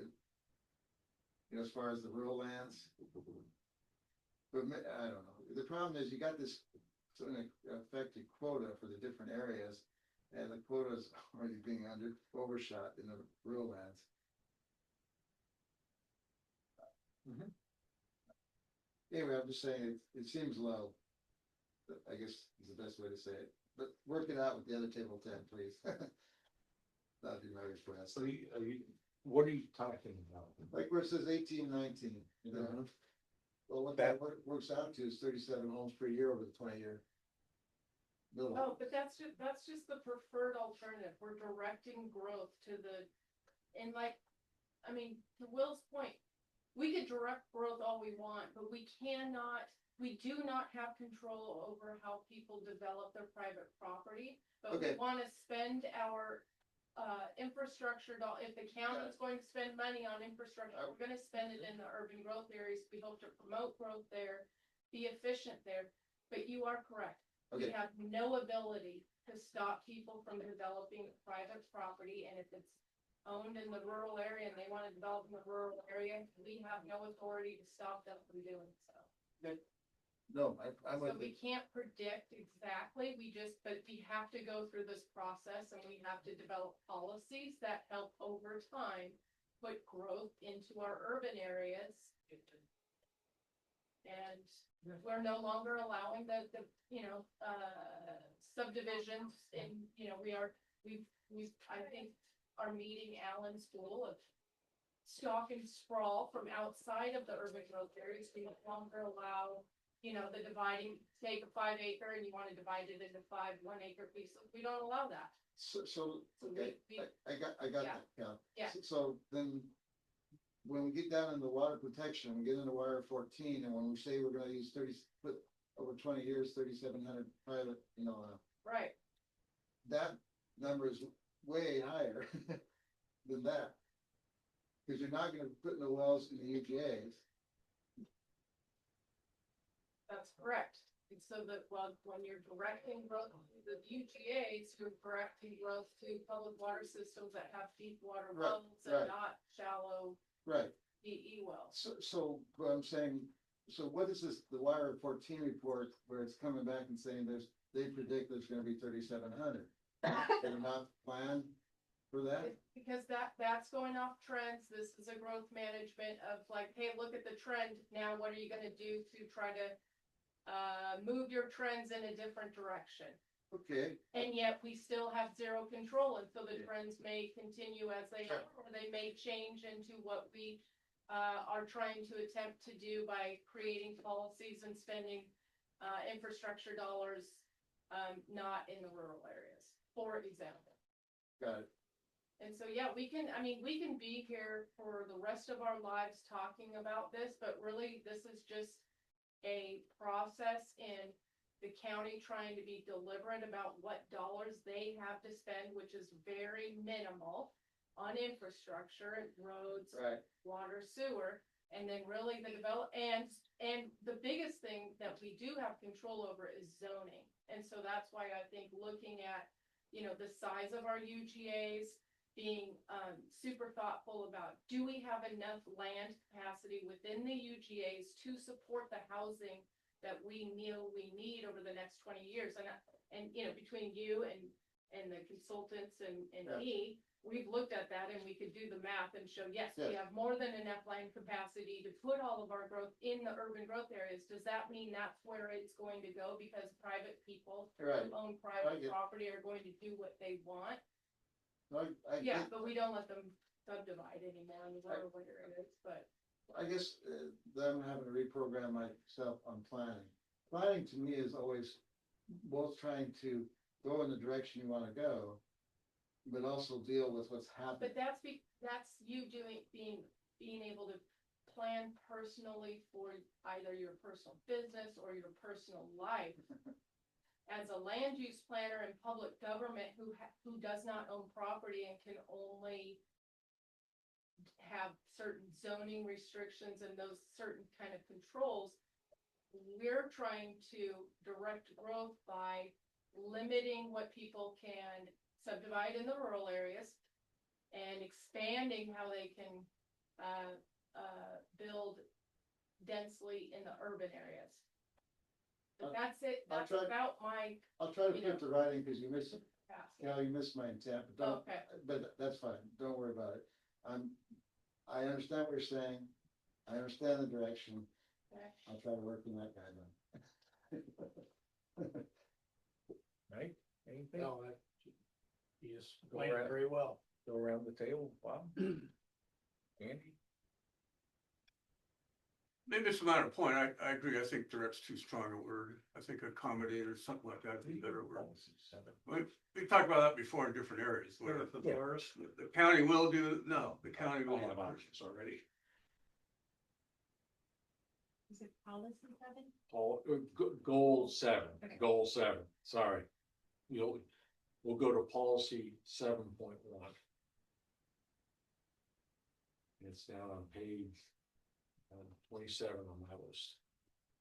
as far as the rural lands. But I don't know. The problem is you got this sort of affected quota for the different areas, and the quota is already being overshot in the rural lands. Anyway, I'm just saying it seems low. I guess is the best way to say it. But work it out with the other table 10, please. That'd be my request. What are you talking about? Like where it says 18, 19, you know? Well, what that works out to is 37 homes per year over the 20-year. Oh, but that's just the preferred alternative. We're directing growth to and like, I mean, to Will's point, we could direct growth all we want, but we do not have control over how people develop their private property. But we want to spend our infrastructure, if the county is going to spend money on infrastructure, we're going to spend it in the urban growth areas. We hope to promote growth there, be efficient there. But you are correct. We have no ability to stop people from developing private property, and if it's owned in the rural area and they want to develop in the rural area, we have no authority to stop them from doing so. No, I'm So with we can't predict exactly, but we have to go through this process, and we have to develop policies that help over time put growth into our urban areas. And we're no longer allowing the subdivisions, and, I think are meeting Allen's goal of stock and sprawl from outside of the urban growth areas. We no longer allow, the dividing, take a 5 acre and you want to divide it into 5 1-acre pieces. We don't allow that. okay, I got that, Cal. Yeah. So then, when we get down into water protection, we get into wire 14, and when we say we're gonna use over 20 years, 3,700 private, Right. that number is way higher than that. Because you're not gonna put no wells in the UGAs. That's correct. And so that, when you're directing growth to the UGAs, you're directing growth to public water systems that have deep water wells and not shallow DE wells. So what I'm saying, so what is this, the wire 14 report where it's coming back and saying they predict there's gonna be 3,700? They're not planned for that? Because that's going off trends. This is a growth management of like, hey, look at the trend. Now, what are you gonna do to try to move your trends in a different direction? Okay. And yet we still have zero control, and so the trends may continue as they are, or they may change into what we are trying to attempt to do by creating policies and spending infrastructure dollars not in the rural areas, for example. Got it. And so, yeah, we can be here for the rest of our lives talking about this, but really this is just a process in the county trying to be deliberate about what dollars they have to spend, which is very minimal on infrastructure, roads, water, sewer, and then really the and the biggest thing that we do have control over is zoning. And so that's why I think looking at, the size of our UGAs, being super thoughtful about, do we have enough land capacity within the UGAs to support the housing that we need over the next 20 years? And between you and the consultants and me, we've looked at that, and we could do the math and show, yes, we have more than enough land capacity to put all of our growth in the urban growth areas. Does that mean that's where it's going to go because private people who own private property are going to do what they want? No, But we don't let them subdivide anymore in the rural areas, but I guess, that I'm having to reprogram myself on planning. Planning to me is always both trying to go in the direction you wanna go, but also deal with what's happening. But that's you being able to plan personally for either your personal business or your personal life. As a land use planner in public government who does not own property and can only have certain zoning restrictions and those certain kind of controls, we're trying to direct growth by limiting what people can subdivide in the rural areas and expanding how they can build densely in the urban areas. But that's it, I'll that's try- about my I'll try to you know. put the writing, cause you missed, capacity. you missed my intent, but don't, Okay. but that's fine, don't worry about it. I understand what you're saying, I understand the direction, Okay. I'll try to work in that guideline. Right? Anything? No, he is Go playing around. very well. Go around the table, Bob? Andy? Maybe it's a matter of point. I agree. I think direct's too strong a word. I think accommodate or something like that is a better word. We talked about that before in different areas. Where the county will do, no, the county will have options already. Is it policy 7? Goal 7, Okay. goal 7, sorry. We'll go to policy 7.1. It's down on page 27 on my list.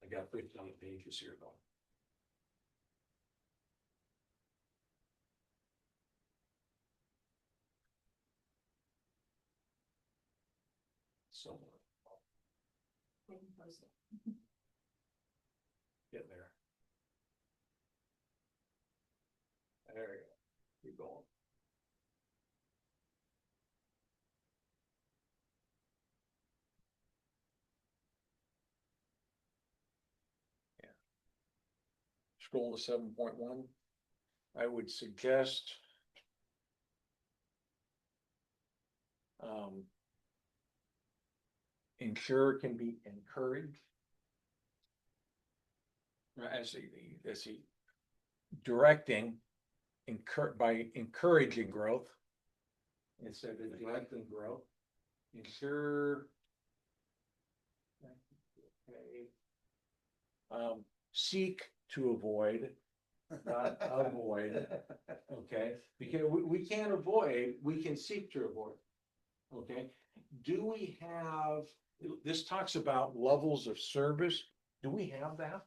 I got 15 pages here though. Somewhere. Get there. There you go. Keep going. Yeah. Scroll to 7.1. I would suggest ensure can be encouraged. As the directing, by encouraging growth instead of directing growth. Ensure. Seek to avoid, not avoid. Okay, because we can't avoid, we can seek to avoid. Okay, do we have, this talks about levels of service. Do we have that?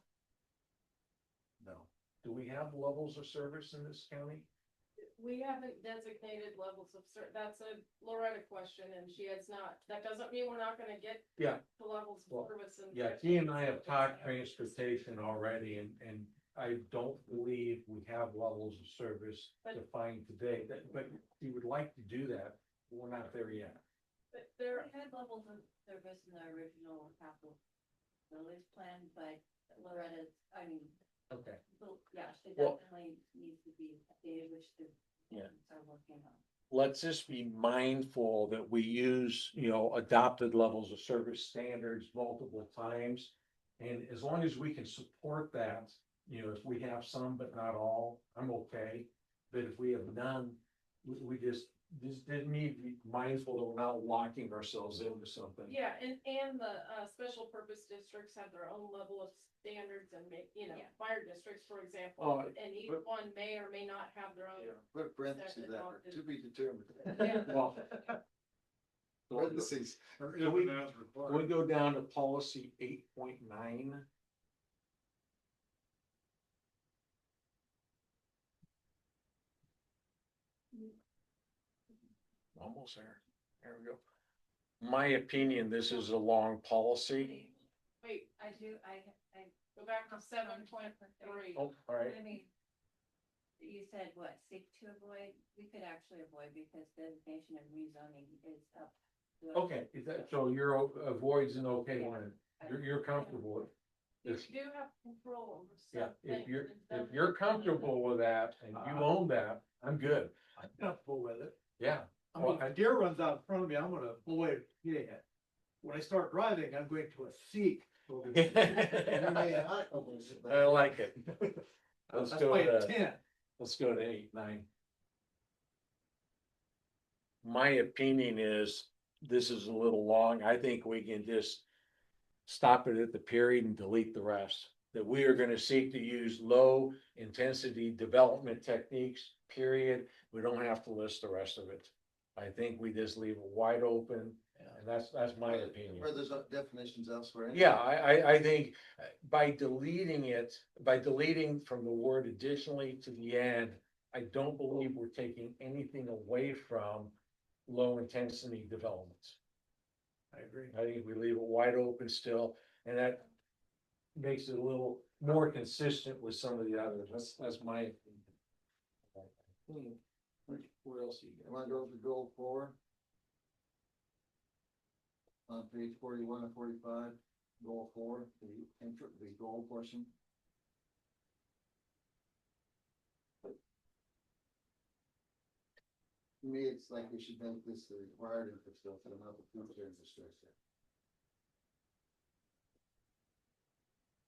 No. Do we have levels of service in this county? We haven't designated levels of that's a Loretta question and she has not, that doesn't mean we're not gonna get Yeah. to levels of service and. Yeah, he and I have talked transportation already and I don't believe we have levels of service defined today, but we would like to do that, but we're not there yet. But there, We had levels of service in the original capital village plan, but Loretta, I mean, Okay. yeah, it Well- definitely needs to be updated, which the Yeah. are working on. Let's just be mindful that we use, adopted levels of service standards multiple times. And as long as we can support that, if we have some but not all, I'm okay. But if we have none, we just need to be mindful that we're not locking ourselves into something. yeah, and the special purpose districts have their own level of standards and Yeah. fire districts, for example. Oh, And each but- one may or may not have their own. Put parentheses that, to be determined. Yeah. Well. Parentheses. Can we go down to policy 8.9? Almost there. There we go. My opinion, this is a long policy. Wait, I go back to 7.3. Oh, all right. I mean, you said what, seek to avoid? We could actually avoid because designation and rezoning is up. Okay, so you're avoids an okay one. You're comfortable with. You This. do have control over Yeah, some if things. if you're comfortable with that and you own that, I'm good. I'm comfortable with it. Yeah. I mean, if a deer runs out in front of me, I'm gonna avoid hitting it. when I start driving, I'm going to seek. I like it. Let's That's go my to, intent. let's go to 8, 9. My opinion is, this is a little long. I think we can just stop it at the period and delete the rest. That we are gonna seek to use low intensity development techniques, period. We don't have to list the rest of it. I think we just leave it wide open, and that's my opinion. Where there's definitions elsewhere. Yeah, I think by deleting it, by deleting from the word additionally to the end, I don't believe we're taking anything away from low intensity developments. I agree. I think we leave it wide open still, and that makes it a little more consistent with some of the others. That's my opinion. Where else you I wanna go to goal 4. On page 41 and 45, goal 4, the goal portion. To me, it's like we should make this the required infrastructure, not the future infrastructure.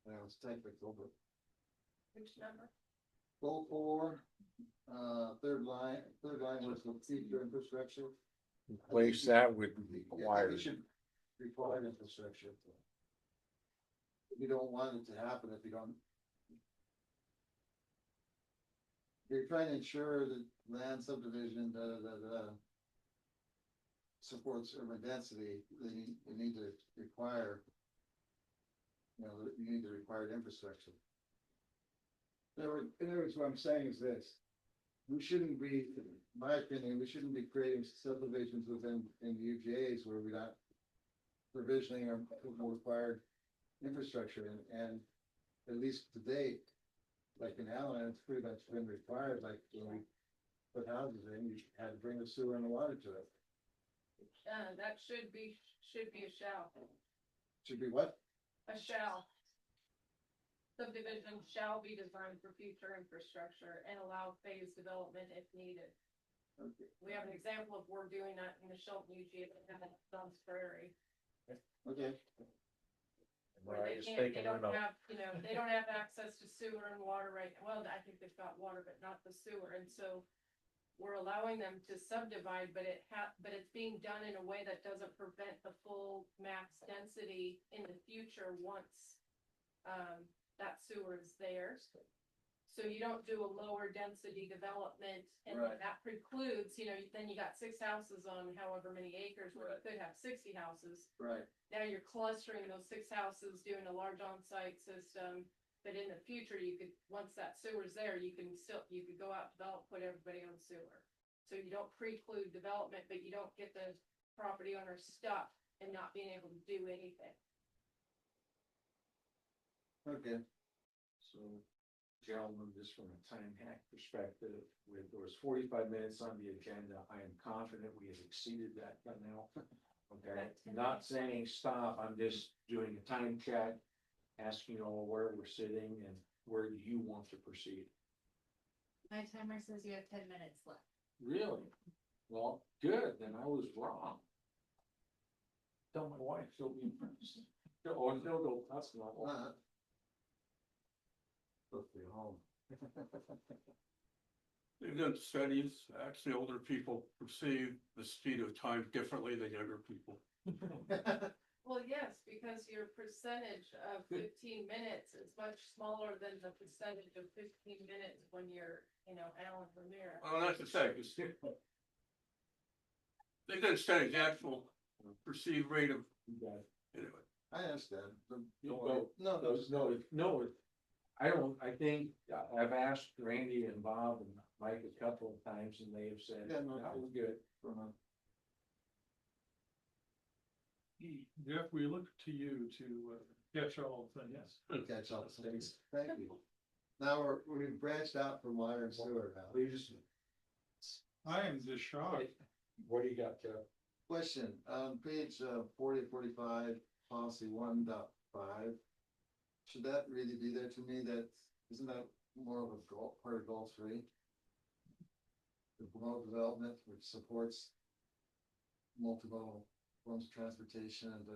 Now, it's technical, but Which number? goal 4, third line was the future infrastructure. replace that with Yeah, required? we should require infrastructure. We don't want it to happen if you don't. You're trying to ensure that land subdivision, supports urban density, then you need to require. You need the required infrastructure. In other words, what I'm saying is this. We shouldn't be, in my opinion, we shouldn't be creating subdivisions within in UGAs where we're not provisioning or required infrastructure and at least to date, like in Allen, it's pretty much been required, like when we put houses in, you had to bring the sewer and the water to it. That should be a shall. Should be what? A shall. Subdivision shall be designed for future infrastructure and allow phased development if needed. Okay. We have an example of we're doing that in the Shelton UGA and Dunn's Prairie. Okay. Where they can't, they don't have, they don't have access to sewer and water right, well, I think they've got water, but not the sewer, and so. We're allowing them to subdivide, but it's being done in a way that doesn't prevent the full max density in the future once. That sewer is there. So you don't do a lower density development, and Right. that precludes, then you got 6 houses on however many acres where you could have 60 houses. Right. Now you're clustering those 6 houses, doing a large on-site system, but in the future, you could, once that sewer's there, you could go out, develop, put everybody on sewer. So you don't preclude development, but you don't get the property owner stuck and not being able to do anything. Okay. So, gentlemen, just from a time hack perspective, there was 45 minutes on the agenda. I am confident we have exceeded that by now. Okay, not saying stop, I'm just doing a time check, asking you all where we're sitting and where do you want to proceed. My timer says you have 10 minutes left. Really? Well, good, then I was wrong. Tell my wife, she'll be impressed. Oh, no, that's not. Supposed to be home. They've done studies, actually older people perceive the speed of time differently than younger people. Well, yes, because your percentage of 15 minutes is much smaller than the percentage of 15 minutes when you're, Alan Ramirez. Well, that's the thing, they've done studies, the actual perceived rate of, anyway. I understand. No, I don't, I think, I've asked Randy and Bob and Mike a couple of times and they have said, Yeah, no, that was good. Jeff, we look to you to catch all things. Catch all the things. Thank you. Now we've branched out from water and sewer now. Please. I am just shocked. What do you got, Jeff? Question, page 40, 45, policy 1.5. Should that really be there to me? Isn't that more of a goal, part of goal 3? To promote development which supports multiple forms of transportation and to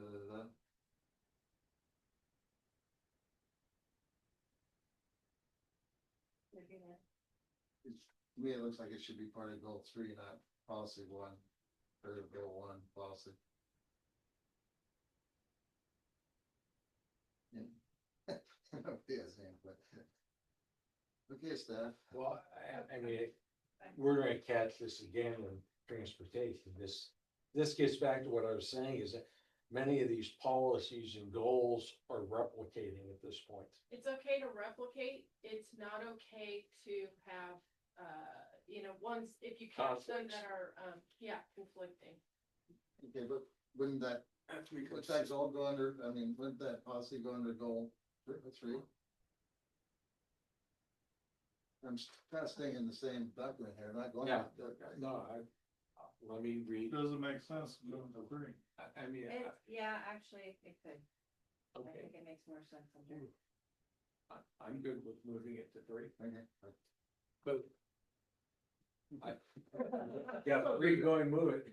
me, it looks like it should be part of goal 3, not policy 1, or goal 1 policy. Yeah. Yes, but. Okay, staff. Well, I mean, we're gonna catch this again in transportation. This gets back to what I was saying is that many of these policies and goals are replicating at this point. It's okay to replicate, it's not okay to have, ones, if you catch them that are, conflicting. Okay, but wouldn't that, would that goal go under, I mean, wouldn't that policy go under goal 3? I'm kind of staying in the same document here, not going. Yeah, no, let me read. Doesn't make sense, agree. I mean, Yeah, actually, it could. I okay, think it makes more sense. Under. I'm good with moving it to 3. Okay. But. Yeah, 3 going, move it.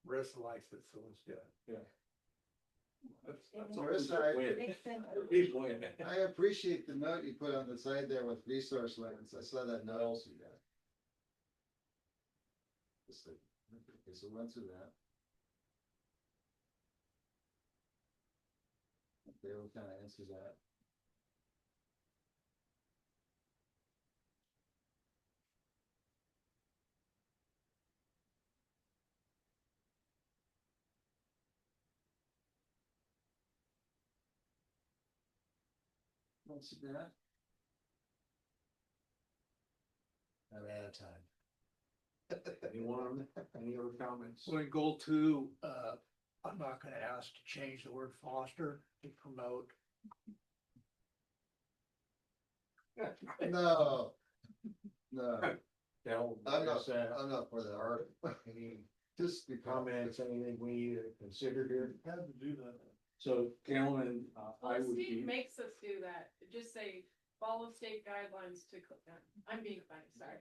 Rest likes it, so let's do it. Yeah. That's Marissa, Makes sense. He's winning. I appreciate the note you put on the side there with resource lands. I saw that note also. Okay, so run through that. Okay, what kind of answers that? Don't see that. I'm out of time. Anyone, any other comments? So in goal 2, I'm not gonna ask to change the word foster to promote. No. No, Del, I'm not, is, I'm not for that. Art, any Just the comments, anything we need to consider here? Had to do that. So gentlemen, I Well, would Steve be, makes us do that, just say, follow state guidelines to, I'm being funny, sorry.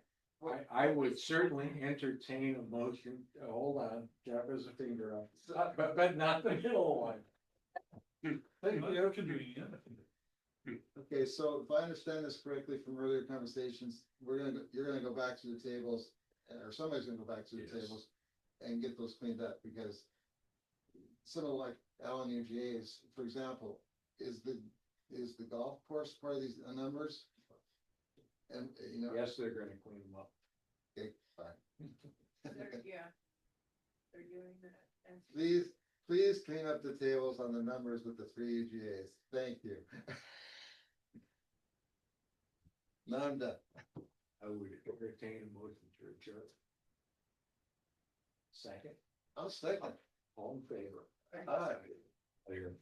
I would certainly entertain a motion, hold on, Jeff has a finger up, but not the middle one. Okay, so if I understand this correctly from earlier conversations, you're gonna go back to the tables, or somebody's gonna go back to the Yes. tables and get those cleaned up, because some of like Allen UGA's, for example, is the golf course part of these numbers? And, Yes, they're gonna clean them up. okay, fine. Yeah. They're doing that. And Please clean up the tables on the numbers with the 3 UGA's. Thank you. Now I'm done. I would entertain a motion to adjourn. Second, I'll second. all in favor? Aye. Clear.